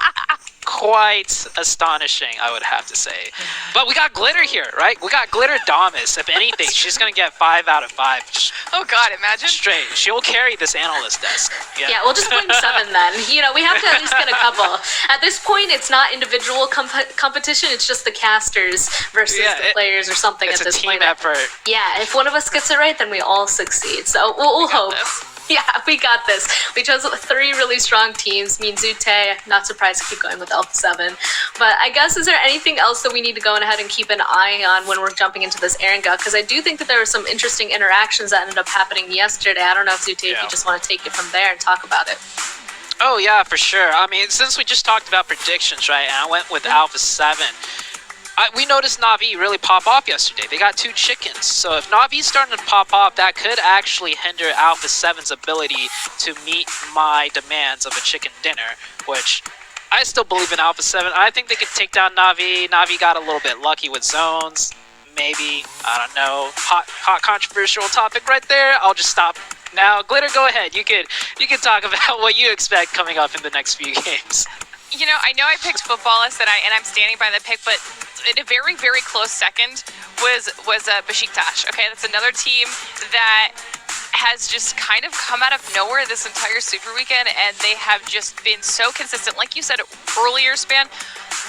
Quite astonishing, I would have to say. But we got Glitter here, right? We got Glitter Damas. If anything, she's going to get 5 out of 5. Oh, God, imagine. Straight. She'll carry this analyst desk. Yeah, we'll just blame 7 then. You know, we have to at least get a couple. At this point, it's not individual competition. It's just the casters versus the players or something at this point. It's a team effort. Yeah, if one of us gets it right, then we all succeed. So we'll hope. Yeah, we got this. We chose 3 really strong teams. Me and Zute, not surprised to keep going with Alpha 7. But I guess, is there anything else that we need to go ahead and keep an eye on when we're jumping into this Erangel? Because I do think that there were some interesting interactions that ended up happening yesterday. I don't know if Zute, if you just want to take it from there and talk about it. Oh, yeah, for sure. I mean, since we just talked about predictions, right, and I went with Alpha 7, we noticed Na'Vi really pop off yesterday. They got 2 chickens. So if Na'Vi's starting to pop off, that could actually hinder Alpha 7's ability to meet my demands of a chicken dinner, which I still believe in Alpha 7. I think they could take down Na'Vi. Na'Vi got a little bit lucky with zones. Maybe, I don't know. Hot controversial topic right there. I'll just stop now. Glitter, go ahead. You could talk about what you expect coming up in the next few games. You know I picked Footballist, and I'm standing by the pick, but in a very, very close second was Besiktas. Okay, that's another team that has just kind of come out of nowhere this entire Super Weekend, and they have just been so consistent. Like you said earlier, Span,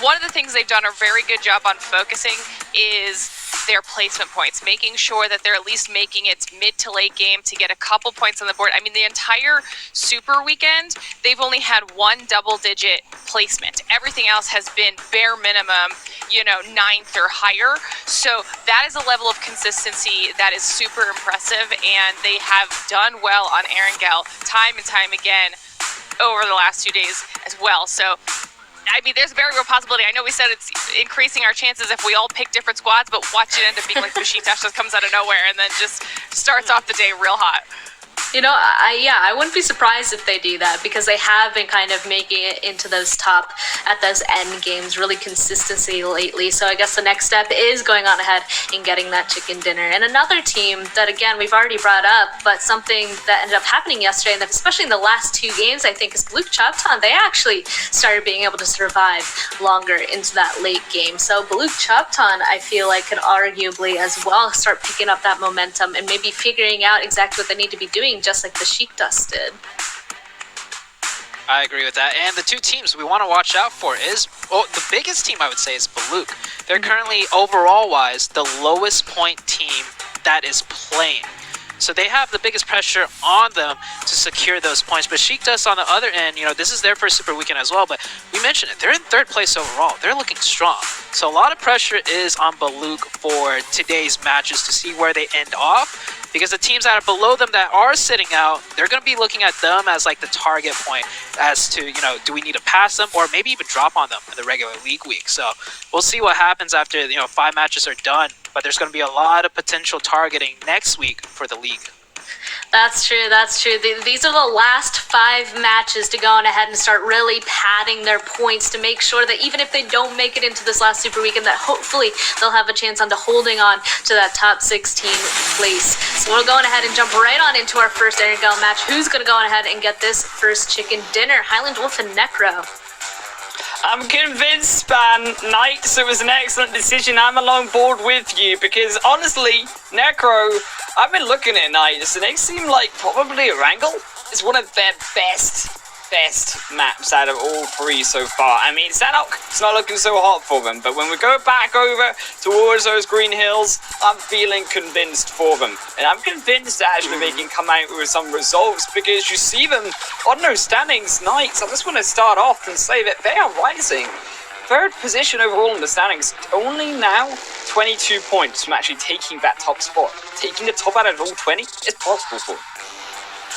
one of the things they've done a very good job on focusing is their placement points, making sure that they're at least making it mid to late game to get a couple points on the board. I mean, the entire Super Weekend, they've only had 1 double-digit placement. Everything else has been bare minimum, 9th or higher. So that is a level of consistency that is super impressive, and they have done well on Erangel time and time again over the last 2 days as well. So I mean, there's a very real possibility. I know we said it's increasing our chances if we all pick different squads, but watch it end up being like Besiktas just comes out of nowhere and then just starts off the day real hot. I wouldn't be surprised if they do that, because they have been kind of making it into those end games, really consistency lately. So I guess the next step is going on ahead and getting that chicken dinner. And another team that, again, we've already brought up, but something that ended up happening yesterday, and especially in the last 2 games, I think, is Blue Chopton. They actually started being able to survive longer into that late game. So Blue Chopton, I feel like, could arguably as well start picking up that momentum and maybe figuring out exactly what they need to be doing, just like the Besiktas did. I agree with that. And the 2 teams we want to watch out for is, the biggest team I would say is Baluk. They're currently, overall-wise, the lowest point team that is playing. So they have the biggest pressure on them to secure those points. But Besiktas on the other end, this is their first Super Weekend as well, but we mentioned it. They're in 3rd place overall. They're looking strong. So a lot of pressure is on Baluk for today's matches to see where they end off, because the teams that are below them that are sitting out, they're going to be looking at them as like the target point as to, do we need to pass them or maybe even drop on them in the regular league week. So we'll see what happens after, 5 matches are done. But there's going to be a lot of potential targeting next week for the league. That's true. These are the last 5 matches to go on ahead and start really padding their points to make sure that even if they don't make it into this last Super Weekend, that hopefully they'll have a chance on to holding on to that top 16 place. So we're going ahead and jump right on into our first Erangel match. Who's going to go on ahead and get this first chicken dinner? Highland Wolf and Necro. I'm convinced, Span. Knights, it was an excellent decision. I'm along board with you because, honestly, Necro, I've been looking at Knights and they seem like probably Erangel is one of their best maps out of all 3 so far. I mean, Sanok, it's not looking so hot for them, but when we go back over towards those green hills, I'm feeling convinced for them. And I'm convinced that actually they can come out with some results, because you see them on those standings. Knights, I just want to start off and say that they are rising third position overall in the standings. Only now 22 points from actually taking that top spot. Taking the top out of all 20 is possible for them.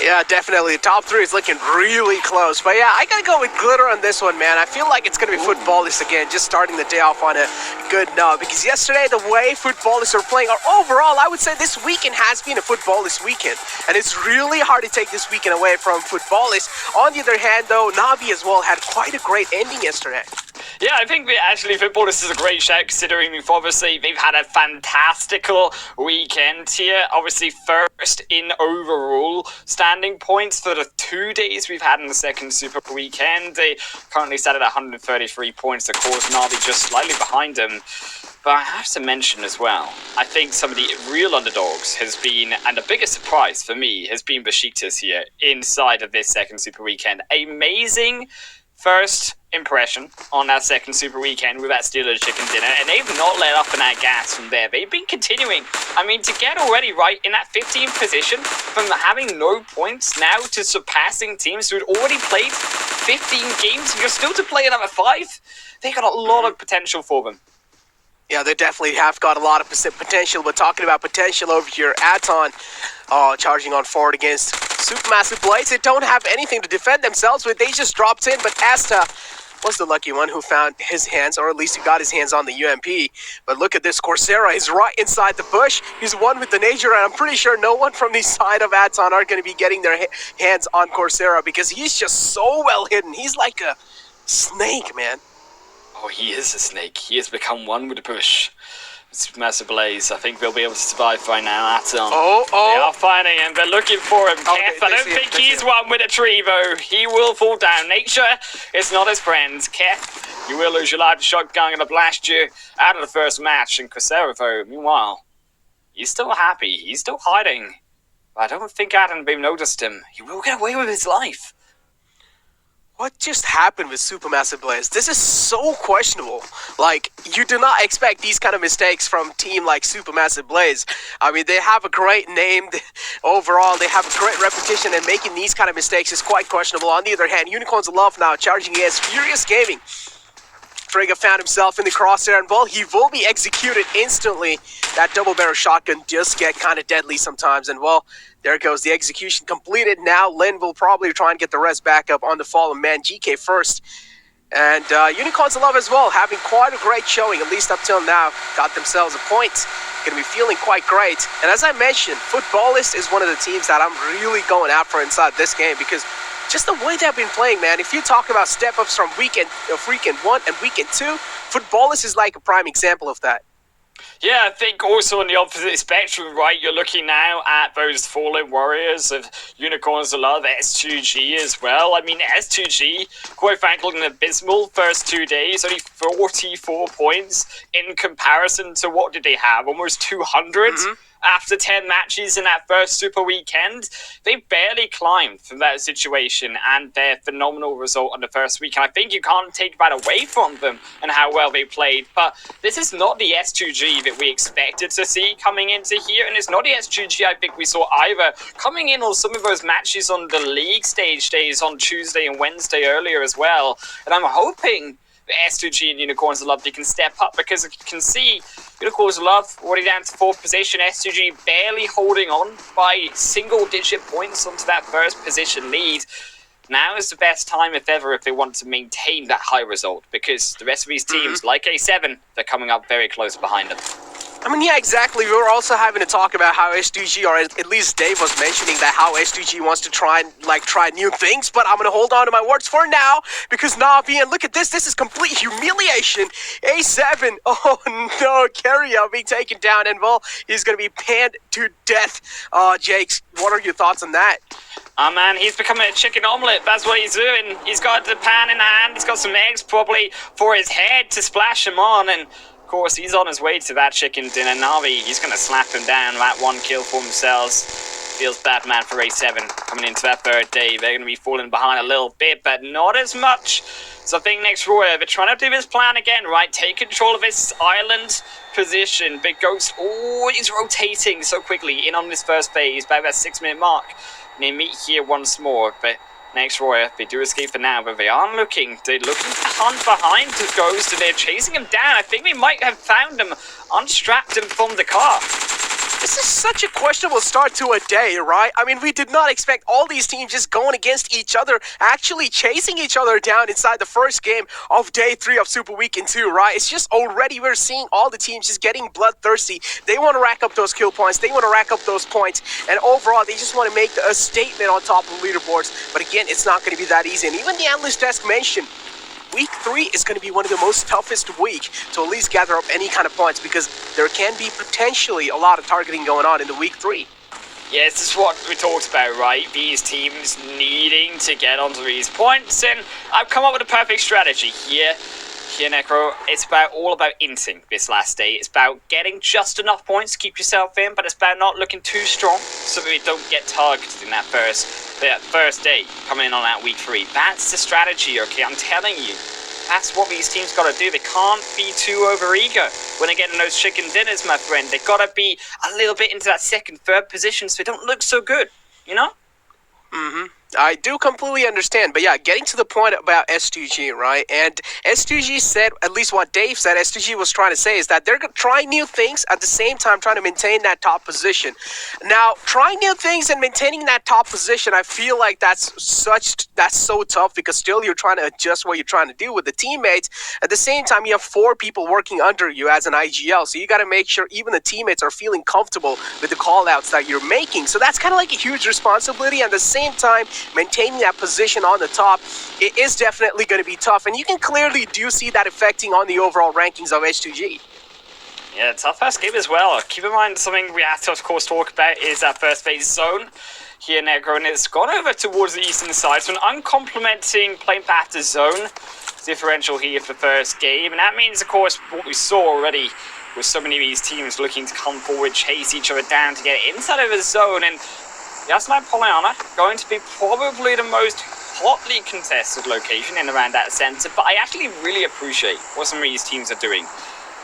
Yeah, definitely. The top 3 is looking really close. But yeah, I gotta go with Glitter on this one, man. I feel like it's gonna be Footballists again, just starting the day off on a good note. Because yesterday, the way Footballists are playing, or overall, I would say this weekend has been a Footballist weekend. And it's really hard to take this weekend away from Footballists. On the other hand, though, Navi as well had quite a great ending yesterday. Yeah, I think that actually Footballers is a great shout, considering obviously they've had a fantastical weekend here. Obviously first in overall standing points for the 2 days we've had in the second Super Weekend. They currently sat at 133 points, of course, Navi just slightly behind them. But I have to mention as well, I think some of the real underdogs has been, and the biggest surprise for me, has been Besiktas here inside of this second Super Weekend. Amazing first impression on that second Super Weekend with that Steelers chicken dinner, and they've not let up in that gas from there. They've been continuing. I mean, to get already right in that 15th position from having no points now to surpassing teams who had already played 15 games, and you're still to play another 5, they got a lot of potential for them. Yeah, they definitely have got a lot of potential, but talking about potential over here, Aton charging on forward against Supermassive Blades. They don't have anything to defend themselves with. They just dropped in, but Asta was the lucky one who found his hands, or at least he got his hands on the UMP. But look at this, Coursera is right inside the bush. He's one with the Nature, and I'm pretty sure no one from the side of Aton are going to be getting their hands on Coursera because he's just so well hidden. He's like a snake, man. Oh, he is a snake. He has become one with the bush. Supermassive Blaze, I think they'll be able to survive right now. Aton. They are finding him. They're looking for him. Kef, I don't think he's one with a tree, though. He will fall down. Nature is not his friend. Kef, you will lose your life to shotgun and blast you out of the first match. And Coursera, though, meanwhile, he's still happy. He's still hiding. But I don't think Aton have noticed him. He will get away with his life. What just happened with Supermassive Blaze? This is so questionable. Like, you do not expect these kind of mistakes from a team like Supermassive Blaze. I mean, they have a great name overall. They have a great reputation, and making these kind of mistakes is quite questionable. On the other hand, Unicorns of Love now charging against Furious Gaming. Frigga found himself in the crosshair, and well, he will be executed instantly. That double barrel shotgun does get kind of deadly sometimes, and well, there goes the execution completed. Now Lin will probably try and get the rest back up on the fallen man. GK first. And Unicorns of Love as well, having quite a great showing, at least up till now. Got themselves a point. Going to be feeling quite great. And as I mentioned, Footballist is one of the teams that I'm really going out for inside this game, because just the way they've been playing, man. If you talk about step-ups from weekend 1 and weekend 2, Footballist is like a prime example of that. Yeah, I think also on the opposite spectrum, right, you're looking now at those fallen warriors of Unicorns of Love, S2G as well. I mean, S2G, quite frankly, an abysmal first 2 days, only 44 points in comparison to what did they have? Almost 200? After 10 matches in that first Super Weekend. They barely climbed from that situation and their phenomenal result on the first week. And I think you can't take that away from them and how well they played. But this is not the S2G that we expected to see coming into here. And it's not the S2G I think we saw either coming in on some of those matches on the league stage days on Tuesday and Wednesday earlier as well. And I'm hoping S2G and Unicorns of Love, they can step up, because you can see Unicorns of Love already down to 4th position, S2G barely holding on by single-digit points onto that first position lead. Now is the best time, if ever, if they want to maintain that high result, because the rest of these teams, like A7, they're coming up very close behind them. I mean, yeah, exactly. We were also having to talk about how S2G, or at least Dave was mentioning that how S2G wants to try new things, but I'm going to hold on to my words for now, because Navi, and look at this is complete humiliation. A7, oh no, Carrier being taken down, and well, he's going to be panned to death. Jake, what are your thoughts on that? Oh man, he's becoming a chicken omelette. That's what he's doing. He's got the pan in hand. He's got some eggs probably for his head to splash him on, and of course, he's on his way to that chicken dinner. Navi, he's going to slap him down. That 1 kill for themselves. Feels bad, man, for A7 coming into that 3rd day. They're going to be falling behind a little bit, but not as much. So I think next Royer, they're trying to do this plan again, right? Take control of this island position. Big Ghost, oh, he's rotating so quickly in on this first phase by that 6-minute mark. And they meet here once more, but next Royer. They do escape for now, but they are looking. They're looking to hunt behind the Ghost, and they're chasing him down. I think they might have found him, unstrapped him from the car. This is such a questionable start to a day, right? I mean, we did not expect all these teams just going against each other, actually chasing each other down inside the first game of day 3 of Super Weekend 2, right? It's just already we're seeing all the teams just getting bloodthirsty. They want to rack up those kill points. They want to rack up those points. And overall, they just want to make a statement on top of leaderboards. But again, it's not going to be that easy. And even the analyst desk mentioned, Week 3 is going to be one of the most toughest week to at least gather up any kind of points because there can be potentially a lot of targeting going on in the Week 3. Yeah, this is what we talked about, right? These teams needing to get onto these points, and I've come up with a perfect strategy here. Here, Necro, it's all about inting this last day. It's about getting just enough points to keep yourself in, but it's about not looking too strong so that we don't get targeted in that first day coming in on that Week 3. That's the strategy, okay? I'm telling you. That's what these teams got to do. They can't be too over-eager when they're getting those chicken dinners, my friend. They've got to be a little bit into that second, third position so they don't look so good, you know? Mm-hmm. I do completely understand, but yeah, getting to the point about S2G, right? And S2G said, at least what Dave said, S2G was trying to say is that they're trying new things at the same time trying to maintain that top position. Now, trying new things and maintaining that top position, I feel like that's so tough because still you're trying to adjust what you're trying to do with the teammates. At the same time, you have 4 people working under you as an IGL, so you got to make sure even the teammates are feeling comfortable with the call-outs that you're making. So that's kind of like a huge responsibility. At the same time, maintaining that position on the top, it is definitely going to be tough, and you can clearly see that affecting on the overall rankings of S2G. Yeah, tough first game as well. Keep in mind something we have to, of course, talk about is that first phase zone here, Negro, and it's gone over towards the eastern side, so an uncomplimenting playing path to zone differential here for the first game, and that means, of course, what we saw already with so many of these teams looking to come forward, chase each other down to get inside of the zone, and Yasna Pollyanna going to be probably the most hotly contested location in around that center, but I actually really appreciate what some of these teams are doing.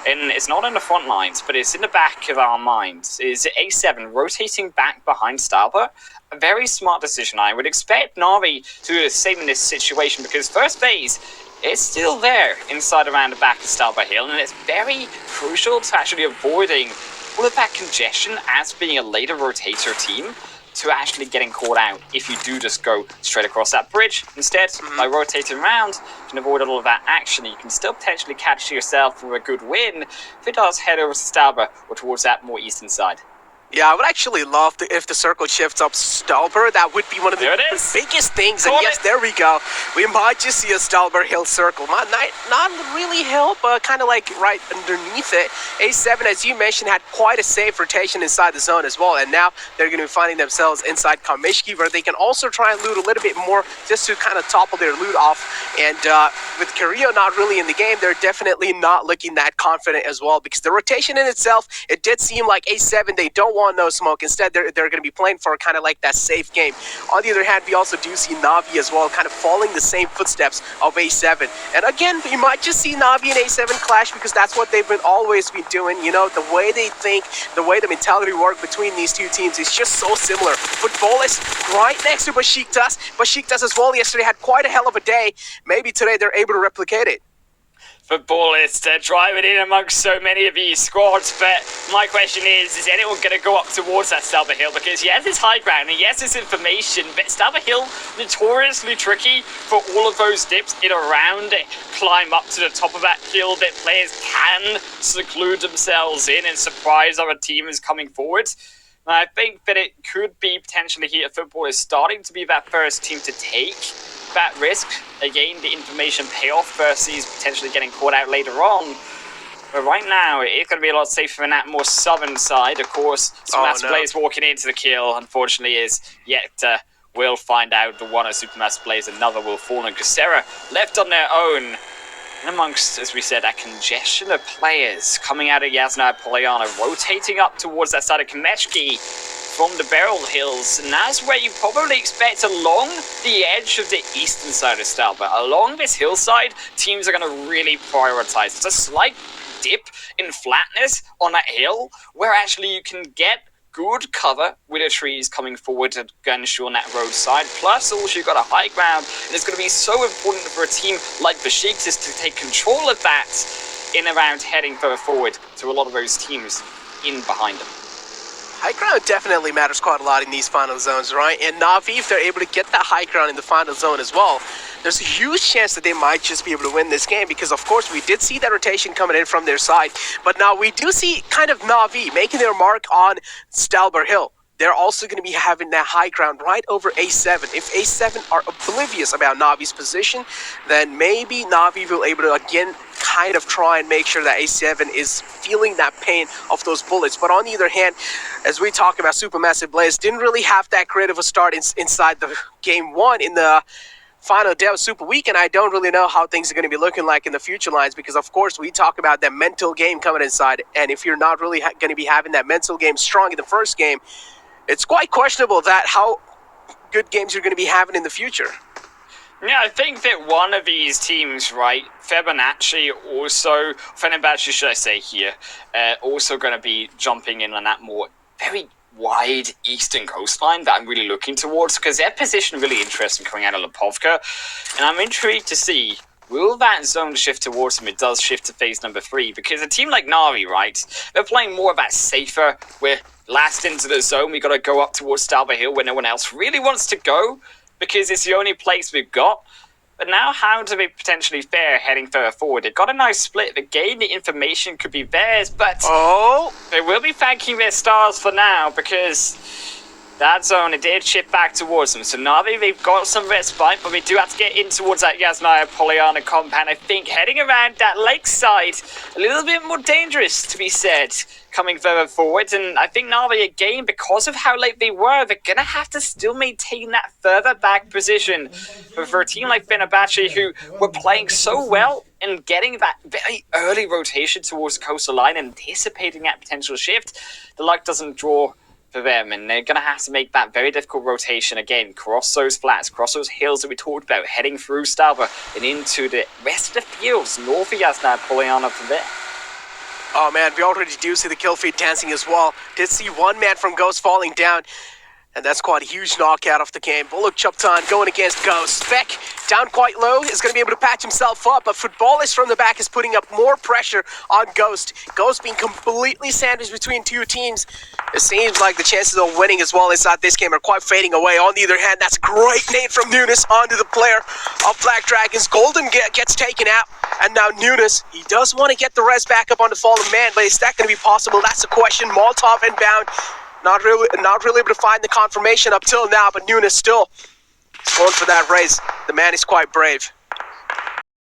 And it's not in the front lines, but it's in the back of our minds. Is A7 rotating back behind Stalber? A very smart decision. I would expect Na'Vi to do the same in this situation because first phase is still there inside around the back of Stalber Hill, and it's very crucial to actually avoiding all of that congestion as being a later rotator team to actually getting caught out if you do just go straight across that bridge. Instead, by rotating around, you can avoid all of that action. You can still potentially catch yourself for a good win if it does head over to Stalber or towards that more eastern side. Yeah, I would actually love if the circle shifts up Stalber. That would be one of the biggest things. And yes, there we go. We might just see a Stalber Hill circle. Not really hill, but kind of like right underneath it. A7, as you mentioned, had quite a safe rotation inside the zone as well. And now they're going to be finding themselves inside Kamishki, where they can also try and loot a little bit more just to kind of topple their loot off. And with Carrillo not really in the game, they're definitely not looking that confident as well. Because the rotation in itself, it did seem like A7, they don't want no smoke. Instead, they're going to be playing for kind of like that safe game. On the other hand, we also do see Na'Vi as well, kind of following the same footsteps of A7. And again, we might just see Na'Vi and A7 clash because that's what they've always been doing. You know, the way they think, the way the mentality work between these two teams is just so similar. Football is right next to Besiktas. Besiktas as well yesterday had quite a hell of a day. Maybe today they're able to replicate it. Footballists driving in amongst so many of these squads, but my question is anyone going to go up towards that Stalber Hill? Because yes, it's high ground, and yes, it's information, but Stalber Hill, notoriously tricky for all of those dips in around it, climb up to the top of that hill that players can seclude themselves in and surprise other teams coming forward. And I think that it could be potentially here, football is starting to be that first team to take that risk. Again, the information payoff versus potentially getting caught out later on. But right now, it's going to be a lot safer in that more southern side. Of course, Supermassive Blaze walking into the kill, unfortunately, is yet we'll find out the one of Supermassive Blaze, another will fall, and Kusera left on their own. And amongst, as we said, that congestion of players coming out of Yasna Pollyanna, rotating up towards that side of Kameshki from the Beryl Hills, and that's where you probably expect along the edge of the eastern side of Stalber. Along this hillside, teams are going to really prioritize. It's a slight dip in flatness on that hill where actually you can get good cover with the trees coming forward to ensure on that roadside. Plus, also you've got a high ground, and it's going to be so important for a team like Besiktas to take control of that in around heading further forward to a lot of those teams in behind them. High ground definitely matters quite a lot in these final zones, right? And Na'Vi, if they're able to get that high ground in the final zone as well, there's a huge chance that they might just be able to win this game because, of course, we did see that rotation coming in from their side. But now we do see kind of Na'Vi making their mark on Stalber Hill. They're also going to be having that high ground right over A7. If A7 are oblivious about Na'Vi's position, then maybe Na'Vi will able to, again, kind of try and make sure that A7 is feeling that pain of those bullets. But on the other hand, as we talk about Supermassive Blaze, didn't really have that great of a start inside the game one in the final day of Super Week, and I don't really know how things are going to be looking like in the future lines because, of course, we talk about that mental game coming inside, and if you're not really going to be having that mental game strong in the first game, it's quite questionable that how good games you're going to be having in the future. Yeah, I think that one of these teams, right, Fenerbahce should I say here, also going to be jumping in on that more very wide eastern coastline that I'm really looking towards because their position really interesting coming out of Lipovka, and I'm intrigued to see will that zone shift towards them. It does shift to phase number 3 because a team like Na'Vi, right, they're playing more of that safer, we're last into the zone, we got to go up towards Stalber Hill where no one else really wants to go because it's the only place we've got. But now how do they potentially fare heading further forward? They've got a nice split. Again, the information could be theirs, but they will be thanking their stars for now because that zone, it did shift back towards them. So Na'Vi, they've got some respite, but we do have to get in towards that Yasnaya Polyana compound. I think heading around that lakeside, a little bit more dangerous, to be said, coming further forward. And I think Na'Vi, again, because of how late they were, they're going to have to still maintain that further back position. But for a team like Fenerbahce, who were playing so well and getting that very early rotation towards the coastal line, anticipating that potential shift, the luck doesn't draw for them, and they're going to have to make that very difficult rotation again, cross those flats, cross those hills that we talked about, heading through Stalber and into the rest of the fields, north of Yasnaya Polyana from there. Oh man, we already do see the kill feed dancing as well. Did see one man from Ghost falling down, and that's quite a huge knockout of the game. Bullock Chuptan going against Ghost. Beck down quite low, is going to be able to patch himself up, but Footballist from the back is putting up more pressure on Ghost. Ghost being completely sandwiched between two teams. It seems like the chances of winning as well inside this game are quite fading away. On the other hand, that's great nade from Nunes onto the player of Black Dragons. Golden gets taken out, and now Nunes, he does want to get the res back up on the fallen man, but is that going to be possible? That's the question. Molotov inbound. Not really able to find the confirmation up till now, but Nunes still going for that raise. The man is quite brave.